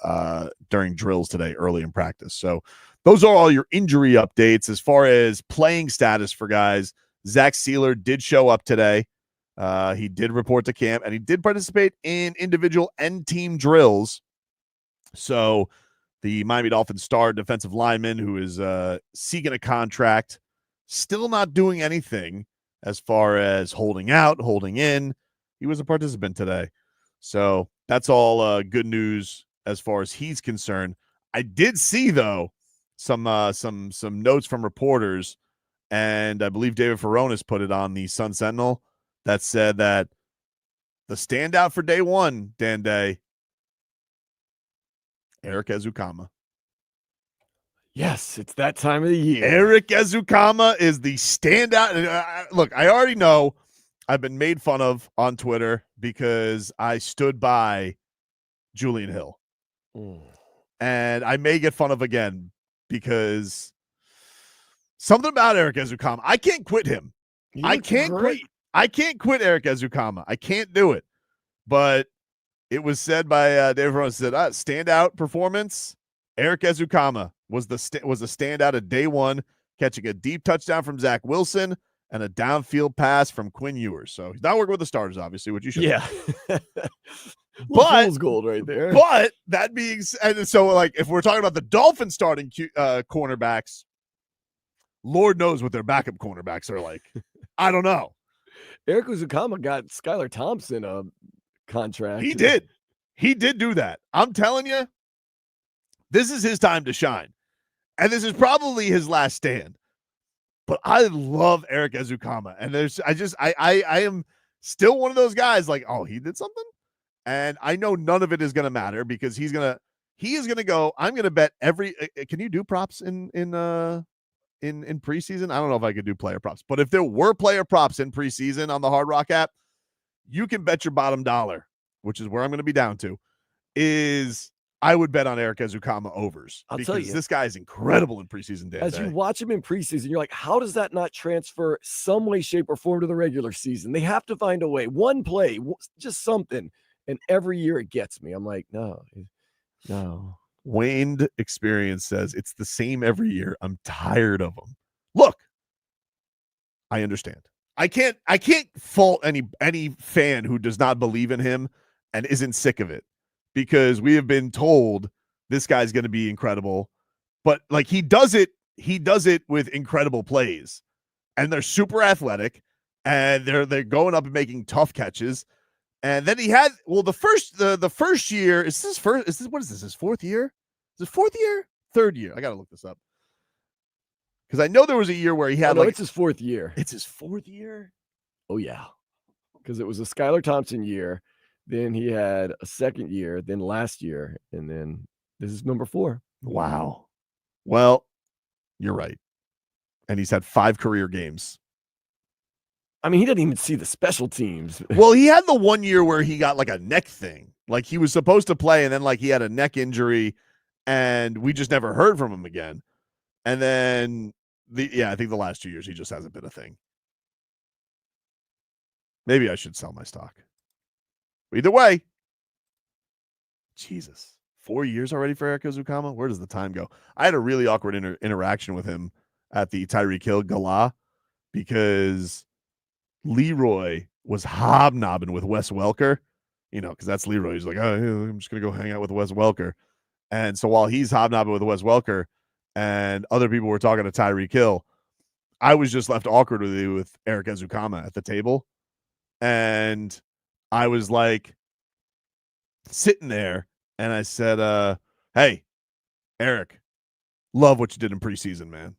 [SPEAKER 3] drills today, early in practice. So those are all your injury updates. As far as playing status for guys, Zach Sieler did show up today. He did report to camp, and he did participate in individual and team drills. So the Miami Dolphins star defensive lineman who is seeking a contract, still not doing anything as far as holding out, holding in. He was a participant today. So that's all good news as far as he's concerned. I did see, though, some notes from reporters, and I believe David Furones put it on the Sun Sentinel that said that the standout for day one, Dan Day, Erik Ezukanma.
[SPEAKER 4] Yes, it's that time of the year.
[SPEAKER 3] Erik Ezukanma is the standout. Look, I already know I've been made fun of on Twitter because I stood by Julian Hill. And I may get fun of again because something about Erik Ezukanma. I can't quit him. I can't quit Erik Ezukanma. I can't do it. But it was said by David Rose, said standout performance. Erik Ezukanma was a standout at day one, catching a deep touchdown from Zach Wilson and a downfield pass from Quinn Ewers. So he's not working with the starters, obviously, which you should.
[SPEAKER 4] Yeah.
[SPEAKER 3] But
[SPEAKER 4] fool's gold right there.
[SPEAKER 3] But that being said, so like if we're talking about the Dolphins starting cornerbacks, Lord knows what their backup cornerbacks are like. I don't know.
[SPEAKER 4] Erik Ezukanma got Skylar Thompson a contract.
[SPEAKER 3] He did. He did do that. I'm telling you, this is his time to shine. And this is probably his last stand. But I love Erik Ezukanma. And I am still one of those guys like, oh, he did something? And I know none of it is going to matter because he is going to go, I'm going to bet every, can you do props in preseason? I don't know if I could do player props, but if there were player props in preseason on the Hard Rock app, you can bet your bottom dollar, which is where I'm going to be down to, is I would bet on Erik Ezukanma overs.
[SPEAKER 4] I'll tell you,
[SPEAKER 3] this guy is incredible in preseason.
[SPEAKER 4] As you watch him in preseason, you're like, how does that not transfer some way, shape, or form to the regular season? They have to find a way. One play, just something. And every year it gets me. I'm like, no.
[SPEAKER 3] Waned experience says it's the same every year. I'm tired of them. Look, I understand. I can't fault any fan who does not believe in him and isn't sick of it, because we have been told this guy's going to be incredible, but like he does it with incredible plays, and they're super athletic, and they're going up and making tough catches. And then he had, well, the first year, his fourth year? Is it fourth year? Third year. I got to look this up. Because I know there was a year where he had
[SPEAKER 4] it's his fourth year.
[SPEAKER 3] It's his fourth year?
[SPEAKER 4] Oh, yeah. Because it was a Skylar Thompson year. Then he had a second year, then last year, and then this is number 4.
[SPEAKER 3] Wow. Well, you're right. And he's had 5 career games.
[SPEAKER 4] I mean, he didn't even see the special teams.
[SPEAKER 3] Well, he had the one year where he got like a neck thing. Like he was supposed to play, and then like he had a neck injury, and we just never heard from him again. And then I think the last 2 years he just hasn't been a thing. Maybe I should sell my stock. Either way, Jesus, 4 years already for Erik Ezukanma. Where does the time go? I had a really awkward interaction with him at the Tyreek Hill Gala because Leroy was hobnobbing with Wes Welker, because that's Leroy. He's like, oh, I'm just going to go hang out with Wes Welker. And so while he's hobnobbing with Wes Welker and other people were talking to Tyreek Hill, I was just left awkwardly with Erik Ezukanma at the table. And I was like sitting there and I said, hey, Erik, love what you did in preseason, man.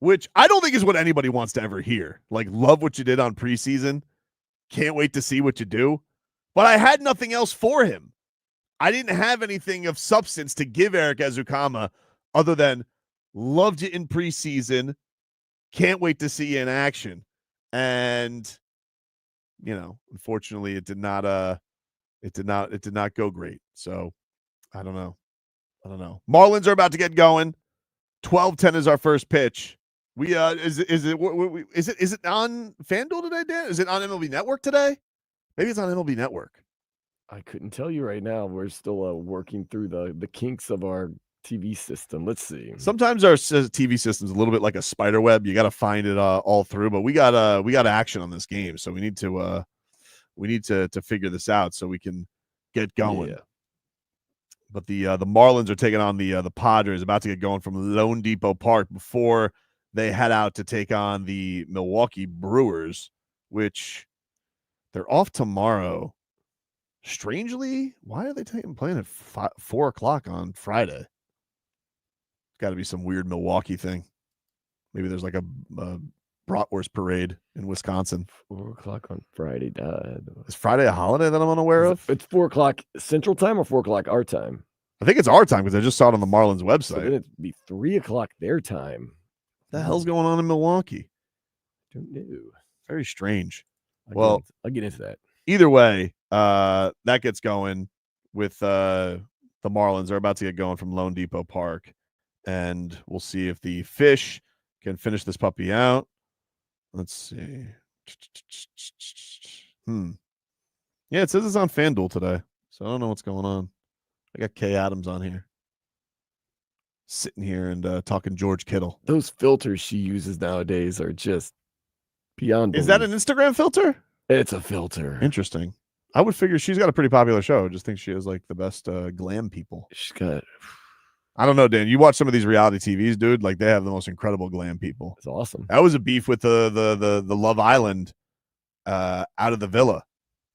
[SPEAKER 3] Which I don't think is what anybody wants to ever hear. Like, love what you did on preseason. Can't wait to see what you do. But I had nothing else for him. I didn't have anything of substance to give Erik Ezukanma other than loved you in preseason. Can't wait to see you in action. And, unfortunately it did not go great. So I don't know. Marlins are about to get going. 12:10 is our first pitch. We is it on FanDuel today, Dan? Is it on MLB Network today? Maybe it's on MLB Network.
[SPEAKER 4] I couldn't tell you right now. We're still working through the kinks of our TV system. Let's see.
[SPEAKER 3] Sometimes our TV system's a little bit like a spider web. You got to find it all through. But we got action on this game, so we need to figure this out so we can get going. Yeah. But the Marlins are taking on the Padres, about to get going from Lone Depot Park before they head out to take on the Milwaukee Brewers, which they're off tomorrow. Strangely, why are they playing at 4 o'clock on Friday? It's got to be some weird Milwaukee thing. Maybe there's like a bratwurst parade in Wisconsin.
[SPEAKER 4] 4 o'clock on Friday.
[SPEAKER 3] Is Friday a holiday that I'm unaware of?
[SPEAKER 4] It's 4 o'clock Central Time or 4 o'clock our time?
[SPEAKER 3] I think it's our time because I just saw it on the Marlins website.
[SPEAKER 4] So then it'd be 3 o'clock their time.
[SPEAKER 3] What the hell's going on in Milwaukee?
[SPEAKER 4] Don't know.
[SPEAKER 3] Very strange.
[SPEAKER 4] I'll get into that.
[SPEAKER 3] Either way, that gets going with the Marlins. They're about to get going from Lone Depot Park, and we'll see if the Fish can finish this puppy out. Let's see. Yeah, it says it's on FanDuel today, so I don't know what's going on. I got Kay Adams on here, sitting here and talking George Kittle.
[SPEAKER 4] Those filters she uses nowadays are just beyond belief.
[SPEAKER 3] Is that an Instagram filter?
[SPEAKER 4] It's a filter.
[SPEAKER 3] Interesting. I would figure she's got a pretty popular show. I just think she has like the best glam people.
[SPEAKER 4] She's got.
[SPEAKER 3] I don't know, Dan. You watch some of these reality TVs, dude. Like they have the most incredible glam people.
[SPEAKER 4] It's awesome.
[SPEAKER 3] That was a beef with the Love Island out of the villa,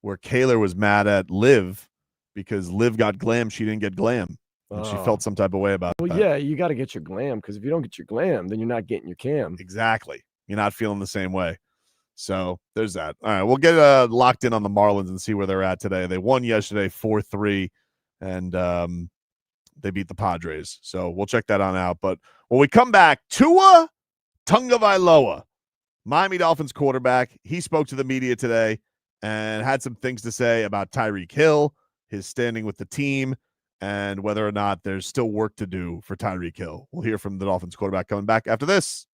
[SPEAKER 3] where Kaylor was mad at Liv because Liv got glam, she didn't get glam, and she felt some type of way about that.
[SPEAKER 4] Well, yeah, you got to get your glam because if you don't get your glam, then you're not getting your cam.
[SPEAKER 3] Exactly. You're not feeling the same way. So there's that. All right, we'll get locked in on the Marlins and see where they're at today. They won yesterday 4-3, and they beat the Padres. So we'll check that on out. But when we come back, Tua Tagovailoa, Miami Dolphins quarterback, he spoke to the media today and had some things to say about Tyreek Hill, his standing with the team, and whether or not there's still work to do for Tyreek Hill. We'll hear from the Dolphins quarterback coming back after this.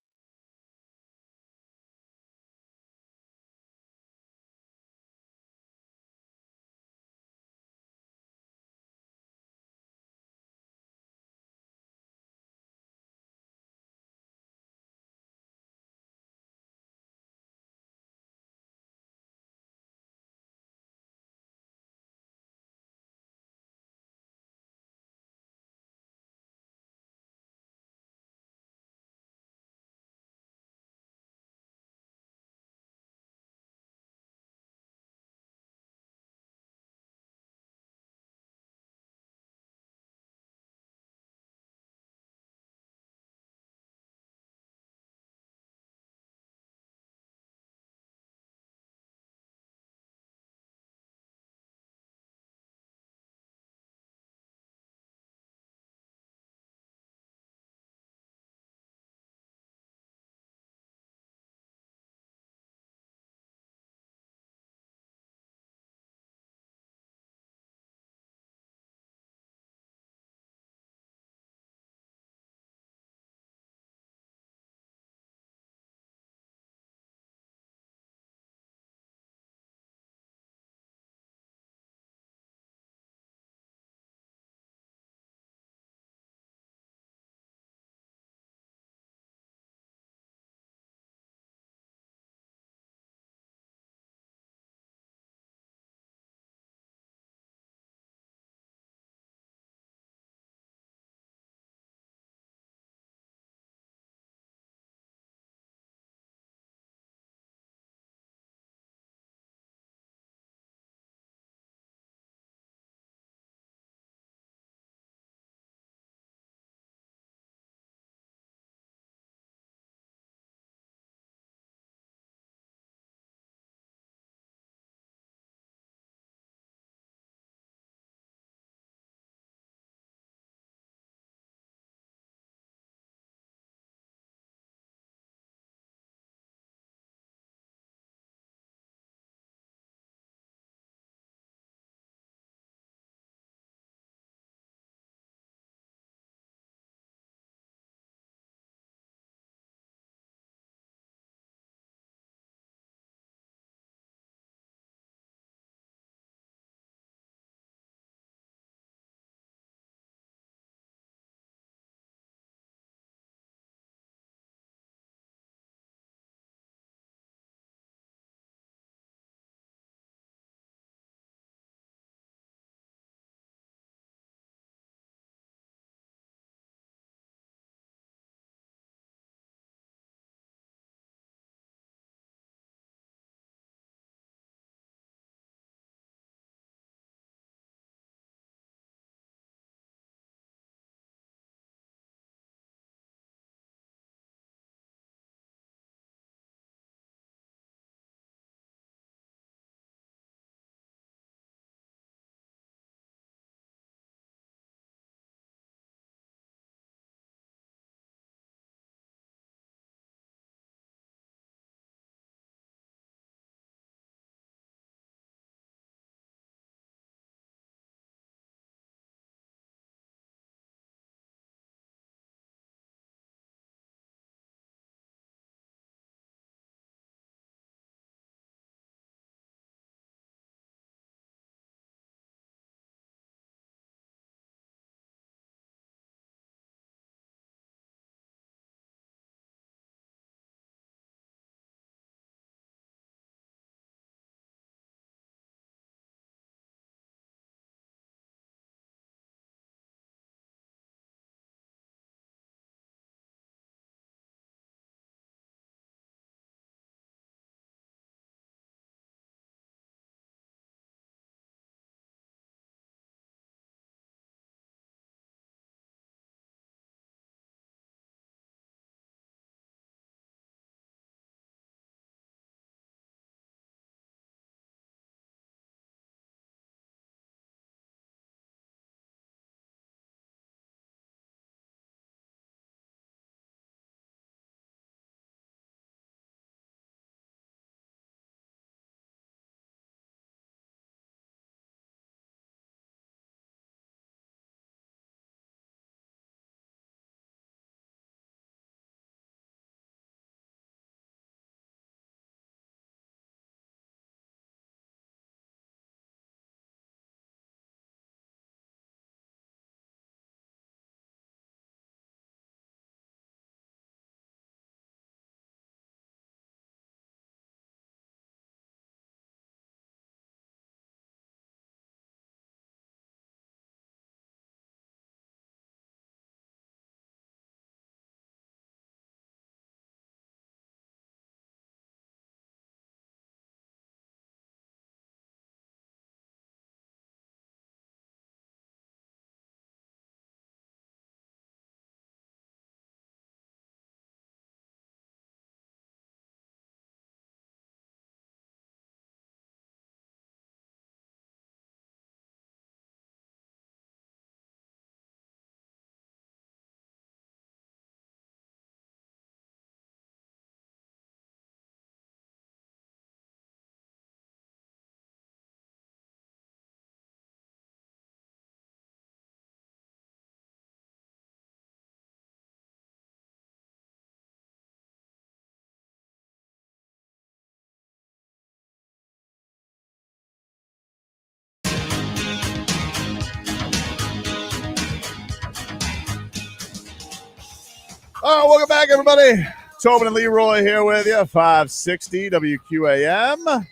[SPEAKER 3] All right, welcome back, everybody. Tobin and Leroy here with you, 560 WQAM.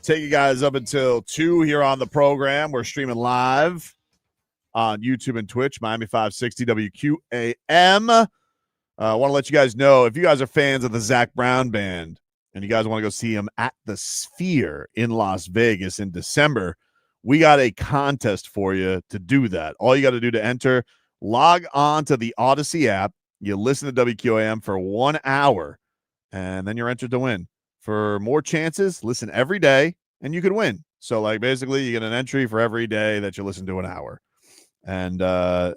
[SPEAKER 3] Take you guys up until 2 here on the program. We're streaming live on YouTube and Twitch, Miami 560 WQAM. I want to let you guys know, if you guys are fans of the Zach Brown Band and you guys want to go see him at the Sphere in Las Vegas in December, we got a contest for you to do that. All you got to do to enter, log on to the Odyssey app. You listen to WQAM for 1 hour, and then you're entered to win. For more chances, listen every day, and you could win. So, like, basically, you get an entry for every day that you listen to an hour. And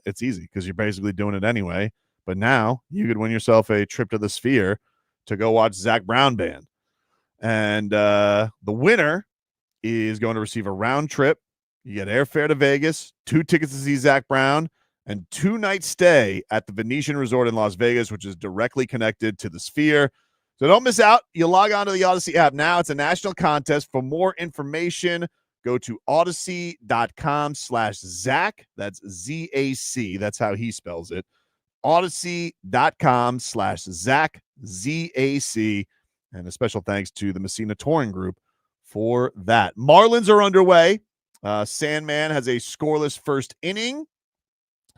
[SPEAKER 3] it's easy because you're basically doing it anyway. But now you could win yourself a trip to the Sphere to go watch Zach Brown Band. And the winner is going to receive a round trip. You get airfare to Vegas, 2 tickets to see Zach Brown, and 2-night stay at the Venetian Resort in Las Vegas, which is directly connected to the Sphere. So don't miss out. You log on to the Odyssey app now. It's a national contest. For more information, go to odyssey.com/Zach. That's Z-A-C. That's how he spells it. Odyssey.com/Zach, Z-A-C. And a special thanks to the Messina Touring Group for that. Marlins are underway. Sandman has a scoreless first inning,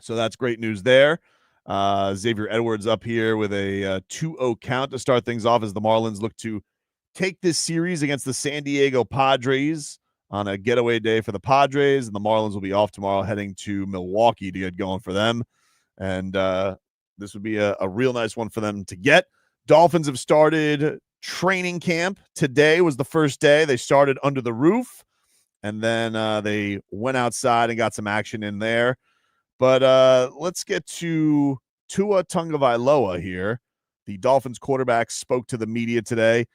[SPEAKER 3] so that's great news there. Xavier Edwards up here with a 2-0 count to start things off as the Marlins look to take this series against the San Diego Padres on a getaway day for the Padres, and the Marlins will be off tomorrow heading to Milwaukee to get going for them. And this would be a real nice one for them to get. Dolphins have started training camp. Today was the first day. They started under the roof, and then they went outside and got some action in there. But let's get to Tua Tagovailoa here. The Dolphins quarterback spoke to the media today.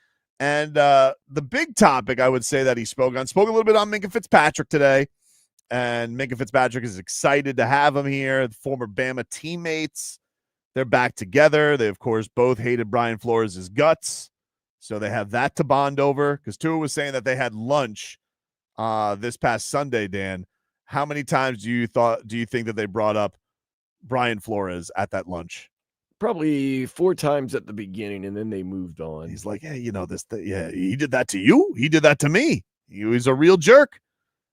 [SPEAKER 3] And the big topic I would say that he spoke a little bit on Minkah Fitzpatrick today. And Minkah Fitzpatrick is excited to have him here. The former Bama teammates, they're back together. They, of course, both hated Brian Flores' guts. So they have that to bond over. Because Tua was saying that they had lunch this past Sunday, Dan. How many times do you think that they brought up Brian Flores at that lunch?
[SPEAKER 4] Probably 4 times at the beginning, and then they moved on.
[SPEAKER 3] He's like, hey, he did that to you. He did that to me. He was a real jerk.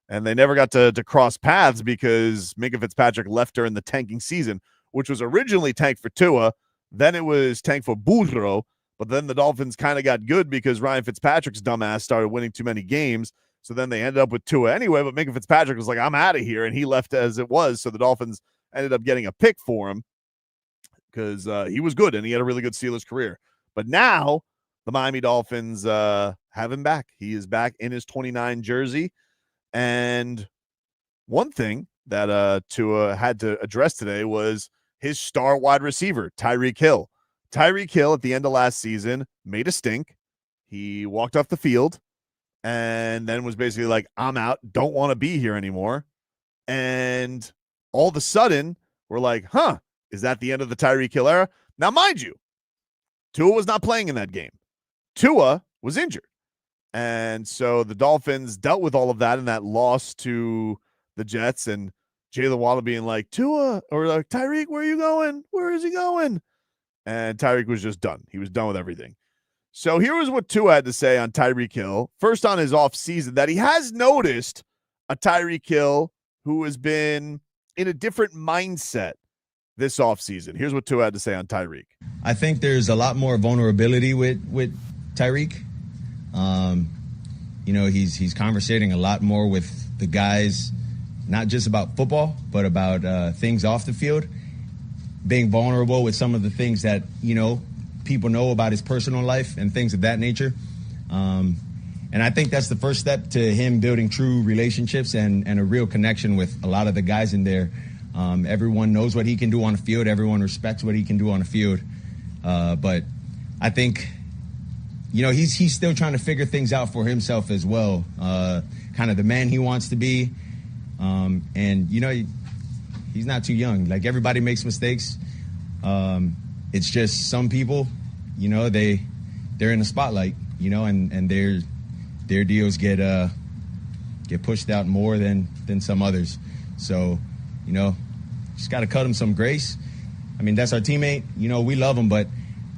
[SPEAKER 3] And they never got to cross paths because Minkah Fitzpatrick left during the tanking season, which was originally tanked for Tua. Then it was tanked for Burro. But then the Dolphins kind of got good because Ryan Fitzpatrick's dumbass started winning too many games. So then they ended up with Tua anyway, but Minkah Fitzpatrick was like, I'm out of here, and he left as it was. So the Dolphins ended up getting a pick for him because he was good, and he had a really good Steelers career. But now the Miami Dolphins have him back. He is back in his 29 jersey. And one thing that Tua had to address today was his star wide receiver, Tyreek Hill. Tyreek Hill at the end of last season made a stink. He walked off the field. And then was basically like, I'm out, don't want to be here anymore. And all of a sudden, we're like, is that the end of the Tyreek Hill era? Now, mind you, Tua was not playing in that game. Tua was injured. And so the Dolphins dealt with all of that in that loss to the Jets. And Jaylen Waddle being like, Tua, or like, Tyreek, where are you going? Where is he going? And Tyreek was just done. He was done with everything. So here was what Tua had to say on Tyreek Hill. First on his offseason, that he has noticed a Tyreek Hill who has been in a different mindset this offseason. Here's what Tua had to say on Tyreek.
[SPEAKER 14] I think there's a lot more vulnerability with Tyreek. He's conversating a lot more with the guys, not just about football, but about things off the field. Being vulnerable with some of the things that, people know about his personal life and things of that nature. And I think that's the first step to him building true relationships and a real connection with a lot of the guys in there. Everyone knows what he can do on the field. Everyone respects what he can do on the field. But I think, he's still trying to figure things out for himself as well. Kind of the man he wants to be. And, he's not too young. Like, everybody makes mistakes. It's just some people, they're in the spotlight, and their deals get get pushed out more than some others. So, just got to cut him some grace. I mean, that's our teammate. We love him, but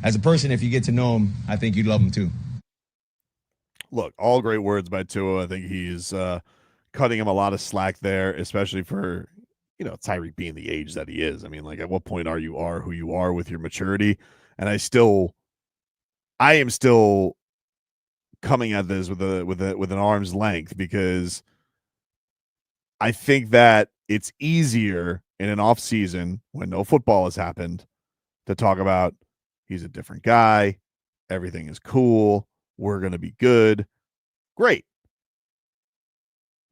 [SPEAKER 14] as a person, if you get to know him, I think you'd love him too.
[SPEAKER 3] Look, all great words by Tua. I think he's cutting him a lot of slack there, especially for, Tyreek being the age that he is. I mean, like, at what point are who you are with your maturity? And I am still coming at this with an arm's length, because I think that it's easier in an off season when no football has happened to talk about he's a different guy, everything is cool, we're going to be good. Great.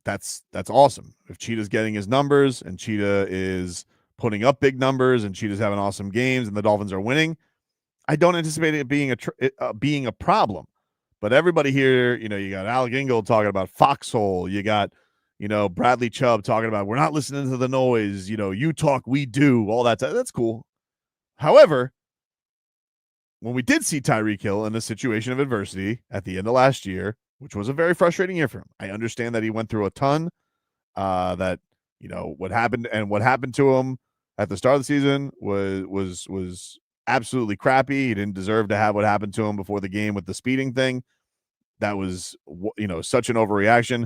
[SPEAKER 3] That's awesome. If Cheetah's getting his numbers and Cheetah is putting up big numbers and Cheetah's having awesome games and the Dolphins are winning, I don't anticipate it being a problem. But everybody here, you got Alec Ingold talking about foxhole. You got, Bradley Chubb talking about we're not listening to the noise. You talk, we do. All that. That's cool. However, when we did see Tyreek Hill in a situation of adversity at the end of last year, which was a very frustrating year for him, I understand that he went through a ton. That what happened to him at the start of the season was absolutely crappy. He didn't deserve to have what happened to him before the game with the speeding thing. That was, such an overreaction.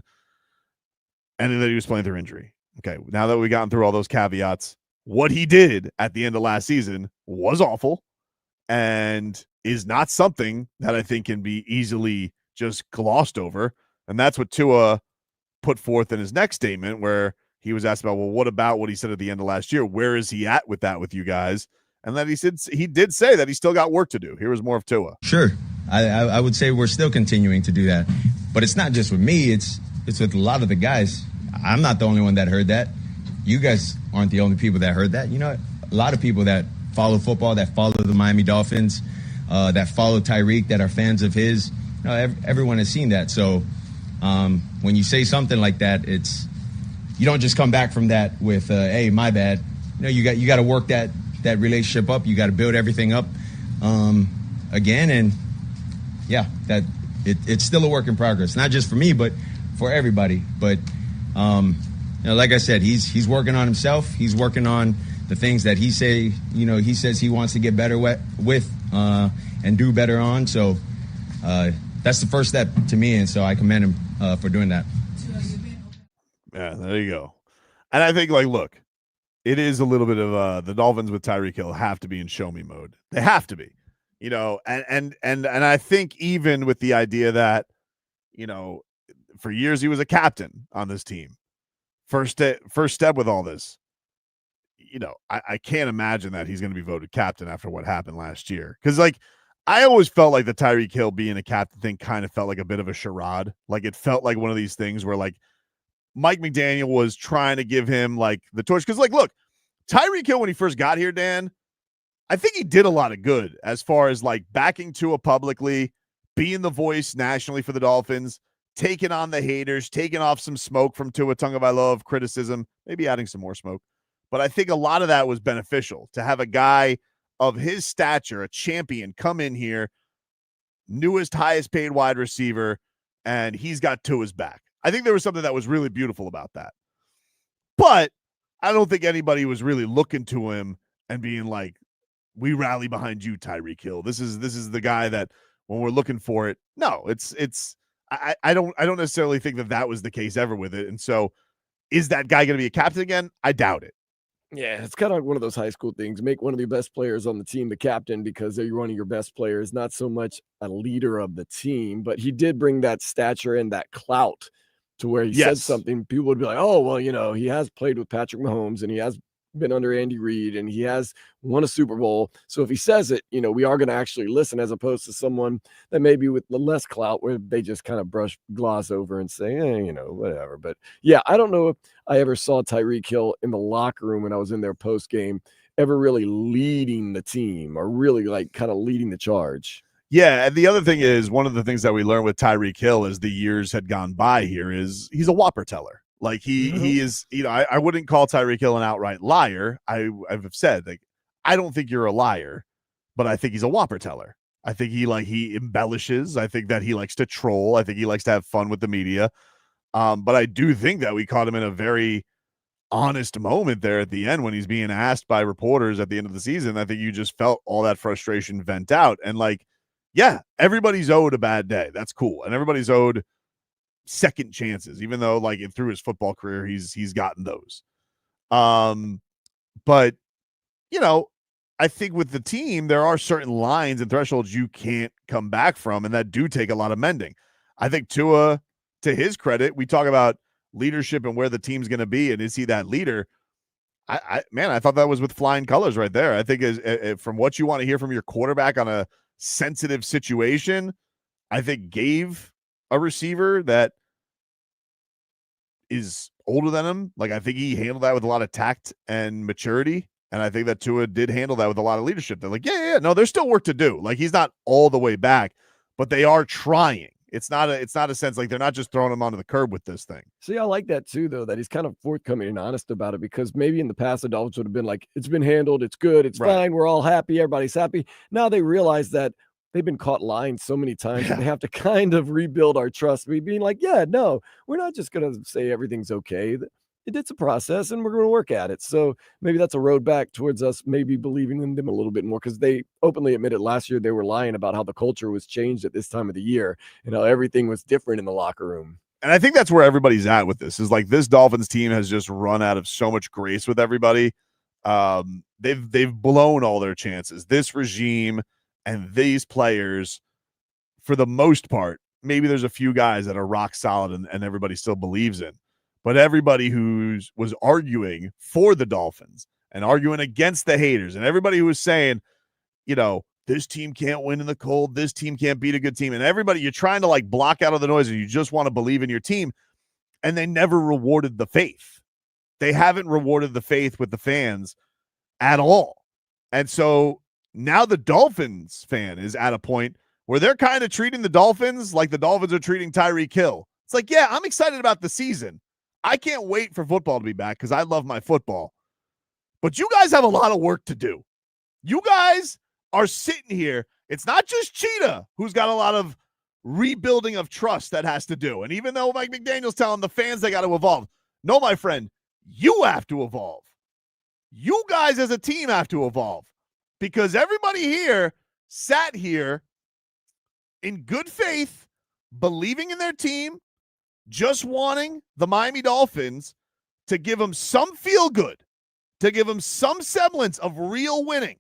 [SPEAKER 3] And then he was playing through injury. Okay, now that we've gotten through all those caveats, what he did at the end of last season was awful and is not something that I think can be easily just glossed over. And that's what Tua put forth in his next statement, where he was asked about, well, what about what he said at the end of last year? Where is he at with that with you guys? And that he did say that he still got work to do. Here was more of Tua.
[SPEAKER 14] Sure. I would say we're still continuing to do that. But it's not just with me. It's with a lot of the guys. I'm not the only one that heard that. You guys aren't the only people that heard that. A lot of people that follow football, that follow the Miami Dolphins, that follow Tyreek, that are fans of his. Everyone has seen that. So when you say something like that, you don't just come back from that with, hey, my bad. You got to work that relationship up. You got to build everything up again. And yeah, that it's still a work in progress, not just for me, but for everybody. But like I said, he's working on himself. He's working on the things that he says he wants to get better with and do better on. So that's the first step to me. And so I commend him for doing that.
[SPEAKER 3] Yeah, there you go. And I think, look, it is a little bit of the Dolphins with Tyreek Hill have to be in show me mode. They have to be, and I think even with the idea that, for years he was a captain on this team. First step with all this, I can't imagine that he's going to be voted captain after what happened last year. Because I always felt like the Tyreek Hill being a captain thing kind of felt like a bit of a charade. Like it felt like one of these things where Mike McDaniel was trying to give him the torch. Because look, Tyreek Hill, when he first got here, Dan, I think he did a lot of good as far as backing Tua publicly, being the voice nationally for the Dolphins, taking on the haters, taking off some smoke from Tua Tagovailoa of criticism, maybe adding some more smoke. But I think a lot of that was beneficial to have a guy of his stature, a champion, come in here, newest, highest paid wide receiver, and he's got Tua's back. I think there was something that was really beautiful about that. But I don't think anybody was really looking to him and being like, we rally behind you, Tyreek Hill. This is the guy that when we're looking for it. No, I don't necessarily think that was the case ever with it. And so is that guy going to be a captain again? I doubt it.
[SPEAKER 4] Yeah, it's kind of one of those high school things. Make one of the best players on the team the captain because they're one of your best players, not so much a leader of the team. But he did bring that stature and that clout to where he said something. People would be like, oh, well, he has played with Patrick Mahomes and he has been under Andy Reid and he has won a Super Bowl. So if he says it, we are going to actually listen, as opposed to someone that maybe with the less clout where they just kind of gloss over and say, whatever. But yeah, I don't know if I ever saw Tyreek Hill in the locker room when I was in their post game ever really leading the team or really kind of leading the charge.
[SPEAKER 3] Yeah, and the other thing is, one of the things that we learned with Tyreek Hill as the years had gone by here is he's a whopper teller. He is, I wouldn't call Tyreek Hill an outright liar. I've said, I don't think you're a liar, but I think he's a whopper teller. I think he embellishes. I think that he likes to troll. I think he likes to have fun with the media. But I do think that we caught him in a very honest moment there at the end when he's being asked by reporters at the end of the season. I think you just felt all that frustration vent out. And like, yeah, everybody's owed a bad day. That's cool. And everybody's owed second chances, even though like through his football career, he's gotten those. But you know, I think with the team, there are certain lines and thresholds you can't come back from, and that do take a lot of mending. I think Tua, to his credit, we talk about leadership and where the team's going to be, and is he that leader? I thought that was with flying colors right there. I think is from what you want to hear from your quarterback on a sensitive situation, I think gave a receiver that is older than him. Like, I think he handled that with a lot of tact and maturity. And I think that Tua did handle that with a lot of leadership. They're like, no, there's still work to do. Like, he's not all the way back, but they are trying. It's not a sense like they're not just throwing him onto the curb with this thing.
[SPEAKER 4] See, I like that too, though, that he's kind of forthcoming and honest about it, because maybe in the past the Dolphins would have been like, it's been handled, it's good, it's fine, we're all happy, everybody's happy. Now they realize that they've been caught lying so many times and they have to kind of rebuild our trust. Being like, no, we're not just going to say everything's okay. It's a process and we're going to work at it. So maybe that's a road back towards us maybe believing in them a little bit more, because they openly admitted last year they were lying about how the culture was changed at this time of the year and how everything was different in the locker room.
[SPEAKER 3] And I think that's where everybody's at with this, is like this Dolphins team has just run out of so much grace with everybody. They've blown all their chances. This regime and these players, for the most part, maybe there's a few guys that are rock solid and everybody still believes in. But everybody who was arguing for the Dolphins and arguing against the haters, and everybody who was saying, you know, this team can't win in the cold, this team can't beat a good team, and everybody, you're trying to like block out of the noise and you just want to believe in your team, and they never rewarded the faith. They haven't rewarded the faith with the fans at all. And so now the Dolphins fan is at a point where they're kind of treating the Dolphins like the Dolphins are treating Tyreek Hill. It's like, yeah, I'm excited about the season. I can't wait for football to be back because I love my football. But you guys have a lot of work to do. You guys are sitting here. It's not just Cheetah who's got a lot of rebuilding of trust that has to do. And even though Mike McDaniel's telling the fans they got to evolve, no, my friend, you have to evolve. You guys as a team have to evolve, because everybody here sat here in good faith, believing in their team, just wanting the Miami Dolphins to give them some feel good, to give them some semblance of real winning.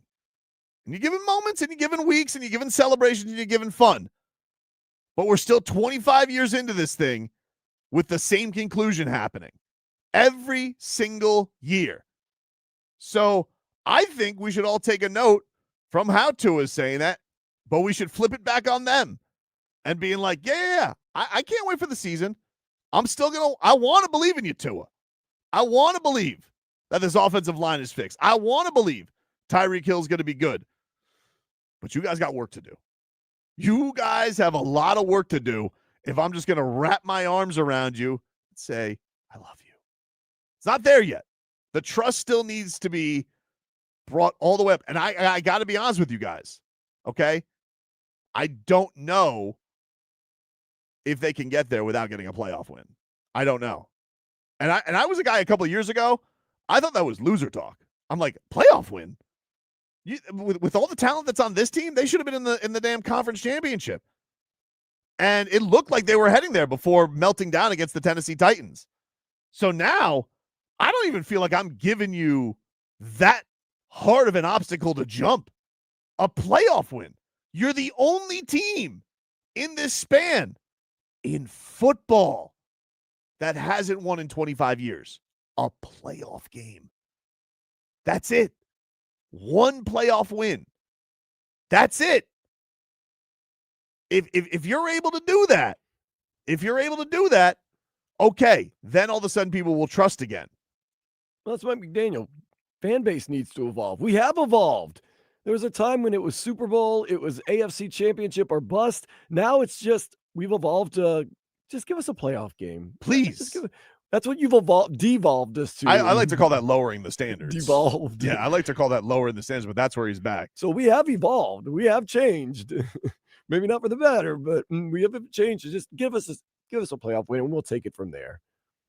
[SPEAKER 3] And you're giving moments, and you're giving weeks, and you're giving celebrations, and you're giving fun. But we're still 25 years into this thing with the same conclusion happening every single year. So I think we should all take a note from how Tua is saying that, but we should flip it back on them and being like, I can't wait for the season. I want to believe in you, Tua. I want to believe that this offensive line is fixed. I want to believe Tyreek Hill is going to be good. But you guys got work to do. You guys have a lot of work to do if I'm just going to wrap my arms around you and say, I love you. It's not there yet. The trust still needs to be brought all the way up. And I got to be honest with you guys, okay? I don't know if they can get there without getting a playoff win. I don't know. And I was a guy a couple of years ago, I thought that was loser talk. I'm like, playoff win? With all the talent that's on this team, they should have been in the damn conference championship. And it looked like they were heading there before melting down against the Tennessee Titans. So now, I don't even feel like I'm giving you that hard of an obstacle to jump. A playoff win. You're the only team in this span in football that hasn't won in 25 years. A playoff game. That's it. One playoff win. That's it. If you're able to do that, okay, then all of a sudden people will trust again.
[SPEAKER 4] Well, that's Mike McDaniel. Fan base needs to evolve. We have evolved. There was a time when it was Super Bowl, it was AFC Championship or bust. Now it's just, we've evolved to just give us a playoff game.
[SPEAKER 3] Please.
[SPEAKER 4] That's what you've devolved us to.
[SPEAKER 3] I like to call that lowering the standards.
[SPEAKER 4] Devolved.
[SPEAKER 3] Yeah, I like to call that lowering the standards, but that's where he's back.
[SPEAKER 4] So we have evolved. We have changed. Maybe not for the better, but we have changed. Just give us give us a playoff win, and we'll take it from there.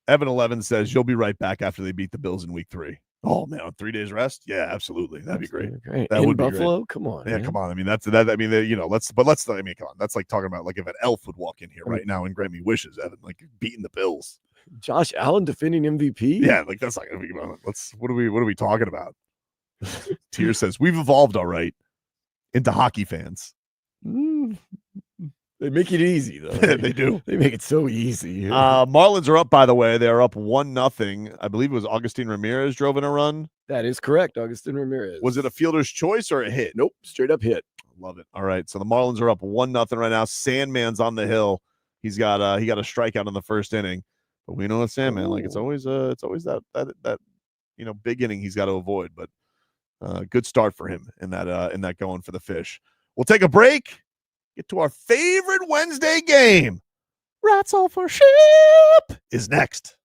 [SPEAKER 3] Evan 11 says you'll be right back after they beat the Bills in week 3. Oh man, on 3 days rest? Yeah, absolutely. That'd be great. That
[SPEAKER 4] in
[SPEAKER 3] would be
[SPEAKER 4] Buffalo?
[SPEAKER 3] great.
[SPEAKER 4] Come on.
[SPEAKER 3] Yeah,
[SPEAKER 4] man.
[SPEAKER 3] come on. I mean, that's that. I mean, let's come on. That's like talking about like if an elf would walk in here right now and grant me wishes, Evan, like beating the Bills.
[SPEAKER 4] Josh Allen defending MVP?
[SPEAKER 3] Yeah, like that's not gonna be. What are we talking about? Tier says we've evolved all right into hockey fans.
[SPEAKER 4] They make it easy, though.
[SPEAKER 3] They do.
[SPEAKER 4] They make it so easy.
[SPEAKER 3] Marlins are up, by the way. They are up 1-0. I believe it was Augustin Ramirez drove in a run.
[SPEAKER 4] That is correct, Augustin Ramirez.
[SPEAKER 3] Was it a fielder's choice or a hit?
[SPEAKER 4] Nope, straight up hit.
[SPEAKER 3] Love it. All right, so the Marlins are up 1-0 right now. Sandman's on the hill. He got a strikeout in the first inning, but we know it's Sandman. Like it's always that big inning he's got to avoid. But good start for him in that going for the fish. We'll take a break. Get to our favorite Wednesday game. Rats all for ship is next.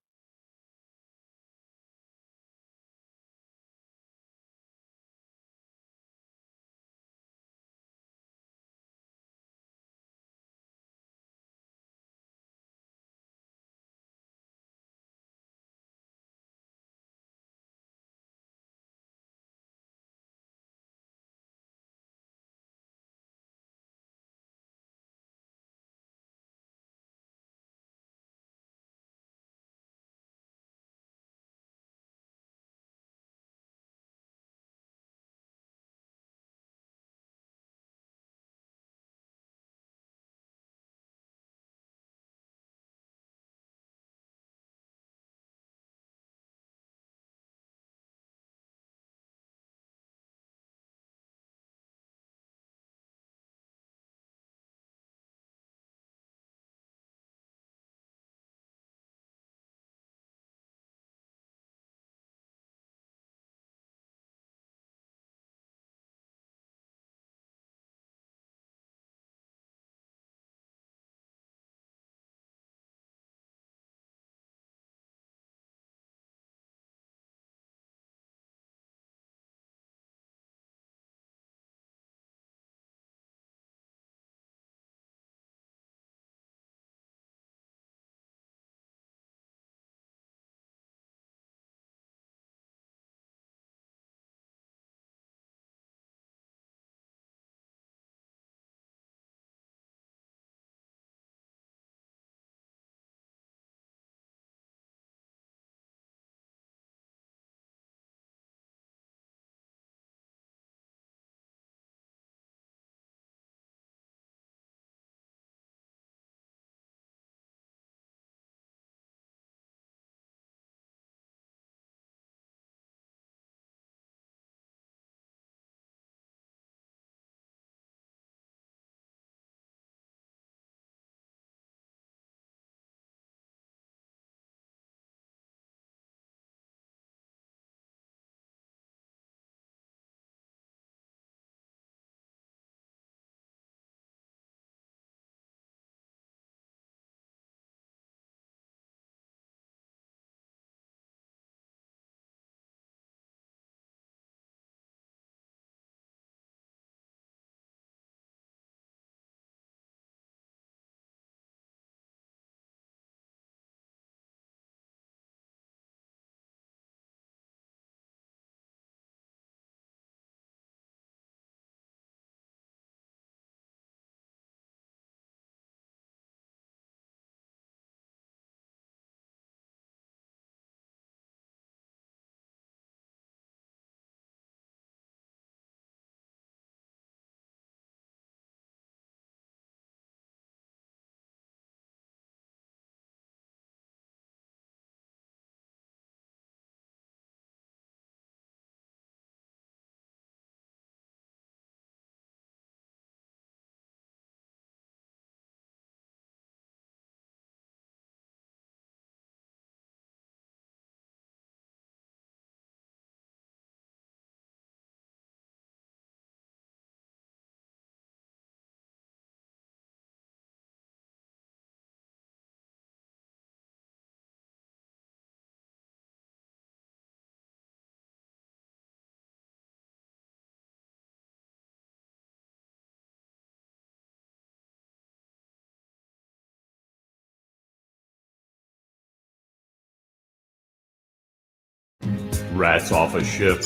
[SPEAKER 15] Rats off a ship.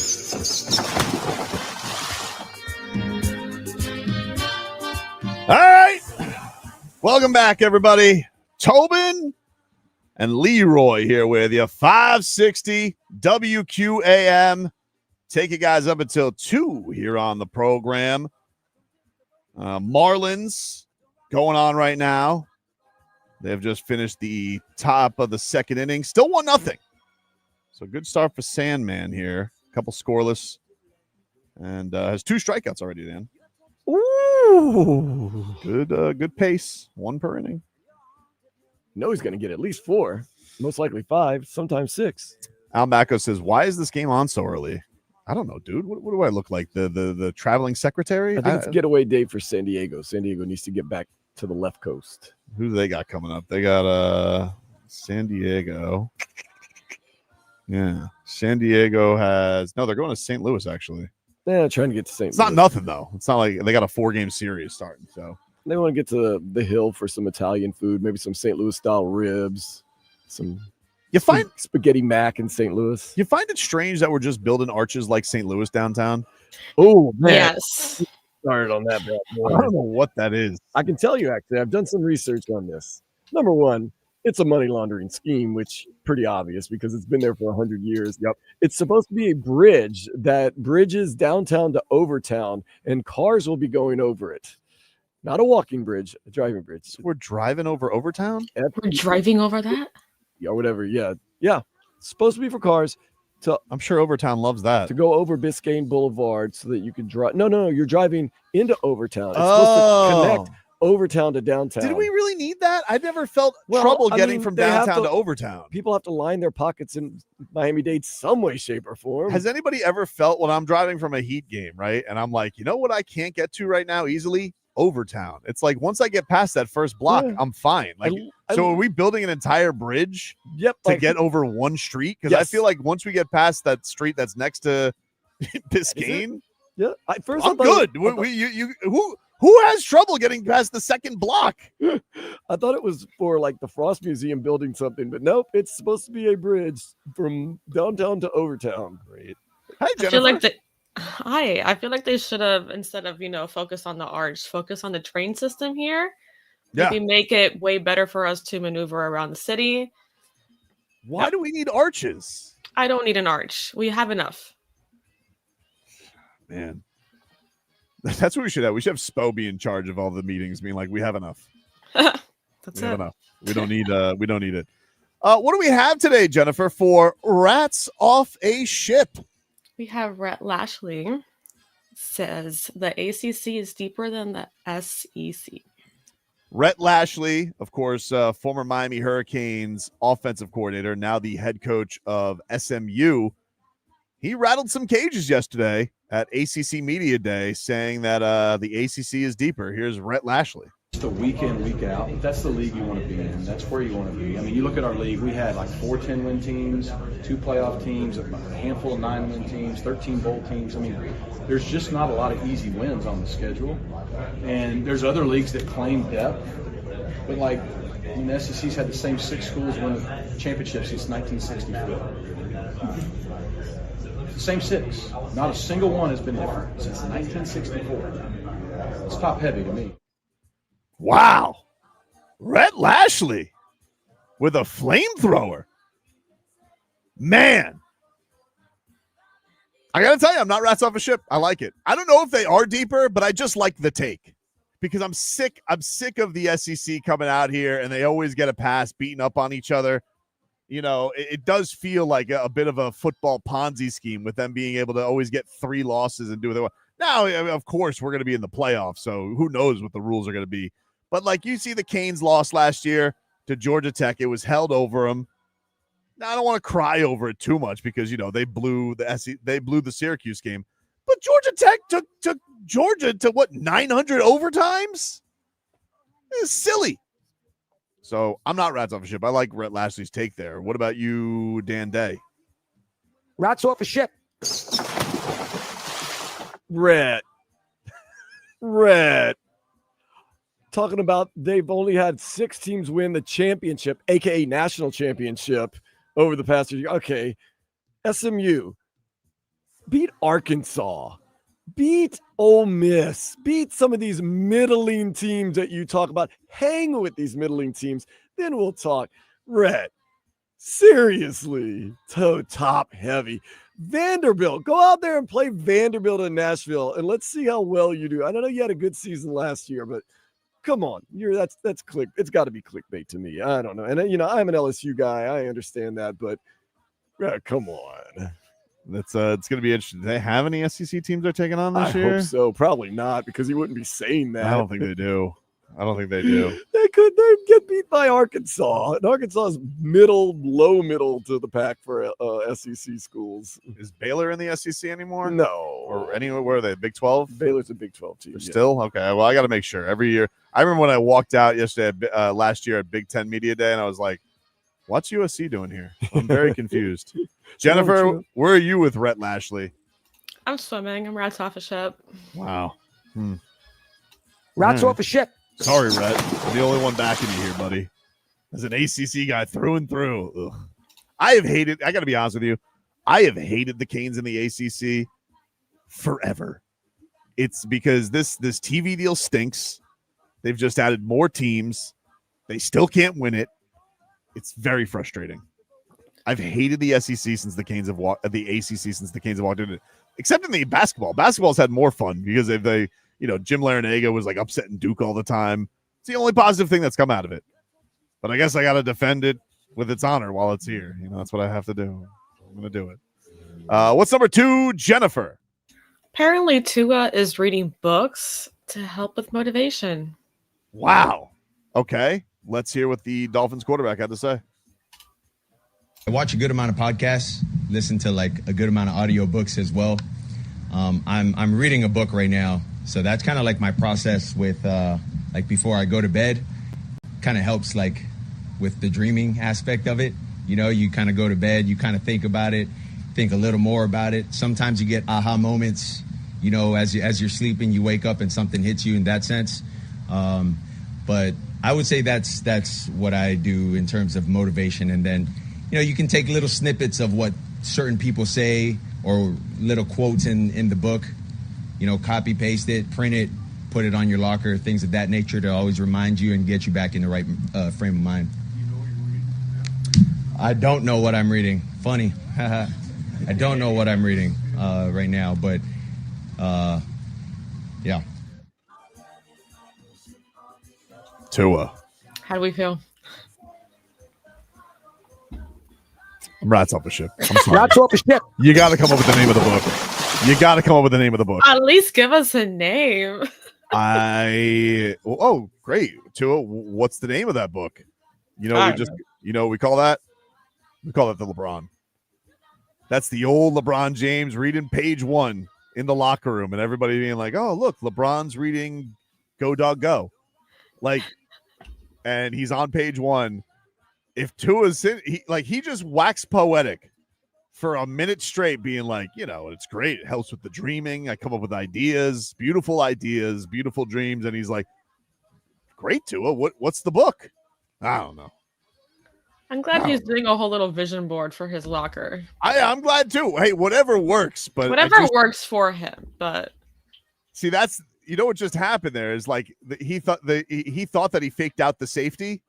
[SPEAKER 3] All right. Welcome back, everybody. Tobin and Leroy here with you. 560 WQAM. Take you guys up until 2 here on the program. Marlins going on right now. They've just finished the top of the second inning. Still 1-0. So good start for Sandman here. A couple scoreless. And has 2 strikeouts already, Dan.
[SPEAKER 4] Ooh.
[SPEAKER 3] Good pace. 1 per inning.
[SPEAKER 4] No, he's going to get at least 4. Most likely 5, sometimes 6.
[SPEAKER 3] Al Macco says, why is this game on so early? I don't know, dude. What do I look like? The traveling secretary?
[SPEAKER 4] I think it's a getaway day for San Diego. San Diego needs to get back to the left coast.
[SPEAKER 3] Who do they got coming up? They got San Diego. Yeah. San Diego has they're going to St. Louis actually.
[SPEAKER 4] Yeah, trying to get to St.
[SPEAKER 3] It's
[SPEAKER 4] Louis.
[SPEAKER 3] not nothing though. It's not like they got a 4-game series starting. So
[SPEAKER 4] they want to get to the Hill for some Italian food, maybe some St. Louis style ribs, some spaghetti mac in St. Louis.
[SPEAKER 3] You find it strange that we're just building arches like St. Louis downtown?
[SPEAKER 4] Oh man.
[SPEAKER 16] Yes.
[SPEAKER 4] Started on that.
[SPEAKER 3] I don't know what that is.
[SPEAKER 4] I can tell you actually. I've done some research on this. Number one, it's a money laundering scheme, which pretty obvious because it's been there for 100 years. Yep. It's supposed to be a bridge that bridges downtown to Overtown, and cars will be going over it. Not a walking bridge, a driving bridge.
[SPEAKER 3] So we're driving over Overtown?
[SPEAKER 16] We're driving over that?
[SPEAKER 4] Yeah, whatever. Yeah. It's supposed to be for cars.
[SPEAKER 3] I'm sure Overtown loves that.
[SPEAKER 4] To go over Biscayne Boulevard so that you can drive. No. You're driving into Overtown. It's supposed to connect Overtown to downtown.
[SPEAKER 3] Did we really need that? I've never felt trouble getting from downtown to Overtown.
[SPEAKER 4] People have to line their pockets in Miami-Dade some way, shape, or form.
[SPEAKER 3] Has anybody ever felt when I'm driving from a Heat game, right? And I'm like, you know what I can't get to right now easily? Overtown. It's like once I get past that first block, I'm fine. Like, so are we building an entire bridge to get over one street? Because I feel like once we get past that street that's next to Biscayne, I'm good. Who has trouble getting past the second block?
[SPEAKER 4] I thought it was for like the Frost Museum building something, but nope, it's supposed to be a bridge from downtown to Overtown.
[SPEAKER 3] Great. Hi, Jennifer.
[SPEAKER 16] I feel like they should have, instead of, focus on the arch, focus on the train system here. Maybe make it way better for us to maneuver around the city.
[SPEAKER 3] Why do we need arches?
[SPEAKER 16] I don't need an arch. We have enough.
[SPEAKER 3] Man. That's what we should have. We should have Spo be in charge of all the meetings, being like, we have enough. We have enough. We don't need it. What do we have today, Jennifer, for Rats Off a Ship?
[SPEAKER 16] We have Rhett Lashlee says the ACC is deeper than the SEC.
[SPEAKER 3] Rhett Lashlee, of course, former Miami Hurricanes offensive coordinator, now the head coach of SMU. He rattled some cages yesterday at ACC Media Day, saying that the ACC is deeper. Here's Rhett Lashlee.
[SPEAKER 17] It's the week in, week out. That's the league you want to be in. That's where you want to be. I mean, you look at our league, we had like 4 10-win teams, 2 playoff teams, a handful of 9-win teams, 13 bowl teams. I mean, there's just not a lot of easy wins on the schedule. And there's other leagues that claim depth, but like the SEC's had the same 6 schools win the championship since 1964. Same 6. Not a single one has been different since 1964. It's top heavy to me.
[SPEAKER 3] Wow. Rhett Lashlee with a flamethrower. Man. I got to tell you, I'm not Rats Off a Ship. I like it. I don't know if they are deeper, but I just like the take because I'm sick of the SEC coming out here and they always get a pass beating up on each other. It does feel like a bit of a football Ponzi scheme with them being able to always get 3 losses and do what they want. Now, of course, we're going to be in the playoffs, so who knows what the rules are going to be. But like you see the Canes lost last year to Georgia Tech. It was held over them. Now, I don't want to cry over it too much because, they blew the Syracuse game. But Georgia Tech took Georgia to 900 overtimes? It's silly. So I'm not Rats Off a Ship. I like Rhett Lashlee's take there. What about you, Dan Day?
[SPEAKER 4] Rats Off a Ship. Rhett. Talking about they've only had 6 teams win the championship, a.k.a. national championship, over the past year. Okay, SMU, beat Arkansas, beat Ole Miss, beat some of these middling teams that you talk about. Hang with these middling teams, then we'll talk. Rhett, seriously, top heavy. Vanderbilt, go out there and play Vanderbilt in Nashville, and let's see how well you do. I know you had a good season last year, but come on, that's click. It's got to be clickbait to me. I don't know, and I'm an LSU guy. I understand that, but come on.
[SPEAKER 3] That's it's going to be interesting. Do they have any SEC teams they're taking on this year?
[SPEAKER 4] I hope so. Probably not, because he wouldn't be saying that.
[SPEAKER 3] I don't think they do.
[SPEAKER 4] They'd get beat by Arkansas. And Arkansas is low middle to the pack for SEC schools.
[SPEAKER 3] Is Baylor in the SEC anymore?
[SPEAKER 4] No.
[SPEAKER 3] Or anywhere? Where are they? Big 12?
[SPEAKER 4] Baylor's a Big 12 team.
[SPEAKER 3] They're still? Okay. Well, I got to make sure. Every year. I remember when I walked out last year at Big Ten Media Day, and I was like, what's USC doing here? I'm very confused. Jennifer, where are you with Rhett Lashlee?
[SPEAKER 16] I'm swimming. I'm rats off a ship.
[SPEAKER 3] Wow.
[SPEAKER 4] Rats off a ship.
[SPEAKER 3] Sorry, Rhett. I'm the only one backing you here, buddy. As an ACC guy through and through. Ugh. I got to be honest with you, I have hated the Canes in the ACC forever. It's because this TV deal stinks. They've just added more teams. They still can't win it. It's very frustrating. I've hated the SEC since the Canes have walked, the ACC since the Canes have walked in it, except in the basketball. Basketball's had more fun because Jim Larinaga was like upsetting Duke all the time. It's the only positive thing that's come out of it. But I guess I got to defend it with its honor while it's here. That's what I have to do. I'm going to do it. What's number 2, Jennifer?
[SPEAKER 16] Apparently, Tua is reading books to help with motivation.
[SPEAKER 3] Wow. Okay. Let's hear what the Dolphins quarterback had to say.
[SPEAKER 14] I watch a good amount of podcasts, listen to like a good amount of audio books as well. I'm reading a book right now. So that's kind of like my process with like before I go to bed. Kind of helps like with the dreaming aspect of it. You kind of go to bed, you kind of think about it, think a little more about it. Sometimes you get aha moments, as you're sleeping, you wake up and something hits you in that sense. But I would say that's what I do in terms of motivation. And then, you can take little snippets of what certain people say or little quotes in the book, copy paste it, print it, put it on your locker, things of that nature to always remind you and get you back in the right frame of mind. I don't know what I'm reading. Funny. I don't know what I'm reading right now, but yeah.
[SPEAKER 3] Tua.
[SPEAKER 16] How do we feel?
[SPEAKER 3] I'm rats off a ship. I'm sorry.
[SPEAKER 4] Rats off a ship.
[SPEAKER 3] You got to come up with the name of the book.
[SPEAKER 16] At least give us a name.
[SPEAKER 3] Oh, great. Tua, what's the name of that book? We call that? We call that the LeBron. That's the old LeBron James reading page 1 in the locker room and everybody being like, oh, look, LeBron's reading Go Dog Go. And he's on page 1. If Tua's he just waxed poetic for a minute straight, being like, it's great. It helps with the dreaming. I come up with ideas, beautiful dreams. And he's like, great, Tua. What's the book? I don't know.
[SPEAKER 16] I'm glad he's doing a whole little vision board for his locker.
[SPEAKER 3] I'm glad too. Hey, whatever works, but
[SPEAKER 16] whatever works for him. But
[SPEAKER 3] see, that's what just happened there is like he thought that he faked out the safety,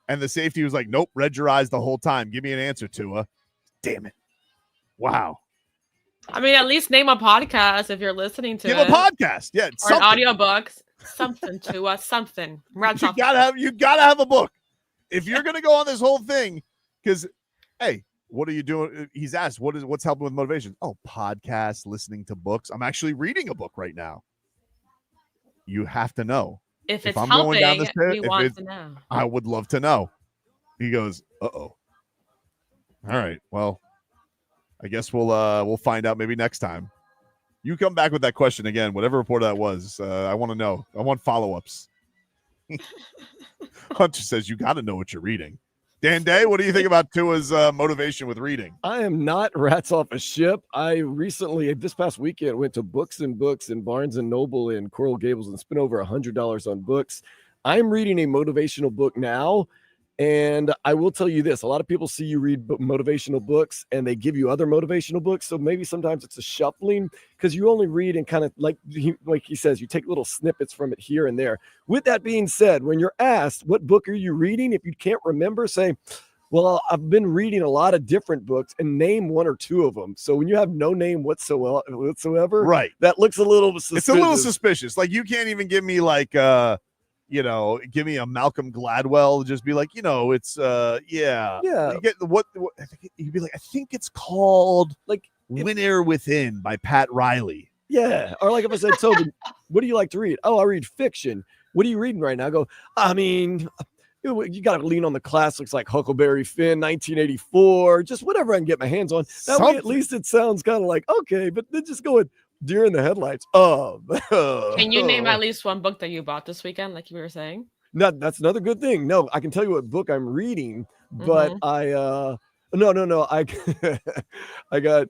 [SPEAKER 3] and the safety was like, nope, read your eyes the whole time. Give me an answer, Tua. Damn it. Wow.
[SPEAKER 16] I mean, at least name a podcast if you're listening to it.
[SPEAKER 3] Give a podcast. Yeah.
[SPEAKER 16] Or an audiobook. Something, Tua. Something.
[SPEAKER 3] You gotta have a book. If you're gonna go on this whole thing, because hey, what are you doing? He's asked, what's helping with motivation? Oh, podcasts, listening to books. I'm actually reading a book right now. You have to know.
[SPEAKER 16] If it's helping, going down this path, we want to know.
[SPEAKER 3] I would love to know. He goes, uh-oh. All right. Well, I guess we'll find out maybe next time. You come back with that question again, whatever report that was. I want to know. I want follow-ups. Hunter says you got to know what you're reading. Dan Day, what do you think about Tua's motivation with reading?
[SPEAKER 4] I am not rats off a ship. I recently, this past weekend, went to Books and Books in Barnes & Noble in Coral Gables and spent over $100 on books. I'm reading a motivational book now, And I will tell you this, a lot of people see you read motivational books and they give you other motivational books. So maybe sometimes it's a shuffling because you only read and kind of like he says, you take little snippets from it here and there. With that being said, when you're asked, what book are you reading? If you can't remember, say, well, I've been reading a lot of different books and name one or two of them. So when you have no name whatsoever,
[SPEAKER 3] right,
[SPEAKER 4] that looks a little suspicious.
[SPEAKER 3] It's a little suspicious. Like you can't even give me like, give me a Malcolm Gladwell. Just be like, it's yeah. You get what you'd be like. I think it's called like Winter Within by Pat Riley.
[SPEAKER 4] Yeah, or like if I said, Tobin, what do you like to read? Oh, I read fiction. What are you reading right now? I go, I mean, you got to lean on the classics like Huckleberry Finn, 1984, just whatever I can get my hands on. That way, at least it sounds kind of like, okay, but then just going deer in the headlights.
[SPEAKER 16] Can you name at least one book that you bought this weekend, like you were saying?
[SPEAKER 4] No, that's another good thing. No, I can tell you what book I'm reading, but no. I got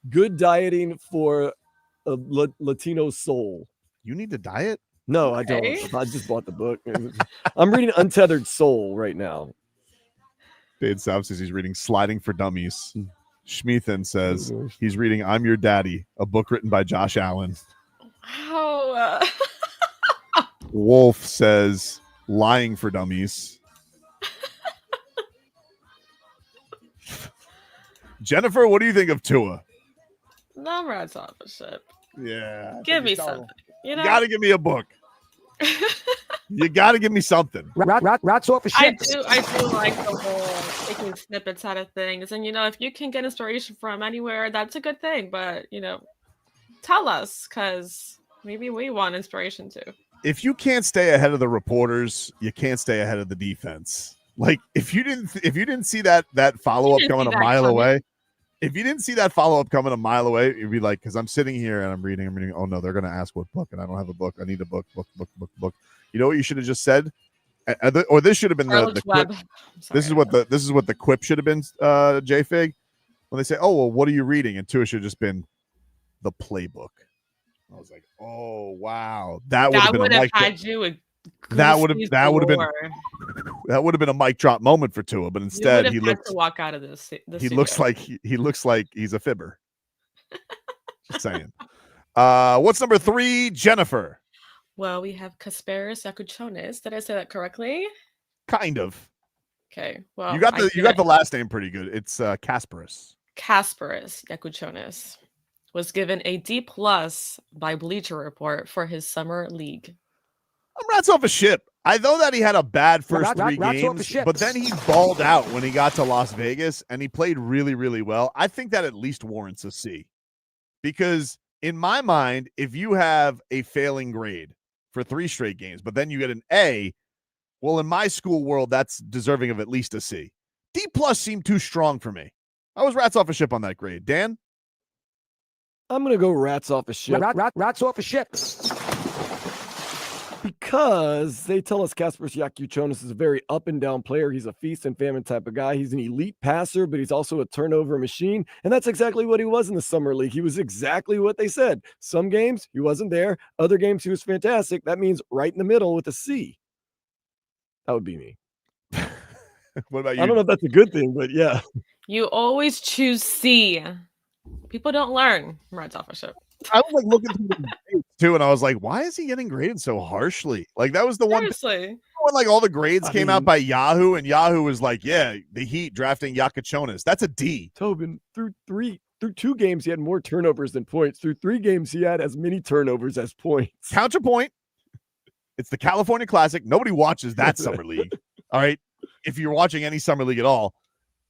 [SPEAKER 4] Good Dieting for a Latino Soul.
[SPEAKER 3] You need to diet?
[SPEAKER 4] No, I don't. I just bought the book. I'm reading Untethered Soul right now.
[SPEAKER 3] Dave South says he's reading Sliding for Dummies. Schmeathan says he's reading I'm Your Daddy, a book written by Josh Allen.
[SPEAKER 16] Wow.
[SPEAKER 3] Wolf says Lying for Dummies. Jennifer, what do you think of Tua?
[SPEAKER 16] No, Rats off a ship.
[SPEAKER 3] Yeah.
[SPEAKER 16] Give me something. You
[SPEAKER 3] got to give me a book. You got to give me something.
[SPEAKER 4] Rats off a ship.
[SPEAKER 16] I do like the whole taking snippets out of things. And, if you can get inspiration from anywhere, that's a good thing. But, tell us because maybe we want inspiration too.
[SPEAKER 3] If you can't stay ahead of the reporters, you can't stay ahead of the defense. Like if you didn't see that follow-up coming a mile away, if you didn't see that follow-up coming a mile away, you'd be like, because I'm sitting here and I'm reading. Oh no, they're going to ask what book, and I don't have a book. I need a book. You know what you should have just said, or this should have been the quip. This is what the quip should have been, J-Fig, when they say, "Oh well, what are you reading?" And Tua should have just been the playbook. I was like, "Oh wow, that would have been a mic drop. That would have been a mic drop moment for Tua, but instead he looks
[SPEAKER 16] to walk out of this.
[SPEAKER 3] He looks like he's a fibber. Just saying. What's number 3, Jennifer?
[SPEAKER 16] Well, we have Kasparas Jakučionis. Did I say that correctly?
[SPEAKER 3] Kind of.
[SPEAKER 16] Okay. Well,
[SPEAKER 3] you got the last name pretty good. It's Kasparas.
[SPEAKER 16] Kasparas Jakučionis was given a D+ by Bleacher Report for his summer league.
[SPEAKER 3] I'm rats off a ship. I know that he had a bad first 3 games, but then he balled out when he got to Las Vegas, and he played really, really well. I think that at least warrants a C. Because in my mind, if you have a failing grade for 3 straight games, but then you get an A, well, in my school world, that's deserving of at least a C. D+ seemed too strong for me. I was rats off a ship on that grade. Dan?
[SPEAKER 4] I'm going to go rats off a ship.
[SPEAKER 15] Rats off a ship.
[SPEAKER 4] Because they tell us Kasparas Jakučionis is a very up and down player. He's a feast and famine type of guy. He's an elite passer, but he's also a turnover machine. And that's exactly what he was in the summer league. He was exactly what they said. Some games he wasn't there. Other games he was fantastic. That means right in the middle with a C. That would be me.
[SPEAKER 3] What about you?
[SPEAKER 4] I don't know if that's a good thing, but yeah.
[SPEAKER 16] You always choose C. People don't learn. Rats off a ship.
[SPEAKER 3] I was like looking through the grades too, and I was like, why is he getting graded so harshly? Like that was the one when like all the grades came out by Yahoo, and Yahoo was like, yeah, the Heat drafting Jakučionis. That's a D.
[SPEAKER 4] Tobin, through 2 games, he had more turnovers than points. Through 3 games, he had as many turnovers as points.
[SPEAKER 3] Counterpoint. It's the California Classic. Nobody watches that summer league. All right. If you're watching any summer league at all.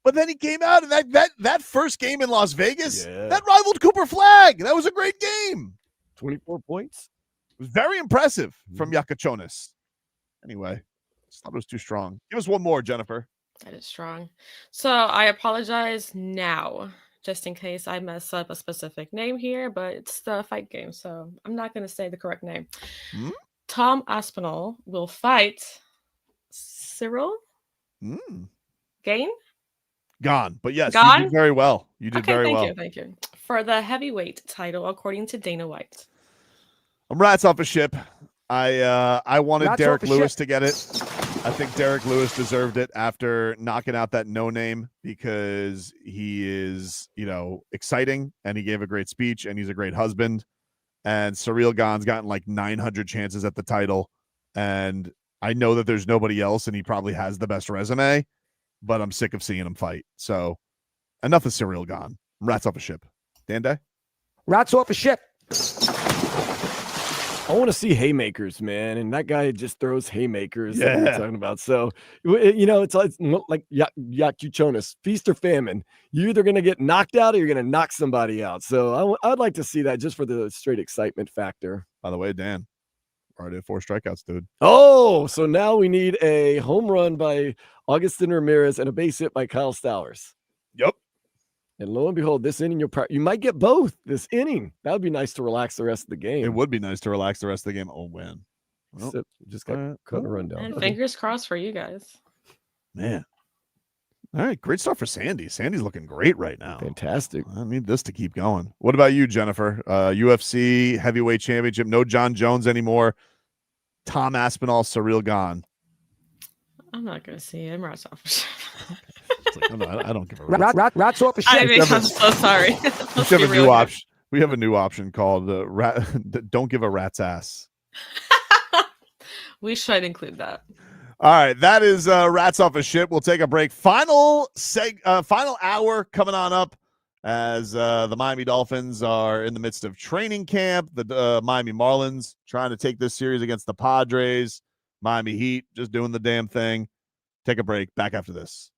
[SPEAKER 3] But then he came out, and that first game in Las Vegas, that rivaled Cooper Flag. That was a great game.
[SPEAKER 4] 24 points.
[SPEAKER 3] It was very impressive from Jakučionis. Anyway, just thought it was too strong. Give us one more, Jennifer.
[SPEAKER 16] That is strong. So I apologize now, just in case I mess up a specific name here, but it's the fight game, so I'm not going to say the correct name. Tom Aspinall will fight Cyril Gane?
[SPEAKER 3] Gone. But yes,
[SPEAKER 16] Gone?
[SPEAKER 3] you did very well. You did very well.
[SPEAKER 16] Thank you. For the heavyweight title, according to Dana White.
[SPEAKER 3] I'm rats off a ship. I wanted Derek Lewis to get it. I think Derek Lewis deserved it after knocking out that no name because he is, exciting and he gave a great speech and he's a great husband. And Cyril Gane's gotten like 900 chances at the title. And I know that there's nobody else and he probably has the best resume, but I'm sick of seeing him fight. So enough of Cyril Gane. Rats off a ship. Dan Day?
[SPEAKER 4] Rats off a ship. I want to see haymakers, man, and that guy just throws haymakers. That we're talking about. So, it's like Jakučionis, feast or famine. You're either going to get knocked out or you're going to knock somebody out. So, I'd like to see that just for the straight excitement factor.
[SPEAKER 3] By the way, Dan, already at 4 strikeouts, dude.
[SPEAKER 4] Oh, so now we need a home run by Augustin Ramirez and a base hit by Kyle Stowers.
[SPEAKER 3] Yep.
[SPEAKER 4] And lo and behold, this inning, you might get both this inning. That would be nice to relax the rest of the game.
[SPEAKER 3] It would be nice to relax the rest of the game. Oh, man.
[SPEAKER 4] Well, just got cut a rundown.
[SPEAKER 16] And fingers crossed for you guys.
[SPEAKER 3] Man. All right. Great stuff for Sandy. Sandy's looking great right now.
[SPEAKER 4] Fantastic.
[SPEAKER 3] I need this to keep going. What about you, Jennifer? UFC heavyweight championship. No John Jones anymore. Tom Aspinall, Cyril Gane.
[SPEAKER 16] I'm not going to see him. Rats off a ship.
[SPEAKER 3] I don't give a rat's.
[SPEAKER 4] Rats off a ship.
[SPEAKER 16] I mean, I'm so sorry.
[SPEAKER 3] We have a new option. We have a new option called don't give a rat's ass.
[SPEAKER 16] We should include that.
[SPEAKER 3] All right, that is Rats Off a Ship. We'll take a break. Final hour coming on up as the Miami Dolphins are in the midst of training camp. The Miami Marlins trying to take this series against the Padres. Miami Heat just doing the damn thing. Take a break. Back after this.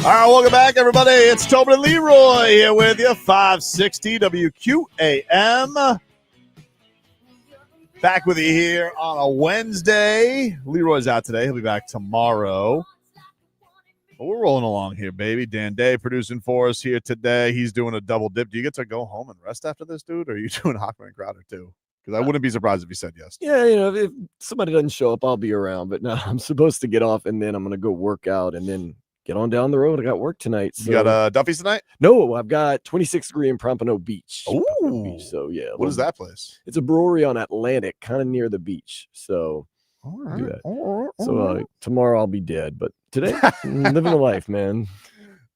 [SPEAKER 3] All right, welcome back, everybody. It's Tobin and Leroy here with you, 560 WQAM. Back with you here on a Wednesday. Leroy's out today. He'll be back tomorrow. But we're rolling along here, baby. Dan Day producing for us here today. He's doing a double dip. Do you get to go home and rest after this, dude? Or are you doing Hockman and Crowder too? Because I wouldn't be surprised if he said yes.
[SPEAKER 4] Yeah, if somebody doesn't show up, I'll be around. But no, I'm supposed to get off, and then I'm going to go work out, and then get on down the road. I got work tonight. So.
[SPEAKER 3] You got Duffy's tonight?
[SPEAKER 4] No, I've got 26th degree in Pompano Beach.
[SPEAKER 3] Ooh.
[SPEAKER 4] So, yeah.
[SPEAKER 3] What is that place?
[SPEAKER 4] It's a brewery on Atlantic, kind of near the beach. So,
[SPEAKER 3] all right.
[SPEAKER 4] do that. Tomorrow I'll be dead. But today, I'm living a life, man.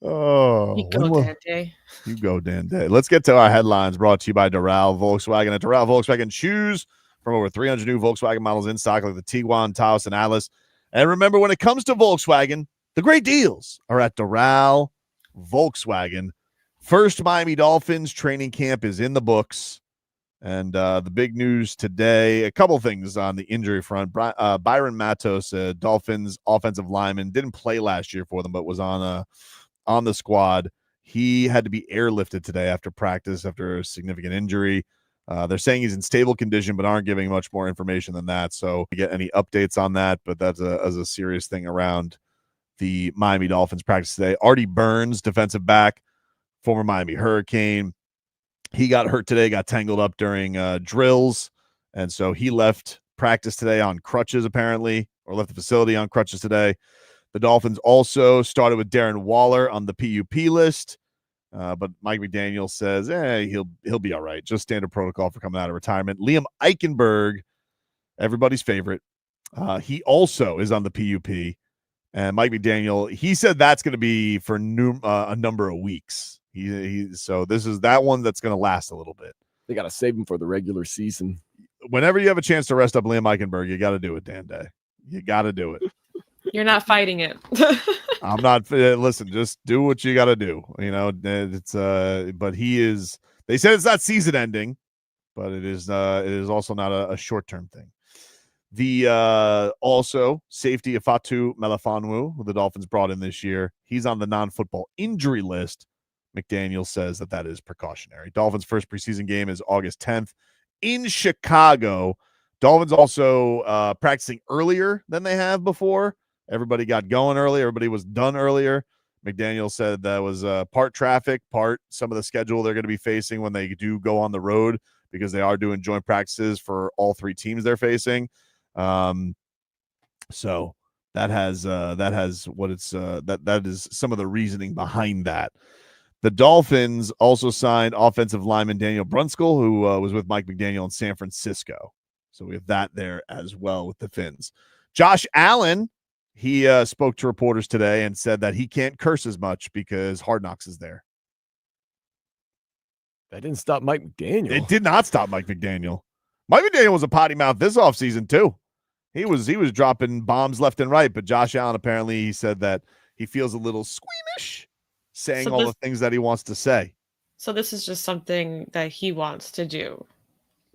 [SPEAKER 3] Oh,
[SPEAKER 16] you go, Dan Day.
[SPEAKER 3] You go, Dan Day. Let's get to our headlines brought to you by Doral Volkswagen. At Doral Volkswagen, choose from over 300 new Volkswagen models in stock like the Tiguan, Taos, and Atlas. And remember, when it comes to Volkswagen, the great deals are at Doral Volkswagen. First Miami Dolphins training camp is in the books. And the big news today, a couple things on the injury front. Byron Matos, Dolphins offensive lineman, didn't play last year for them, but was on the squad. He had to be airlifted today after practice after a significant injury. They're saying he's in stable condition, but aren't giving much more information than that. So we get any updates on that, but that's a serious thing around the Miami Dolphins practice today. Artie Burns, defensive back, former Miami Hurricane. He got hurt today, got tangled up during drills. And so he left practice today on crutches, apparently, or left the facility on crutches today. The Dolphins also started with Darren Waller on the PUP list. But Mike McDaniel says, he'll be all right. Just standard protocol for coming out of retirement. Liam Eichenberg, everybody's favorite. He also is on the PUP. And Mike McDaniel, he said that's going to be for a number of weeks. So this is that one that's going to last a little bit.
[SPEAKER 4] They got to save him for the regular season.
[SPEAKER 3] Whenever you have a chance to rest up Liam Eichenberg, you got to do it, Dan Day. You got to do it.
[SPEAKER 16] You're not fighting it.
[SPEAKER 3] I'm not. Listen, just do what you got to do. It's but he is. They said it's not season ending, but it is also not a short-term thing. The also safety Ifeatu Melifonwu, who the Dolphins brought in this year, he's on the non-football injury list. McDaniel says that is precautionary. Dolphins' first preseason game is August 10th in Chicago. Dolphins also practicing earlier than they have before. Everybody got going early. Everybody was done earlier. McDaniel said that was part traffic, part some of the schedule they're going to be facing when they do go on the road, because they are doing joint practices for all three teams they're facing. So that is some of the reasoning behind that. The Dolphins also signed offensive lineman Daniel Brunskill, who was with Mike McDaniel in San Francisco. So we have that there as well with the Fins. Josh Allen, he spoke to reporters today and said that he can't curse as much because Hard Knocks is there.
[SPEAKER 4] That didn't stop Mike McDaniel.
[SPEAKER 3] It did not stop Mike McDaniel. Mike McDaniel was a potty mouth this offseason too. He was dropping bombs left and right, but Josh Allen, apparently he said that he feels a little squeamish saying all the things that he wants to say.
[SPEAKER 16] So this is just something that he wants to do.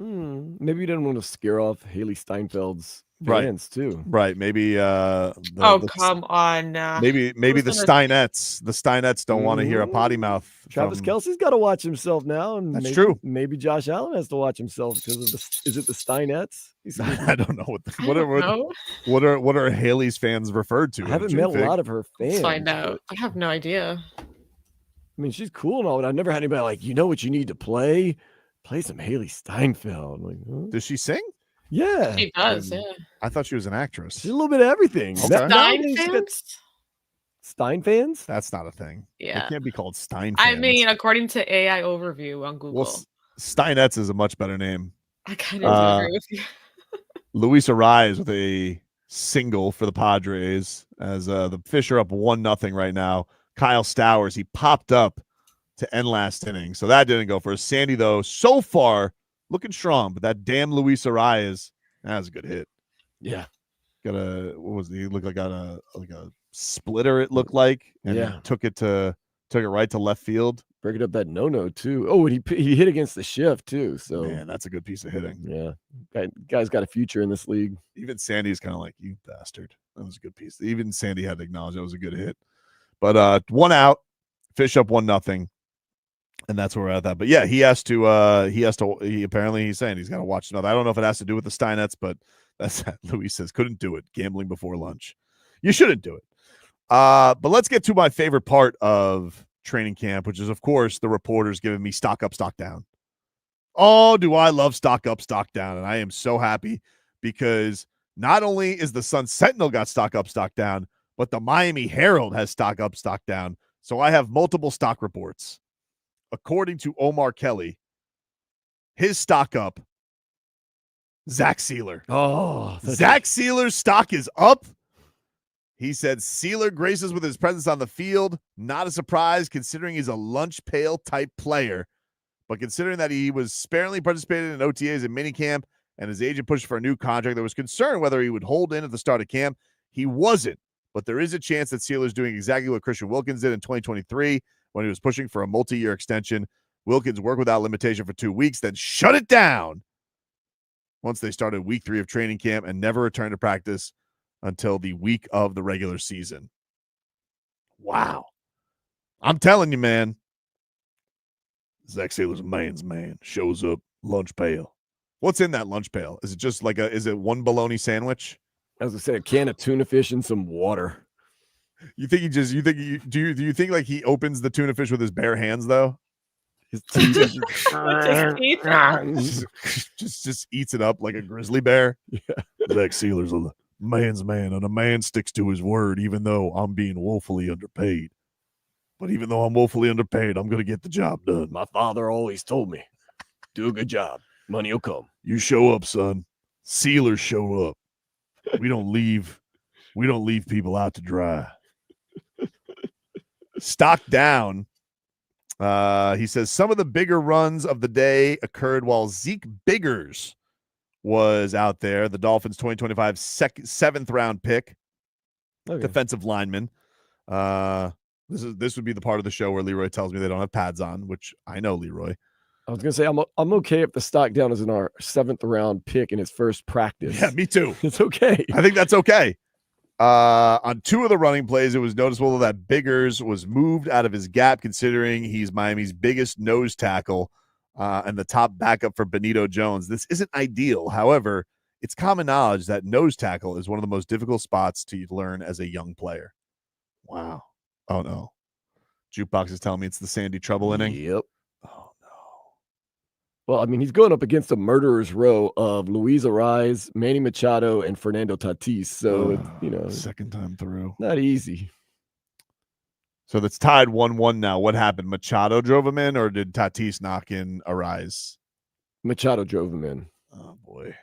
[SPEAKER 4] Maybe he didn't want to scare off Haley Steinfeld's fans too.
[SPEAKER 3] Right. Maybe
[SPEAKER 16] come on.
[SPEAKER 3] Maybe the Steinettes don't want to hear a potty mouth.
[SPEAKER 4] Travis Kelce's got to watch himself now, and
[SPEAKER 3] that's true.
[SPEAKER 4] Maybe Josh Allen has to watch himself because of is it the Steinettes?
[SPEAKER 3] I don't know what are Haley's fans referred to.
[SPEAKER 4] I haven't met a lot of her fans.
[SPEAKER 16] Let's find out. I have no idea.
[SPEAKER 4] I mean, she's cool and all, but I've never had anybody like, what you need to play some Haley Steinfeld. Like, huh?
[SPEAKER 3] Does she sing?
[SPEAKER 4] Yeah,
[SPEAKER 16] she does. Yeah,
[SPEAKER 3] I thought she was an actress.
[SPEAKER 4] She's a little bit of everything.
[SPEAKER 3] Okay.
[SPEAKER 4] Stein fans?
[SPEAKER 3] That's not a thing.
[SPEAKER 16] Yeah,
[SPEAKER 3] it can't be called Stein
[SPEAKER 16] fans.
[SPEAKER 3] I
[SPEAKER 16] mean, according to AI Overview on Google,
[SPEAKER 3] Steinettes is a much better name.
[SPEAKER 16] I kind of agree with you.
[SPEAKER 3] Luis Ariz with a single for the Padres as the Fish are up 1-0 right now. Kyle Stowers, he popped up to end last inning, so that didn't go for us. Sandy, though, so far looking strong, but that damn Luis Ariz, that was a good hit.
[SPEAKER 4] Yeah,
[SPEAKER 3] got he looked like a splitter, it looked like, and he took it right to left field.
[SPEAKER 4] Breaking up that no too. Oh, and he hit against the shift too. So
[SPEAKER 3] man, that's a good piece of hitting.
[SPEAKER 4] Yeah, guy's got a future in this league.
[SPEAKER 3] Even Sandy's kind of like, you bastard. That was a good piece. Even Sandy had to acknowledge that was a good hit. But 1 out, Fish up 1-0. And that's where we're at that. But yeah, he apparently he's saying he's got to watch another. I don't know if it has to do with the Steinets, but that's Luis says couldn't do it. Gambling before lunch. You shouldn't do it. But let's get to my favorite part of training camp, which is, of course, the reporters giving me stock up, stock down. Oh, do I love stock up, stock down. And I am so happy because not only is the Sun Sentinel got stock up, stock down, but the Miami Herald has stock up, stock down. So I have multiple stock reports. According to Omar Kelly, his stock up, Zach Sieler.
[SPEAKER 4] Oh,
[SPEAKER 3] Zach Sieler's stock is up. He said Sieler graces with his presence on the field. Not a surprise considering he's a lunch pail type player. But considering that he was sparingly participated in OTAs and minicamp and his agent pushed for a new contract, there was concern whether he would hold in at the start of camp. He wasn't. But there is a chance that Sieler's doing exactly what Christian Wilkins did in 2023 when he was pushing for a multi-year extension. Wilkins worked without limitation for 2 weeks, then shut it down once they started week 3 of training camp and never returned to practice until the week of the regular season. Wow. I'm telling you, man. Zach Sieler's a man's man. Shows up, lunch pail. What's in that lunch pail? Is it just like is it one bologna sandwich?
[SPEAKER 4] As I said, a can of tuna fish and some water.
[SPEAKER 3] Do you think like he opens the tuna fish with his bare hands though?
[SPEAKER 4] Just
[SPEAKER 3] eats it up like a grizzly bear.
[SPEAKER 4] Yeah.
[SPEAKER 3] Zach Sieler's a man's man, and a man sticks to his word, even though I'm being woefully underpaid. But even though I'm woefully underpaid, I'm going to get the job done.
[SPEAKER 4] My father always told me, do a good job. Money will come.
[SPEAKER 3] You show up, son. Sealers show up. We don't leave people out to dry. Stock down. He says some of the bigger runs of the day occurred while Zeke Biggers was out there. The Dolphins 2025 7th round pick, defensive lineman. This would be the part of the show where Leroy tells me they don't have pads on, which I know Leroy.
[SPEAKER 4] I was gonna say I'm okay if the stock down is in our 7th round pick in his first practice.
[SPEAKER 3] Yeah, me too.
[SPEAKER 4] It's okay.
[SPEAKER 3] I think that's okay. On 2 of the running plays, it was noticeable that Biggers was moved out of his gap, considering he's Miami's biggest nose tackle and the top backup for Benito Jones. This isn't ideal. However, it's common knowledge that nose tackle is one of the most difficult spots to learn as a young player. Wow. Oh, no. Jukebox is telling me it's the Sandy Trouble inning.
[SPEAKER 4] Yep. Oh, no. Well, I mean, he's going up against a murderer's row of Luis Ariz, Manny Machado, and Fernando Tatis. So,
[SPEAKER 3] second time through.
[SPEAKER 4] Not easy.
[SPEAKER 3] So that's tied 1-1 now. What happened? Machado drove him in, or did Tatis knock in Ariz?
[SPEAKER 4] Machado drove him in.
[SPEAKER 3] Oh, boy.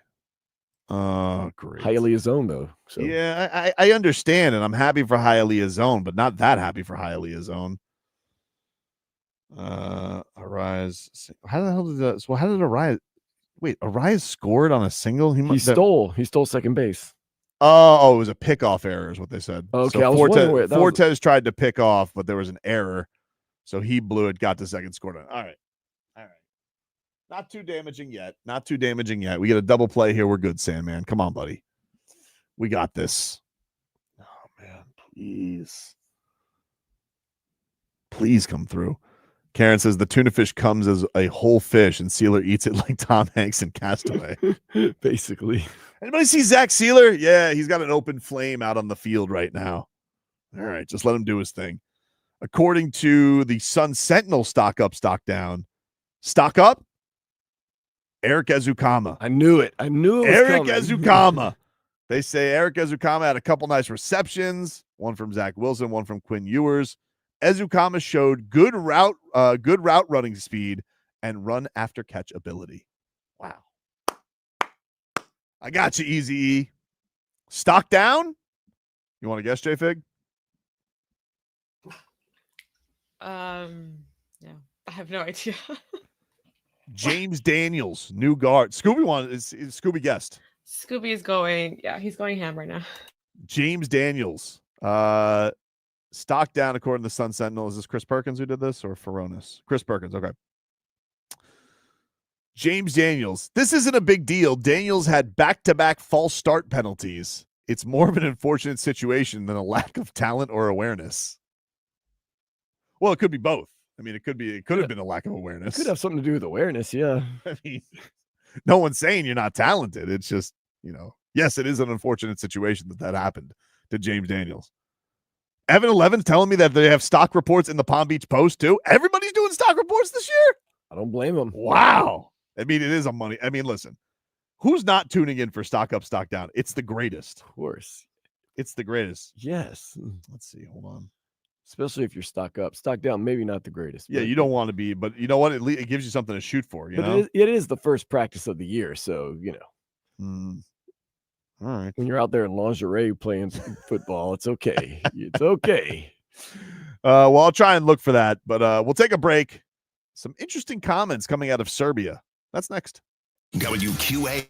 [SPEAKER 3] Oh, great.
[SPEAKER 4] Hialeah's own, though. So.
[SPEAKER 3] Yeah, I understand, and I'm happy for Hialeah's own, but not that happy for Hialeah's own. Ariz. How the hell did that? So how did Ariz? Wait, Ariz scored on a single.
[SPEAKER 4] He stole second base.
[SPEAKER 3] Oh, it was a pickoff error, is what they said.
[SPEAKER 4] Okay,
[SPEAKER 3] so
[SPEAKER 4] I was wondering where
[SPEAKER 3] Fortes tried to pick off, but there was an error, so he blew it, got to second, scored it. All right. Not too damaging yet. We get a double play here. We're good, Sandman. Come on, buddy. We got this. Oh man, please come through. Karen says the tuna fish comes as a whole fish, and Sieler eats it like Tom Hanks in Castaway.
[SPEAKER 4] Basically.
[SPEAKER 3] Anybody see Zach Sieler? Yeah, he's got an open flame out on the field right now. All right, just let him do his thing. According to the Sun Sentinel stock up, stock down. Stock up, Erik Ezukanma.
[SPEAKER 4] I knew it.
[SPEAKER 3] Erik Ezukanma. They say Erik Ezukanma had a couple nice receptions, one from Zach Wilson, one from Quinn Ewers. Ezukanma showed good route running speed and run after catch ability. Wow. I got you, Easy E. Stock down? You want to guess, J-Fig?
[SPEAKER 16] Yeah, I have no idea.
[SPEAKER 3] James Daniels, new guard. Scooby is Scooby guessed.
[SPEAKER 16] Scooby is going. Yeah, he's going ham right now.
[SPEAKER 3] James Daniels. Stock down according to the Sun Sentinel. Is this Chris Perkins who did this or Feronis? Chris Perkins. Okay. James Daniels. This isn't a big deal. Daniels had back-to-back false start penalties. It's more of an unfortunate situation than a lack of talent or awareness. Well, it could be both. I mean, it could have been a lack of awareness.
[SPEAKER 4] Could have something to do with awareness, yeah.
[SPEAKER 3] I mean, no one's saying you're not talented. It's just, yes, it is an unfortunate situation that happened to James Daniels. Evan 11's telling me that they have stock reports in the Palm Beach Post too. Everybody's doing stock reports this year.
[SPEAKER 4] I don't blame them.
[SPEAKER 3] Wow. I mean, it is a money. I mean, listen, who's not tuning in for stock up, stock down? It's the greatest.
[SPEAKER 4] Of course.
[SPEAKER 3] It's the greatest.
[SPEAKER 4] Yes.
[SPEAKER 3] Let's see. Hold on.
[SPEAKER 4] Especially if you're stock up. Stock down, maybe not the greatest.
[SPEAKER 3] Yeah, you don't want to be, but you know what? It gives you something to shoot for,
[SPEAKER 4] It is the first practice of the year, so,
[SPEAKER 3] All right.
[SPEAKER 4] When you're out there in lingerie playing football, it's okay. It's okay.
[SPEAKER 3] Well, I'll try and look for that, but we'll take a break. Some interesting comments coming out of Serbia. That's next.
[SPEAKER 7] WQA.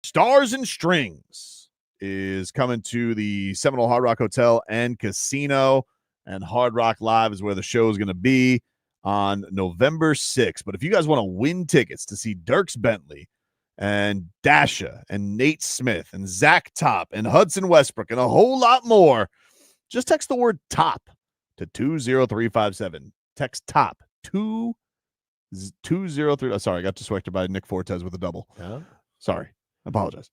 [SPEAKER 3] Stars and Strings is coming to the Seminole Hard Rock Hotel and Casino, and Hard Rock Live is where the show is going to be on November 6th. But if you guys want to win tickets to see Dierks Bentley and Dasha and Nate Smith and Zach Top and Hudson Westbrook and a whole lot more, just text the word TOP to 20357. Text TOP 203. Oh, sorry, I got distracted by Nick Fortes with a double.
[SPEAKER 4] Yeah.
[SPEAKER 3] Sorry. I apologize.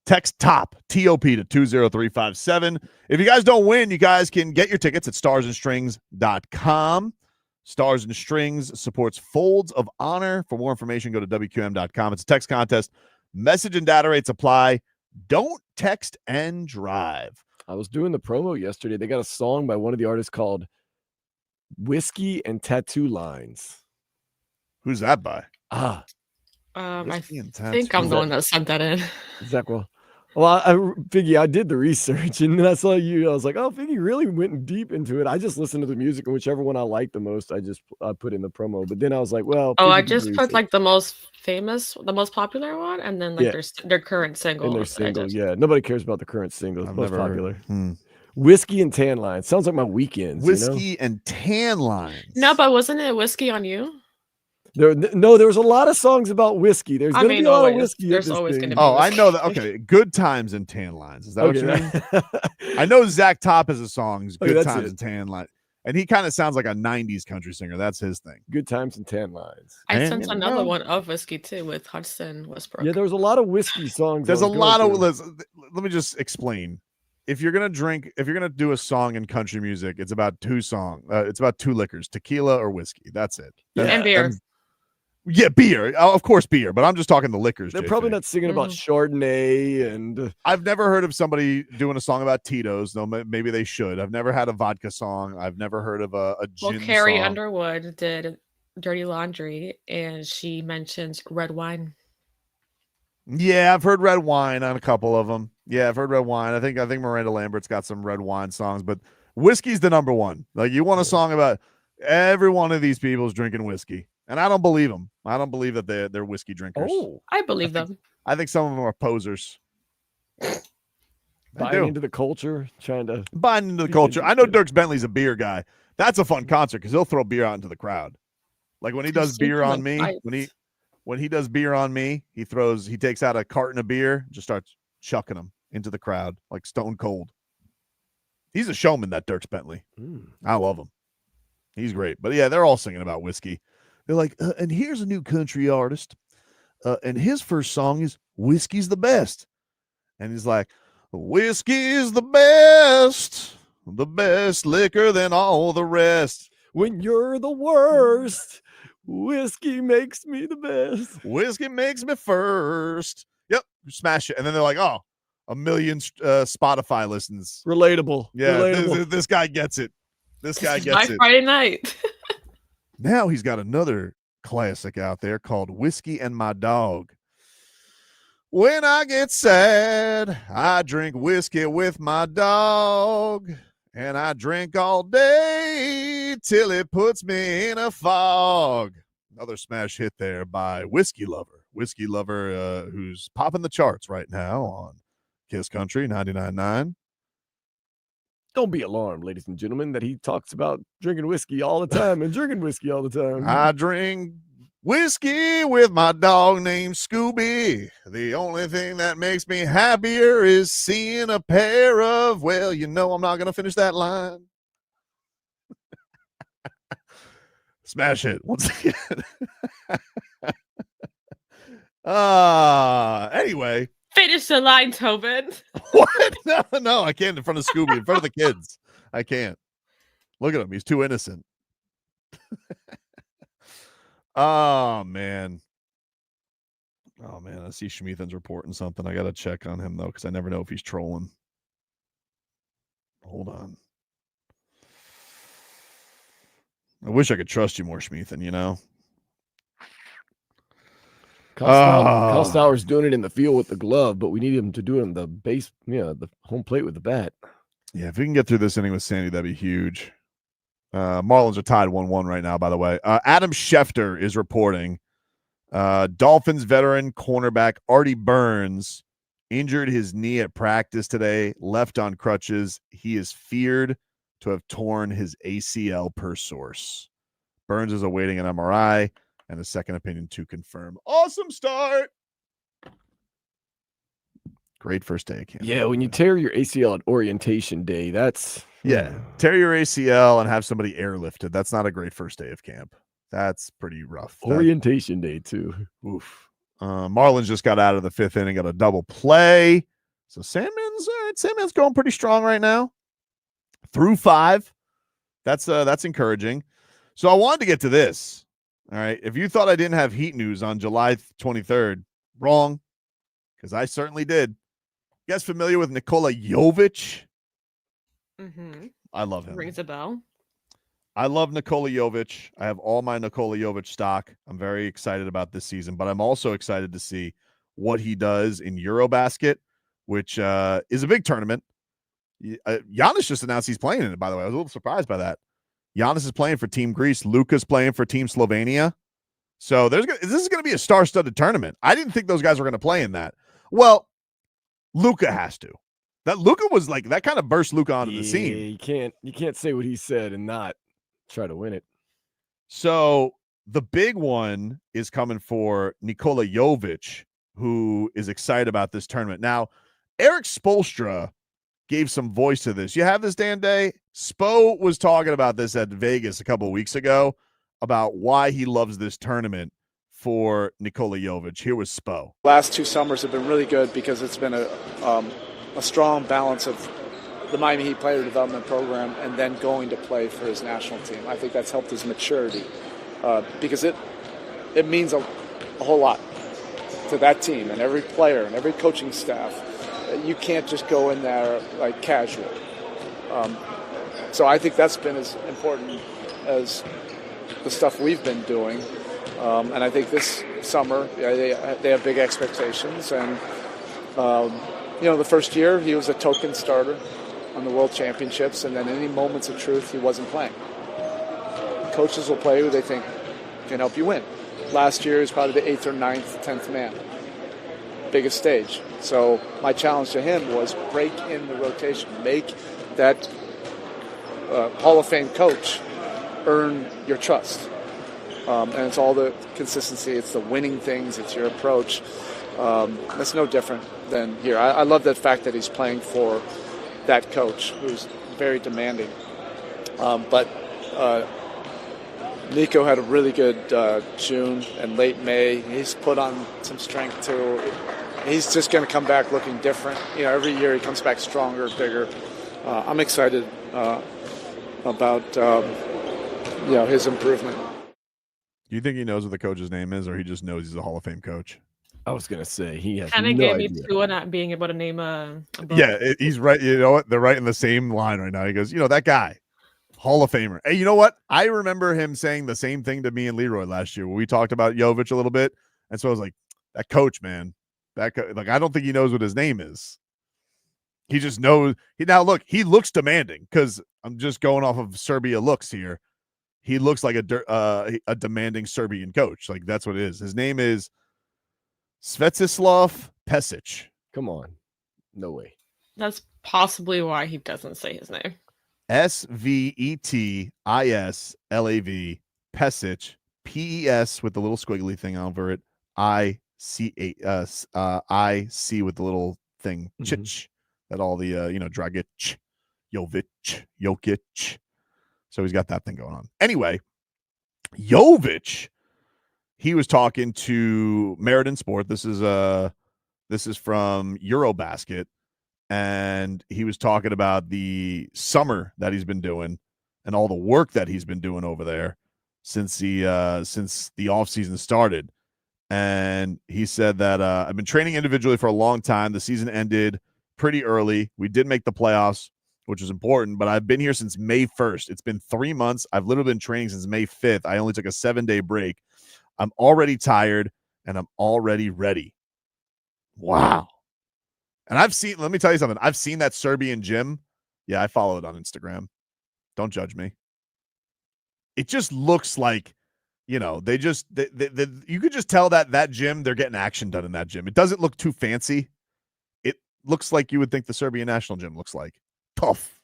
[SPEAKER 3] Text TOP, T-O-P, to 20357. If you guys don't win, you guys can get your tickets at starsandstrings.com. Stars and Strings supports Folds of Honor. For more information, go to WQM.com. It's a text contest. Message and data rates apply. Don't text and drive.
[SPEAKER 4] I was doing the promo yesterday. They got a song by one of the artists called Whiskey and Tattoo Lines.
[SPEAKER 3] Who's that by?
[SPEAKER 16] I think I'm the one that sent that in.
[SPEAKER 4] Zach, well, Figgy, I did the research, and then I saw you. I was like, oh, Figgy really went deep into it. I just listened to the music, and whichever one I liked the most, I put in the promo. But then I was like, well,
[SPEAKER 16] I
[SPEAKER 4] Figgy
[SPEAKER 16] just
[SPEAKER 4] did
[SPEAKER 16] put
[SPEAKER 4] research.
[SPEAKER 16] like the most famous, the most popular one, and then like their current single.
[SPEAKER 4] And their single, yeah. Nobody cares about the current single. It's
[SPEAKER 3] I've
[SPEAKER 4] most
[SPEAKER 3] never
[SPEAKER 4] popular.
[SPEAKER 3] heard.
[SPEAKER 4] Whiskey and Tan Lines. Sounds like my weekends.
[SPEAKER 3] Whiskey and Tan Lines.
[SPEAKER 16] No, but wasn't it Whiskey on You?
[SPEAKER 4] There was a lot of songs about whiskey. There's going to be a lot of whiskey.
[SPEAKER 16] There's always going to be.
[SPEAKER 3] Oh, I know that. Okay, Good Times and Tan Lines. Is that what you mean? I know Zach Top has a song, Good Times and Tan Lines. And he kind of sounds like a 90s country singer. That's his thing.
[SPEAKER 4] Good Times and Tan Lines.
[SPEAKER 16] I sent another one of Whiskey too with Hudson Westbrook.
[SPEAKER 4] Yeah, there was a lot of whiskey songs.
[SPEAKER 3] There's a lot of. Let me just explain. If you're gonna do a song in country music, it's about two liquors, tequila or whiskey. That's it.
[SPEAKER 16] And beer.
[SPEAKER 3] Yeah, beer. Of course, beer. But I'm just talking the liquors.
[SPEAKER 4] They're probably not singing about Chardonnay and.
[SPEAKER 3] I've never heard of somebody doing a song about Tito's, though maybe they should. I've never had a vodka song. I've never heard of a gin
[SPEAKER 16] Well, Carrie
[SPEAKER 3] song.
[SPEAKER 16] Underwood did Dirty Laundry, and she mentions red wine.
[SPEAKER 3] Yeah, I've heard red wine on a couple of them. Yeah, I've heard red wine. I think Miranda Lambert's got some red wine songs, but whiskey's the number one. Like, you want a song about every one of these people is drinking whiskey. And I don't believe them. I don't believe that they're whiskey drinkers.
[SPEAKER 4] Oh,
[SPEAKER 16] I believe them.
[SPEAKER 3] I think some of them are posers.
[SPEAKER 4] Buying into the culture, trying to
[SPEAKER 3] buying into the culture. I know Dierks Bentley's a beer guy. That's a fun concert because he'll throw beer out into the crowd. Like when he does beer on me, when he does beer on me, he takes out a carton of beer, just starts chucking them into the crowd like stone cold. He's a showman, that Dierks Bentley. I love him. He's great. But yeah, they're all singing about whiskey. They're like, and here's a new country artist, and his first song is "Whiskey's the Best," and he's like, "Whiskey's the best liquor than all the rest.
[SPEAKER 4] When you're the worst, whiskey makes me the best.
[SPEAKER 3] Whiskey makes me first." Yep, smash it, and then they're like, "Oh, 1 million Spotify listens.
[SPEAKER 4] Relatable.
[SPEAKER 3] Yeah,
[SPEAKER 4] relatable.
[SPEAKER 3] This guy gets it. This guy gets
[SPEAKER 16] My
[SPEAKER 3] it."
[SPEAKER 16] Friday night.
[SPEAKER 3] Now he's got another classic out there called Whiskey and My Dog. When I get sad, I drink whiskey with my dog, and I drink all day till it puts me in a fog. Another smash hit there by Whiskey Lover. Whiskey Lover, who's popping the charts right now on Kiss Country 99.9.
[SPEAKER 4] Don't be alarmed, ladies and gentlemen, that he talks about drinking whiskey all the time and drinking whiskey all the time.
[SPEAKER 3] I drink whiskey with my dog named Scooby. The only thing that makes me happier is seeing a pair of, well, I'm not going to finish that line. Smash it once again. Anyway.
[SPEAKER 16] Finish the line, Tobin.
[SPEAKER 3] What? No, I can't in front of Scooby, in front of the kids. I can't. Look at him. He's too innocent. Oh, man. I see Schmeathan's reporting something. I got to check on him, though, because I never know if he's trolling. Hold on. I wish I could trust you more, Schmeathan,
[SPEAKER 4] Kyle Stowers doing it in the field with the glove, but we need him to do it in the base, the home plate with the bat.
[SPEAKER 3] Yeah, if we can get through this inning with Sandy, that'd be huge. Marlins are tied 1-1 right now, by the way. Adam Schefter is reporting Dolphins veteran cornerback Artie Burns injured his knee at practice today, left on crutches. He is feared to have torn his ACL per source. Burns is awaiting an MRI and a second opinion to confirm. Awesome start. Great first day of camp.
[SPEAKER 4] Yeah, when you tear your ACL at orientation day, that's...
[SPEAKER 3] Yeah, tear your ACL and have somebody airlifted. That's not a great first day of camp. That's pretty rough.
[SPEAKER 4] Orientation day, too.
[SPEAKER 3] Oof. Marlins just got out of the fifth inning, got a double play. So Sandman's going pretty strong right now. Through 5. That's encouraging. So I wanted to get to this. All right. If you thought I didn't have Heat news on July 23rd, wrong. Because I certainly did. You guys familiar with Nikola Jović?
[SPEAKER 16] Mm-hmm.
[SPEAKER 3] I love him.
[SPEAKER 16] Rings a bell.
[SPEAKER 3] I love Nikola Jović. I have all my Nikola Jović stock. I'm very excited about this season, but I'm also excited to see what he does in Eurobasket, which is a big tournament. Giannis just announced he's playing in it, by the way. I was a little surprised by that. Giannis is playing for Team Greece. Luka's playing for Team Slovenia. So this is going to be a star-studded tournament. I didn't think those guys were going to play in that. Well, Luka has to. That Luka was like, that kind of burst Luka onto the scene.
[SPEAKER 4] You can't say what he said and not try to win it.
[SPEAKER 3] So the big one is coming for Nikola Jović, who is excited about this tournament. Now, Erik Spoelstra gave some voice to this. You have this, Dan Day? Spo was talking about this at Vegas a couple of weeks ago about why he loves this tournament for Nikola Jović. Here was Spo.
[SPEAKER 15] Last 2 summers have been really good because it's been a strong balance of the Miami Heat player development program and then going to play for his national team. I think that's helped his maturity because it means a whole lot to that team and every player and every coaching staff. You can't just go in there like casual. So I think that's been as important as the stuff we've been doing. And I think this summer they have big expectations. And, the first year he was a token starter on the World Championships, and then any moments of truth he wasn't playing. Coaches will play who they think can help you win. Last year he was probably the 8th or 9th, 10th man. Biggest stage. So my challenge to him was break in the rotation. Make that Hall of Fame coach earn your trust. And it's all the consistency. It's the winning things. It's your approach. That's no different than here. I love that fact that he's playing for that coach who's very demanding. But Nico had a really good June and late May. He's put on some strength too. He's just going to come back looking different. Every year he comes back stronger, bigger. I'm excited about his improvement.
[SPEAKER 3] Do you think he knows what the coach's name is, or he just knows he's a Hall of Fame coach?
[SPEAKER 4] I was going to say he has
[SPEAKER 16] kind of
[SPEAKER 4] no
[SPEAKER 16] gave me
[SPEAKER 4] idea.
[SPEAKER 16] Tua not being able to name a
[SPEAKER 3] Yeah, he's right. You know what? They're right in the same line right now. He goes, that guy, Hall of Famer. Hey, you know what? I remember him saying the same thing to me and Leroy last year when we talked about Jović a little bit. And so I was like, that coach, man, I don't think he knows what his name is. He just knows. He looks demanding because I'm just going off of Serbia looks here. He looks like a demanding Serbian coach. Like, that's what it is. His name is Svetislav Pesic.
[SPEAKER 4] Come on. No way.
[SPEAKER 16] That's possibly why he doesn't say his name.
[SPEAKER 3] Svetislav Pesic. P-E-S with the little squiggly thing over it. I-C with the little thing. Chich. That all the, Dragic, Jović. So he's got that thing going on. Anyway, Jović, he was talking to Meriden Sport. This is from Eurobasket, and he was talking about the summer that he's been doing and all the work that he's been doing over there since the offseason started. And he said that I've been training individually for a long time. The season ended pretty early. We did make the playoffs, which is important, but I've been here since May 1st. It's been 3 months. I've literally been training since May 5th. I only took a 7-day break. I'm already tired, and I'm already ready. Wow. And let me tell you something. I've seen that Serbian gym. Yeah, I follow it on Instagram. Don't judge me. It just looks like, you could just tell that gym, they're getting action done in that gym. It doesn't look too fancy. looks like you would think the Serbian national gym looks like. Tough.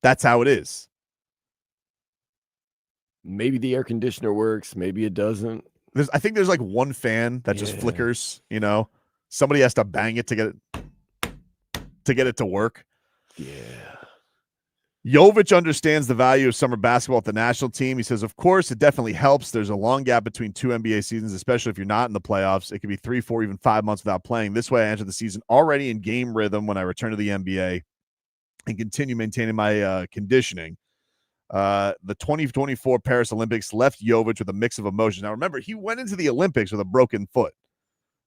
[SPEAKER 3] That's how it is.
[SPEAKER 4] Maybe the air conditioner works. Maybe it doesn't.
[SPEAKER 3] I think there's like one fan that just flickers, you know. Somebody has to bang it to get it to work.
[SPEAKER 4] Yeah.
[SPEAKER 3] Jović understands the value of summer basketball at the national team. He says, of course, it definitely helps. There's a long gap between 2 NBA seasons, especially if you're not in the playoffs. It could be 3, 4, even 5 months without playing. This way, I enter the season already in game rhythm when I return to the NBA and continue maintaining my conditioning. The 2024 Paris Olympics left Jović with a mix of emotions. Now, remember, he went into the Olympics with a broken foot.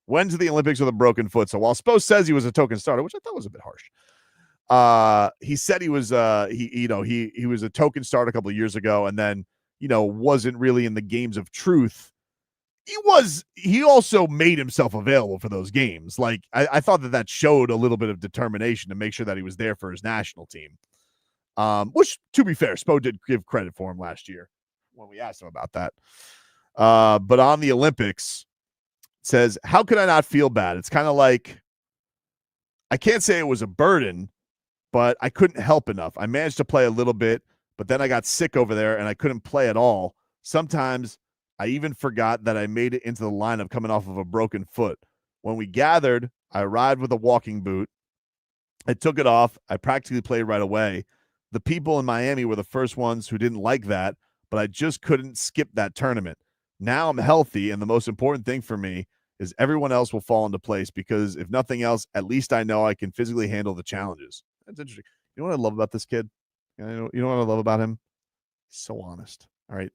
[SPEAKER 3] So while Spo says he was a token starter, which I thought was a bit harsh, he said he was he was a token starter a couple of years ago, and then wasn't really in the games of truth. He also made himself available for those games. Like I thought that showed a little bit of determination to make sure that he was there for his national team. Which, to be fair, Spo did give credit for him last year when we asked him about that. But on the Olympics, it says, how could I not feel bad? It's kind of like, I can't say it was a burden, but I couldn't help enough. I managed to play a little bit, but then I got sick over there and I couldn't play at all. Sometimes I even forgot that I made it into the lineup coming off of a broken foot. When we gathered, I arrived with a walking boot. I took it off. I practically played right away. The people in Miami were the first ones who didn't like that, but I just couldn't skip that tournament. Now I'm healthy, and the most important thing for me is everyone else will fall into place because if nothing else, at least I know I can physically handle the challenges. That's interesting. You know what I love about this kid? You know what I love about him? He's so honest. All right.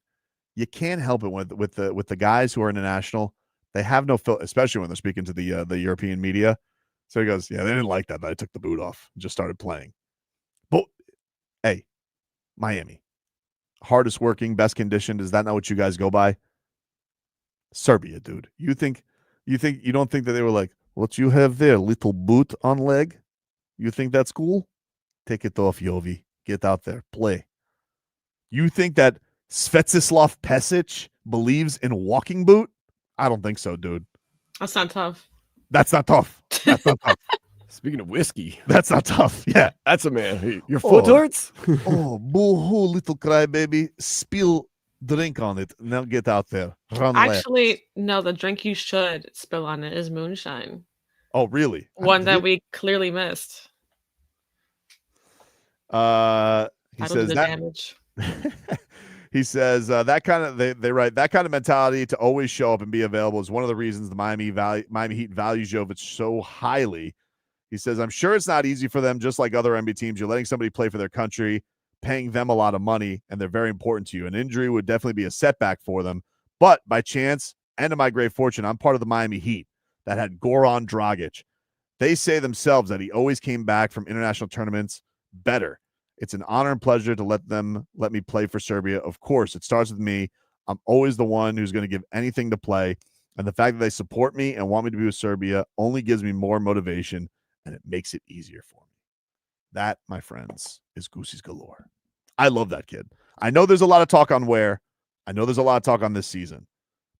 [SPEAKER 3] You can't help it with the guys who are international. They have no filter, especially when they're speaking to the European media. So he goes, yeah, they didn't like that I took the boot off and just started playing. But hey, Miami, hardest working, best conditioned. Is that not what you guys go by? Serbia, dude. You don't think that they were like, what you have there, little boot on leg? You think that's cool? Take it off, Jovi. Get out there, play. You think that Svetislav Pesic believes in walking boot? I don't think so, dude.
[SPEAKER 16] That's not tough.
[SPEAKER 3] That's not tough. That's not tough.
[SPEAKER 4] Speaking of whiskey,
[SPEAKER 3] that's not tough. Yeah,
[SPEAKER 4] that's a man. Your foot hurts?
[SPEAKER 3] Oh, boo-hoo, little crybaby. Spill drink on it. Now get out there. Run
[SPEAKER 16] Actually,
[SPEAKER 3] left.
[SPEAKER 16] no, the drink you should spill on it is moonshine.
[SPEAKER 3] Oh, really?
[SPEAKER 16] One that we clearly missed.
[SPEAKER 3] He says that damage. He says that kind of they write that kind of mentality to always show up and be available is one of the reasons the Miami Heat values Jović so highly. He says, I'm sure it's not easy for them, just like other NBA teams. You're letting somebody play for their country, paying them a lot of money, and they're very important to you. An injury would definitely be a setback for them. But by chance and to my great fortune, I'm part of the Miami Heat that had Goran Dragic. They say themselves that he always came back from international tournaments better. It's an honor and pleasure to let me play for Serbia. Of course, it starts with me. I'm always the one who's going to give anything to play. And the fact that they support me and want me to be with Serbia only gives me more motivation, and it makes it easier for me. That, my friends, is Goosey's galore. I love that kid. I know there's a lot of talk on where. I know there's a lot of talk on this season.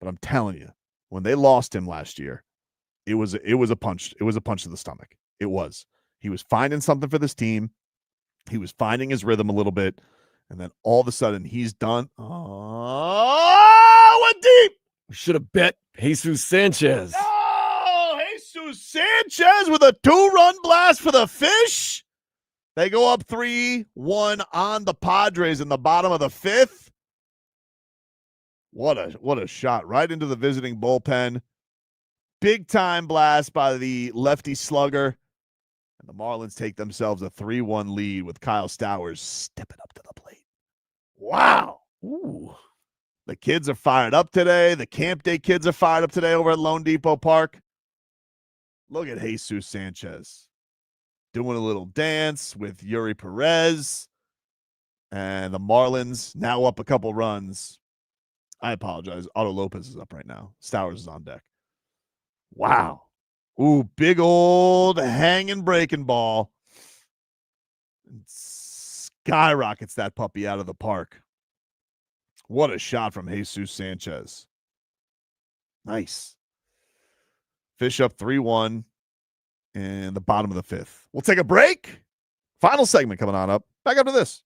[SPEAKER 3] But I'm telling you, when they lost him last year, it was a punch. It was a punch to the stomach. It was. He was finding something for this team. He was finding his rhythm a little bit. And then all of a sudden, he's done. Oh, went deep.
[SPEAKER 4] We should have bet Jesus Sanchez.
[SPEAKER 3] Oh, Jesus Sanchez with a 2-run blast for the Fish. They go up 3-1 on the Padres in the bottom of the 5th. What a shot right into the visiting bullpen. Big time blast by the lefty slugger. And the Marlins take themselves a 3-1 lead with Kyle Stowers stepping up to the plate. Wow. Ooh. The kids are fired up today. The Camp Day kids are fired up today over at Lone Depot Park. Look at Jesus Sanchez doing a little dance with Yuri Perez. And the Marlins now up a couple runs. I apologize. Otto Lopez is up right now. Stowers is on deck. Wow. Ooh, big old hanging breaking ball. Skyrockets that puppy out of the park. What a shot from Jesus Sanchez. Nice. Fish up 3-1 in the bottom of the fifth. We'll take a break. Final segment coming on up. Back after this.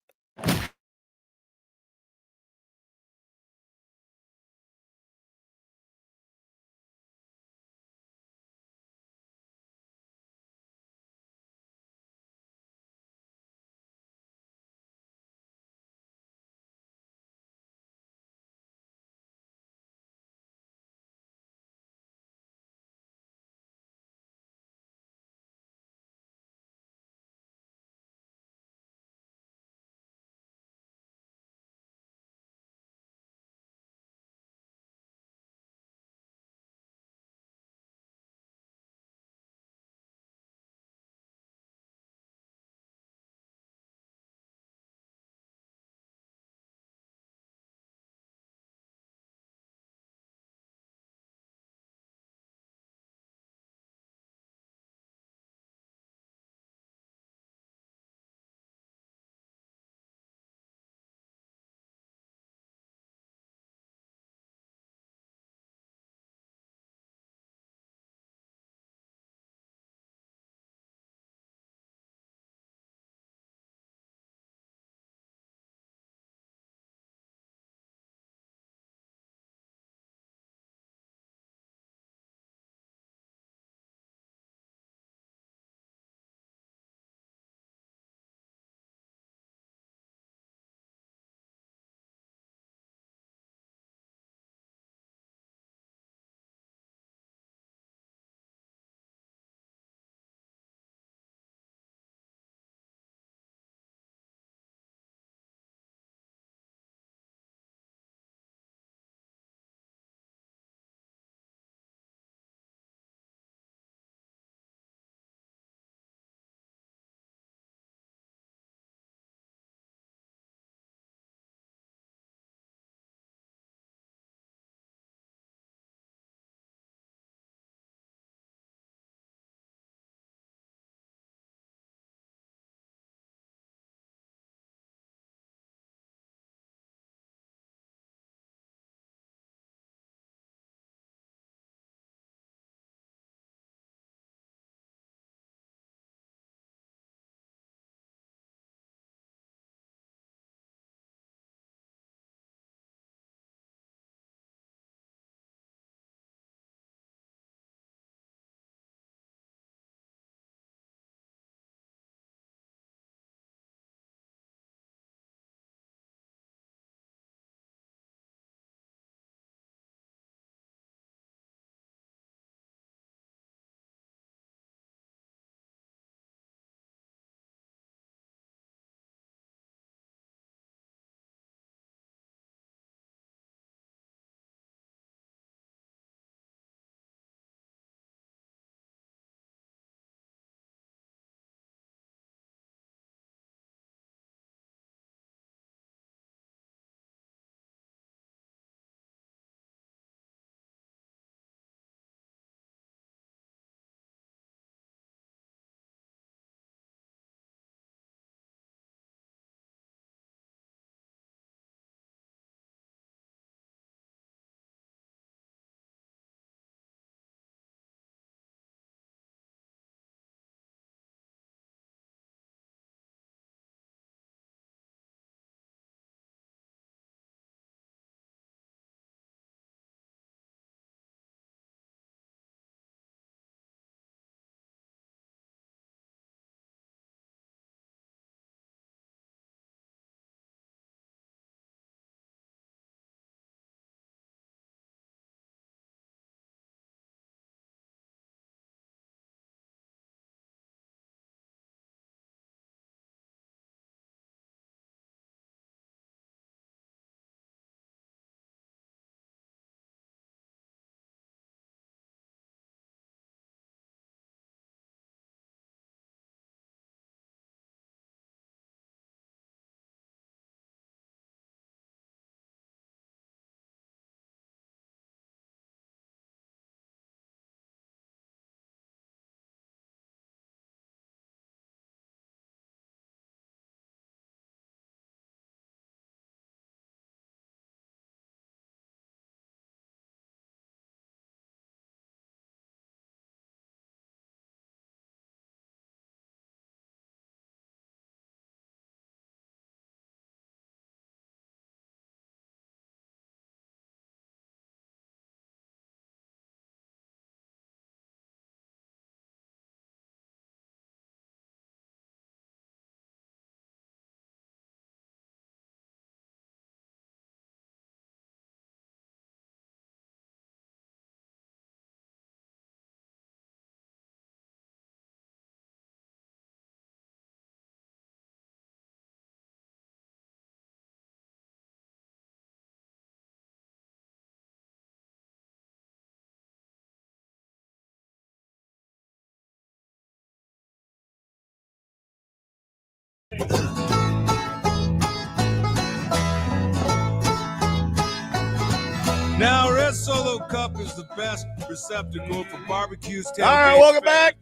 [SPEAKER 18] Now, Red Solo Cup is the best receptacle for barbecues.
[SPEAKER 3] All right, welcome back.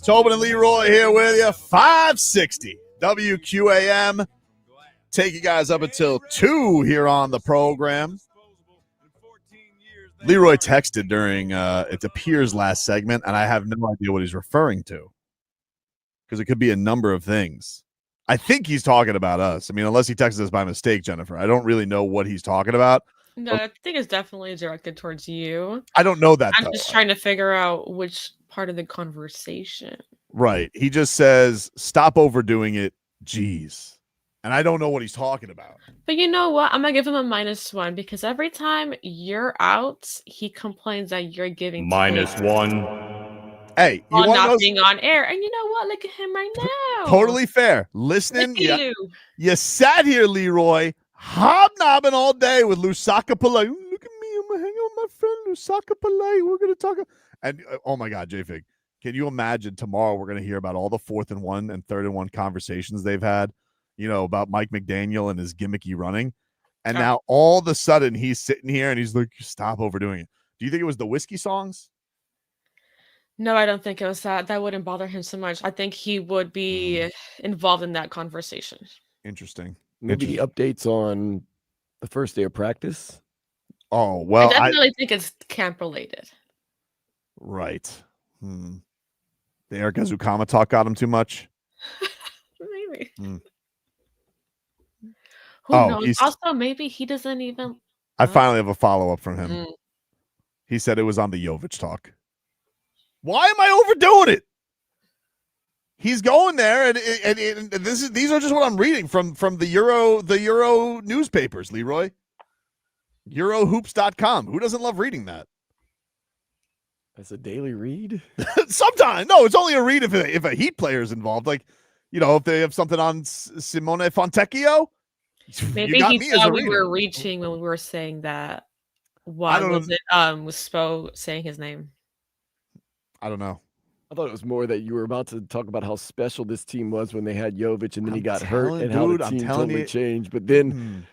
[SPEAKER 3] Tobin and Leroy here with you. 560 WQAM. Take you guys up until 2 here on the program. Leroy texted during, it appears, last segment, and I have no idea what he's referring to because it could be a number of things. I think he's talking about us. I mean, unless he texted us by mistake, Jennifer. I don't really know what he's talking about.
[SPEAKER 16] No, I think it's definitely directed towards you.
[SPEAKER 3] I don't know that,
[SPEAKER 16] I'm
[SPEAKER 3] though.
[SPEAKER 16] just trying to figure out which part of the conversation.
[SPEAKER 3] Right. He just says, stop overdoing it. Jeez. And I don't know what he's talking about.
[SPEAKER 16] But you know what? I'm going to give him a -1 because every time you're out, he complains that you're giving
[SPEAKER 3] -1. Hey, you
[SPEAKER 16] on
[SPEAKER 3] want
[SPEAKER 16] not
[SPEAKER 3] those?
[SPEAKER 16] being on air. And you know what? Look at him right now.
[SPEAKER 3] Totally fair. Listening.
[SPEAKER 16] Look at you.
[SPEAKER 3] You sat here, Leroy, hobnobbing all day with Lusaka Pillay. Look at me. I'm going to hang out with my friend Lusaka Pillay. We're going to talk. And oh my God, J-Fig, can you imagine tomorrow we're going to hear about all the 4th and 1 and 3rd and 1 conversations they've had? You know, about Mike McDaniel and his gimmicky running. And now all of a sudden he's sitting here and he's like, stop overdoing it. Do you think it was the whiskey songs?
[SPEAKER 16] No, I don't think it was that. That wouldn't bother him so much. I think he would be involved in that conversation.
[SPEAKER 3] Interesting.
[SPEAKER 4] Maybe the updates on the first day of practice.
[SPEAKER 3] Oh, well,
[SPEAKER 16] I definitely think it's camp related.
[SPEAKER 3] Right. The Erik Ezukanma talk got him too much.
[SPEAKER 16] Maybe.
[SPEAKER 3] Hmm.
[SPEAKER 16] Who knows? Also, maybe he doesn't even.
[SPEAKER 3] I finally have a follow-up from him.
[SPEAKER 16] Mm.
[SPEAKER 3] He said it was on the Jović talk. Why am I overdoing it? He's going there, and these are just what I'm reading from the Euro newspapers, Leroy. Eurohoops.com. Who doesn't love reading that?
[SPEAKER 4] As a daily read?
[SPEAKER 3] Sometimes. No, it's only a read if a Heat player is involved. Like, you know, if they have something on Simone Fontecchio.
[SPEAKER 16] Maybe he thought we were reaching when we were saying that. Why was it was Spo saying his name?
[SPEAKER 3] I don't know.
[SPEAKER 4] I thought it was more that you were about to talk about how special this team was when they had Jović and then he got hurt and how the team totally changed. But then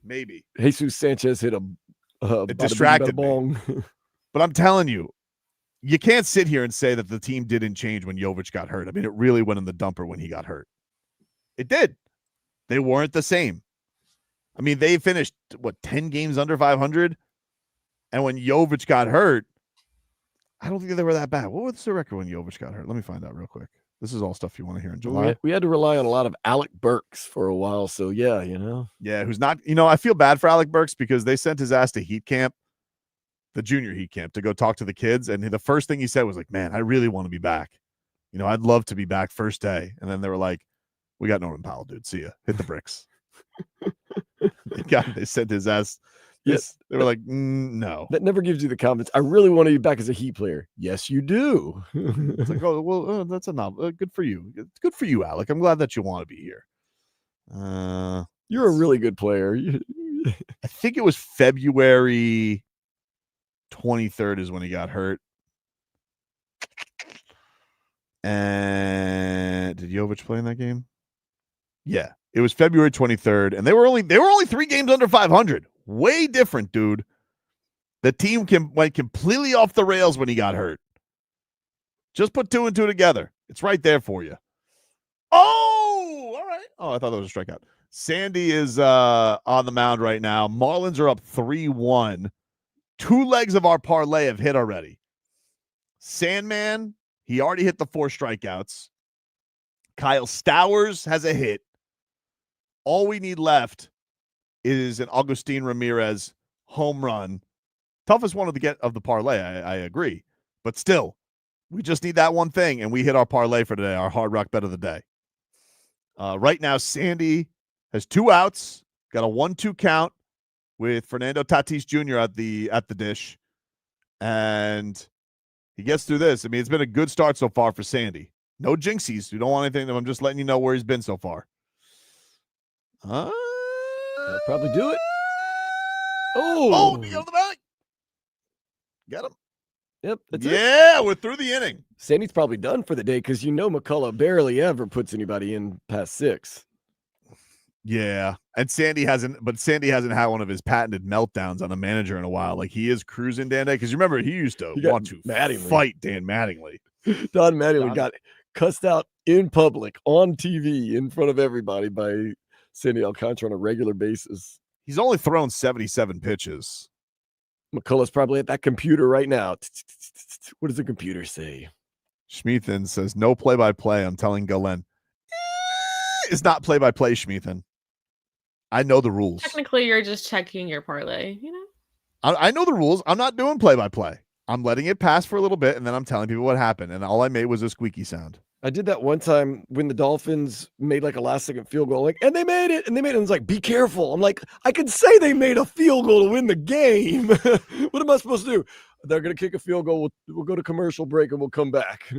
[SPEAKER 3] maybe
[SPEAKER 4] Jesus Sanchez hit
[SPEAKER 3] it distracted me. But I'm telling you, you can't sit here and say that the team didn't change when Jović got hurt. I mean, it really went in the dumper when he got hurt. It did. They weren't the same. I mean, they finished, 10 games under 500? And when Jović got hurt, I don't think they were that bad. What was the record when Jović got hurt? Let me find out real quick. This is all stuff you want to hear in July.
[SPEAKER 4] We had to rely on a lot of Alec Burks for a while. So, yeah, you know.
[SPEAKER 3] Yeah, who's not, I feel bad for Alec Burks because they sent his ass to heat camp, the junior heat camp, to go talk to the kids. And the first thing he said was like, man, I really want to be back. I'd love to be back first day. And then they were like, we got Norman Powell, dude. See ya. Hit the bricks. They sent his ass. Yes. They were like, no.
[SPEAKER 4] That never gives you the confidence. I really want to be back as a Heat player. Yes, you do.
[SPEAKER 3] It's like, oh, well, that's enough. Good for you. It's good for you, Alec. I'm glad that you want to be here.
[SPEAKER 4] You're a really good player.
[SPEAKER 3] I think it was February 23rd is when he got hurt. And did Jović play in that game? Yeah, it was February 23rd, and they were only 3 games under 500. Way different, dude. The team went completely off the rails when he got hurt. Just put 2 and 2 together. It's right there for you. Oh, all right. Oh, I thought that was a strikeout. Sandy is on the mound right now. Marlins are up 3-1. 2 legs of our parlay have hit already. Sandman, he already hit the 4 strikeouts. Kyle Stowers has a hit. All we need left is an Agustin Ramirez home run. Toughest one of the parlay, I agree. But still, we just need that one thing, and we hit our parlay for today, our Hard Rock bet of the day. Right now, Sandy has 2 outs, got a 1-2 count with Fernando Tatis Jr. at the dish, and he gets through this. I mean, it's been a good start so far for Sandy. No jinxies. We don't want anything. I'm just letting you know where he's been so far.
[SPEAKER 4] That'll probably do it.
[SPEAKER 3] Oh, he got on the back. Got him.
[SPEAKER 4] Yep. That's
[SPEAKER 3] it. We're through the inning.
[SPEAKER 4] Sandy's probably done for the day because McCullough barely ever puts anybody in past 6.
[SPEAKER 3] Yeah, and Sandy hasn't had one of his patented meltdowns on a manager in a while. Like he is cruising Dan, because you remember he used to want to fight Dan Mattingly.
[SPEAKER 4] Don Mattingly got cussed out in public on TV in front of everybody by Sandy Alcantara on a regular basis.
[SPEAKER 3] He's only thrown 77 pitches.
[SPEAKER 4] McCullough's probably at that computer right now. What does the computer say?
[SPEAKER 3] Schmeathan says no play-by-play. I'm telling Galen. It's not play-by-play, Schmeathan. I know the rules.
[SPEAKER 16] Technically, you're just checking your parlay, you know?
[SPEAKER 3] I know the rules. I'm not doing play-by-play. I'm letting it pass for a little bit, and then I'm telling people what happened, and all I made was a squeaky sound.
[SPEAKER 4] I did that one time when the Dolphins made like a last-second field goal, and they made it, and it's like, be careful. I'm like, I can say they made a field goal to win the game. What am I supposed to do? They're going to kick a field goal. We'll go to commercial break, and we'll come back.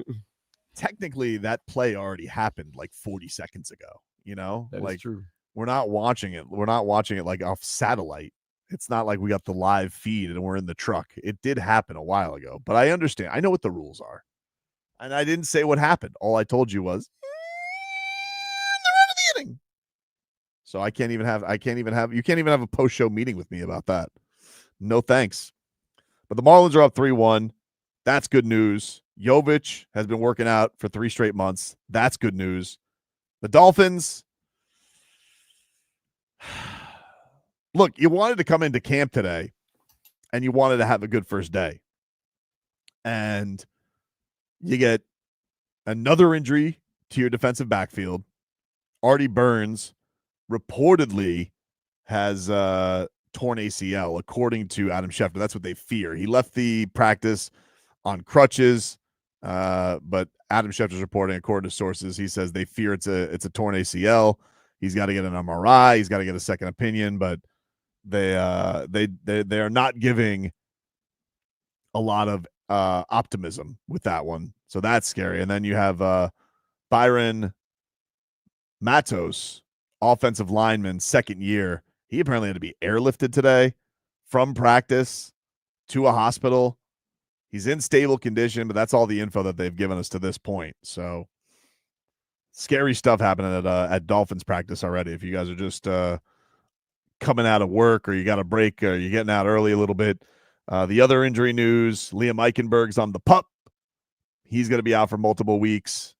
[SPEAKER 3] Technically, that play already happened like 40 seconds ago, you know?
[SPEAKER 4] That
[SPEAKER 3] like,
[SPEAKER 4] is true.
[SPEAKER 3] We're not watching it. We're not watching it like off satellite. It's not like we got the live feed and we're in the truck. It did happen a while ago, but I understand. I know what the rules are. And I didn't say what happened. All I told you was they're out of the inning. So you can't even have a post-show meeting with me about that. No thanks. But the Marlins are up 3-1. That's good news. Jović has been working out for 3 straight months. That's good news. The Dolphins, look, you wanted to come into camp today and you wanted to have a good first day. And you get another injury to your defensive backfield. Artie Burns reportedly has torn ACL, according to Adam Schefter. That's what they fear. He left the practice on crutches, but Adam Schefter's reporting, according to sources, he says they fear it's a torn ACL. He's got to get an MRI. He's got to get a second opinion, but they are not giving a lot of optimism with that one. So that's scary. And then you have Byron Matos, offensive lineman, second year. He apparently had to be airlifted today from practice to a hospital. He's in stable condition, but that's all the info that they've given us to this point. So scary stuff happening at Dolphins practice already. If you guys are just coming out of work or you got a break or you're getting out early a little bit. The other injury news, Liam Eichenberg's on the PUP. He's going to be out for multiple weeks.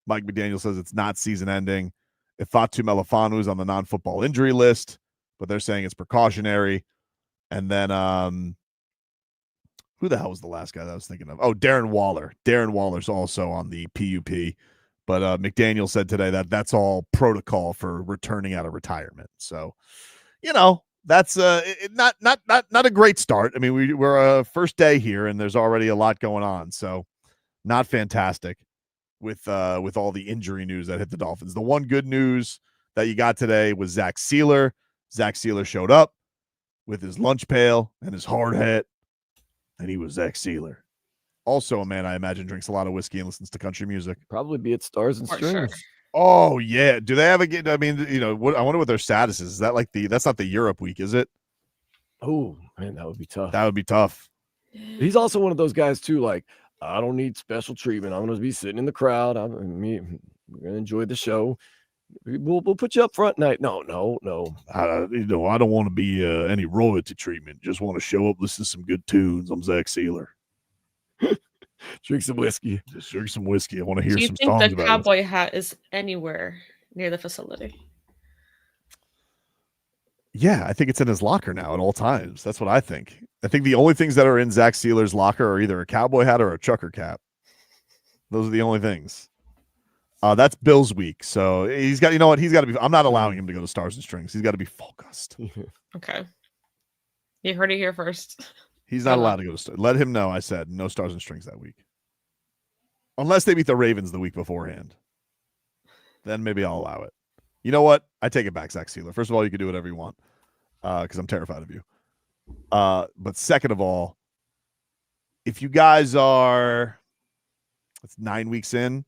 [SPEAKER 3] Mike McDaniel says it's not season ending. Ifeatu Melifonu's on the non-football injury list, but they're saying it's precautionary. And then who the hell was the last guy that I was thinking of? Oh, Darren Waller. Darren Waller's also on the PUP. But McDaniel said today that that's all protocol for returning out of retirement. So, you know, that's not a great start. I mean, we're first day here, and there's already a lot going on. So, not fantastic with all the injury news that hit the Dolphins. The one good news that you got today was Zach Sieler. Zach Sieler showed up with his lunch pail and his hard hat, and he was Zach Sieler. Also a man I imagine drinks a lot of whiskey and listens to country music.
[SPEAKER 4] Probably be at Stars and Strings.
[SPEAKER 16] Sure.
[SPEAKER 3] Oh yeah. Do they have a? I mean, you know, I wonder what their status is. Is that like that's not the Europe week, is it?
[SPEAKER 4] Oh man, that would be tough.
[SPEAKER 3] That would be tough.
[SPEAKER 4] He's also one of those guys too. Like, I don't need special treatment. I'm going to be sitting in the crowd. We're going to enjoy the show. We'll put you up front night. No.
[SPEAKER 3] I don't want to be any royalty treatment. Just want to show up, listen to some good tunes. I'm Zach Sieler.
[SPEAKER 4] Drink some whiskey.
[SPEAKER 3] Just drink some whiskey. I want to hear some songs.
[SPEAKER 16] Do you
[SPEAKER 3] about
[SPEAKER 16] think the cowboy hat is anywhere near the facility?
[SPEAKER 3] Yeah, I think it's in his locker now at all times. That's what I think. I think the only things that are in Zach Sieler's locker are either a cowboy hat or a trucker cap. Those are the only things. That's Bill's week. So he's got, you know what? He's got to be, I'm not allowing him to go to Stars and Strings. He's got to be focused.
[SPEAKER 16] Okay. You heard it here first.
[SPEAKER 3] He's not allowed to go to Stars. Let him know I said no Stars and Strings that week. Unless they beat the Ravens the week beforehand. Then maybe I'll allow it. You know what? I take it back, Zach Sieler. First of all, you can do whatever you want because I'm terrified of you. But second of all, if you guys are, it's 9 weeks in,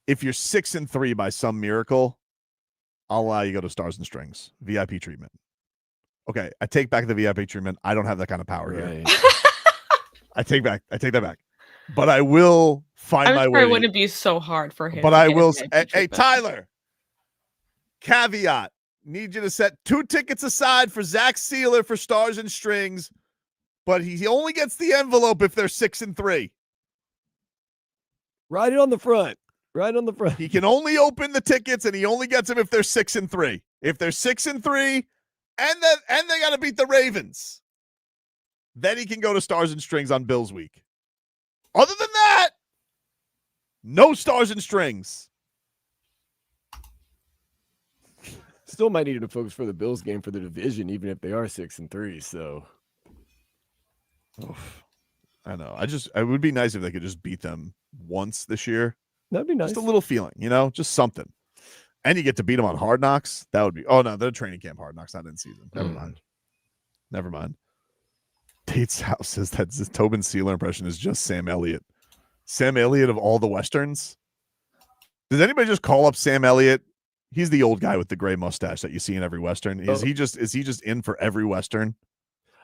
[SPEAKER 3] if you're 6-3 by some miracle, I'll allow you to go to Stars and Strings, VIP treatment. Okay, I take back the VIP treatment. I don't have that kind of power here. I take that back. But I will find my way.
[SPEAKER 16] It wouldn't be so hard for him.
[SPEAKER 3] But I will. Hey, Tyler, caveat. Need you to set 2 tickets aside for Zach Sieler for Stars and Strings, but he only gets the envelope if they're 6-3.
[SPEAKER 4] Write it on the front. Right on the front.
[SPEAKER 3] He can only open the tickets, and he only gets them if they're 6-3. If they're 6-3, and they got to beat the Ravens, then he can go to Stars and Strings on Bills Week. Other than that, no Stars and Strings.
[SPEAKER 4] Still might need to focus for the Bills game for the division, even if they are 6-3. So,
[SPEAKER 3] I know. It would be nice if they could just beat them once this year.
[SPEAKER 4] That'd be nice.
[SPEAKER 3] Just a little feeling, just something. And you get to beat them on Hard Knocks. That would be. Oh no, they're training camp Hard Knocks, not in season. Never mind. Tate's house says that the Tobin Sealer impression is just Sam Elliott. Sam Elliott of all the Westerns. Does anybody just call up Sam Elliott? He's the old guy with the gray mustache that you see in every Western. Is he just in for every Western?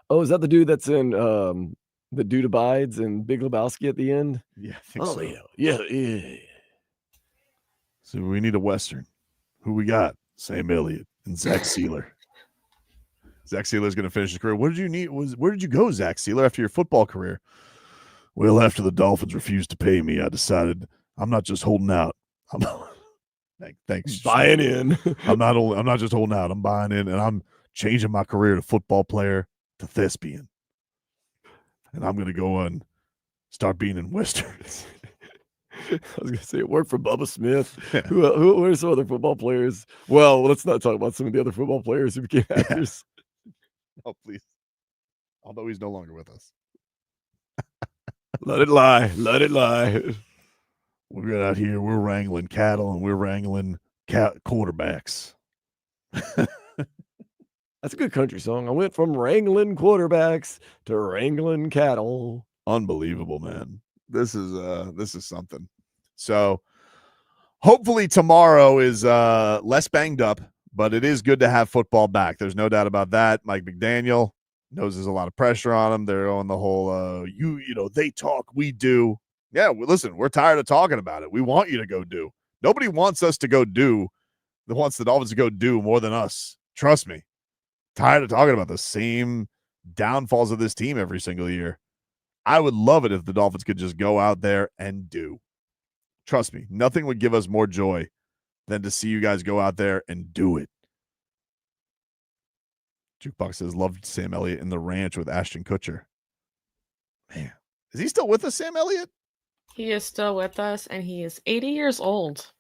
[SPEAKER 4] Oh, is that the dude that's in The Dude Abides and Big Lebowski at the end?
[SPEAKER 3] Yeah, I think so.
[SPEAKER 4] Yeah.
[SPEAKER 3] So we need a Western. Who we got? Sam Elliott and Zach Sieler. Zach Sieler's going to finish his career. Where did you go, Zach Sieler, after your football career? Well, after the Dolphins refused to pay me, I decided I'm not just holding out. Thanks.
[SPEAKER 4] Buying in.
[SPEAKER 3] I'm not just holding out. I'm buying in, and I'm changing my career to football player to thespian. And I'm going to go and start being in Westerns.
[SPEAKER 4] I was going to say it worked for Bubba Smith. Yeah. Who are some other football players? Well, let's not talk about some of the other football players who became actors.
[SPEAKER 3] Oh, please. Although he's no longer with us.
[SPEAKER 4] Let it lie. Let it lie.
[SPEAKER 3] We're out here. We're wrangling cattle and we're wrangling quarterbacks.
[SPEAKER 4] That's a good country song. I went from wrangling quarterbacks to wrangling cattle.
[SPEAKER 3] Unbelievable, man. This is something. So hopefully tomorrow is less banged up, but it is good to have football back. There's no doubt about that. Mike McDaniel knows there's a lot of pressure on him. They're on the whole they talk, we do. Yeah, listen, we're tired of talking about it. We want you to go do. Nobody wants us to go do. Wants the Dolphins to go do more than us. Trust me. Tired of talking about the same downfalls of this team every single year. I would love it if the Dolphins could just go out there and do. Trust me, nothing would give us more joy than to see you guys go out there and do it. Jukebox says, loved Sam Elliott in the ranch with Ashton Kutcher. Man, is he still with us, Sam Elliott?
[SPEAKER 16] He is still with us, and he is 80 years old.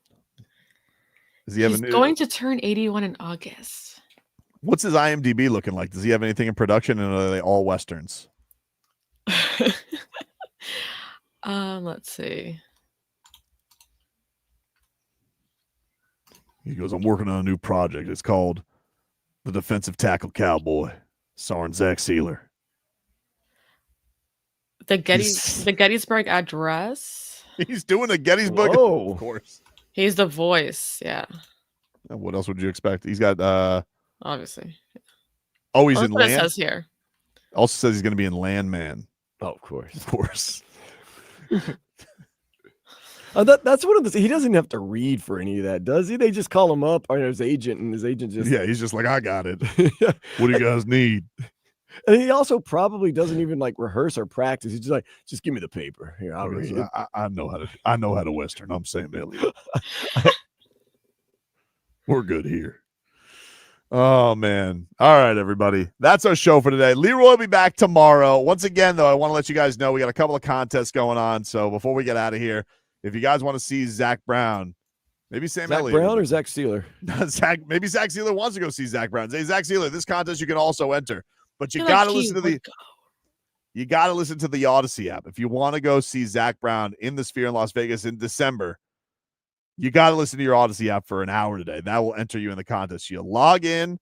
[SPEAKER 3] He's
[SPEAKER 16] going to turn 81 in August.
[SPEAKER 3] What's his IMDb looking like? Does he have anything in production, and are they all Westerns?
[SPEAKER 16] Let's see.
[SPEAKER 3] He goes, I'm working on a new project. It's called The Defensive Tackle Cowboy, starring Zach Sieler.
[SPEAKER 16] The Gettysburg Address.
[SPEAKER 3] He's doing a Gettysburg.
[SPEAKER 4] Whoa.
[SPEAKER 3] Of course.
[SPEAKER 16] He's the voice. Yeah.
[SPEAKER 3] And what else would you expect? He's got
[SPEAKER 16] obviously.
[SPEAKER 3] Oh, he's in Land.
[SPEAKER 16] It says here.
[SPEAKER 3] Also says he's going to be in Landman.
[SPEAKER 4] Oh, of course.
[SPEAKER 3] Of course.
[SPEAKER 4] That's one of the. He doesn't have to read for any of that, does he? They just call him up, or his agent, and his agent just.
[SPEAKER 3] Yeah, he's just like, I got it. What do you guys need?
[SPEAKER 4] And he also probably doesn't even rehearse or practice. He's just like, just give me the paper here. I'll read it.
[SPEAKER 3] I know how to Western. I'm Sam Elliott. We're good here. Oh, man. All right, everybody. That's our show for today. Leroy will be back tomorrow. Once again, though, I want to let you guys know we got a couple of contests going on. So before we get out of here, if you guys want to see Zach Brown, maybe Sam Elliott.
[SPEAKER 4] Zach Brown or Zach Sieler?
[SPEAKER 3] Maybe Zach Sieler wants to go see Zach Brown. Say, Zach Sieler, this contest you can also enter. But you got to listen to the Odyssey app. If you want to go see Zach Brown in the Sphere in Las Vegas in December, you got to listen to your Odyssey app for an hour today. That will enter you in the contest. You log in,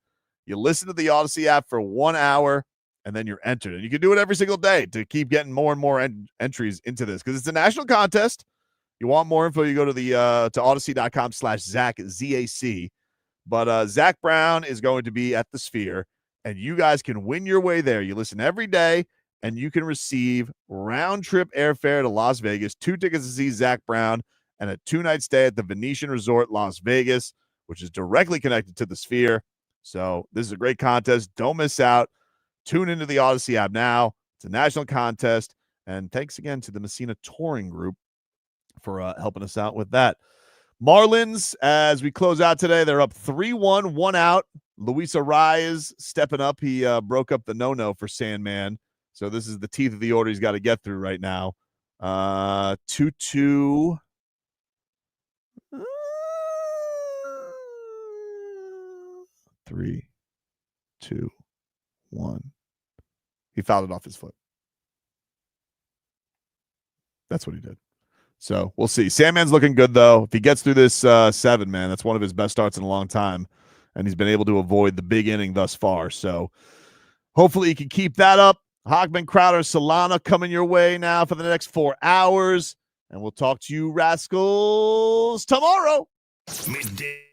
[SPEAKER 3] you listen to the Odyssey app for 1 hour, and then you're entered. And you can do it every single day to keep getting more and more entries into this because it's a national contest. You want more info, you go to the to odyssey.com/Zach, Z-A-C. But Zach Brown is going to be at the Sphere. And you guys can win your way there. You listen every day, and you can receive round-trip airfare to Las Vegas, 2 tickets to see Zach Brown, and a 2-night stay at the Venetian Resort, Las Vegas, which is directly connected to the Sphere. So this is a great contest. Don't miss out. Tune into the Odyssey app now. It's a national contest. And thanks again to the Messina Touring Group for helping us out with that. Marlins, as we close out today, they're up 3-1, 1 out. Luis Arraez stepping up. He broke up the no-no for Sandman. So this is the teeth of the order he's got to get through right now. 2-2. 3, 2, 1. He fouled it off his foot. That's what he did. So we'll see. Sandman's looking good, though. If he gets through this 7, man, that's one of his best starts in a long time. And he's been able to avoid the big inning thus far. So hopefully he can keep that up. Hockman, Crowder, Solana coming your way now for the next 4 hours. And we'll talk to you rascals tomorrow.
[SPEAKER 7] Midday.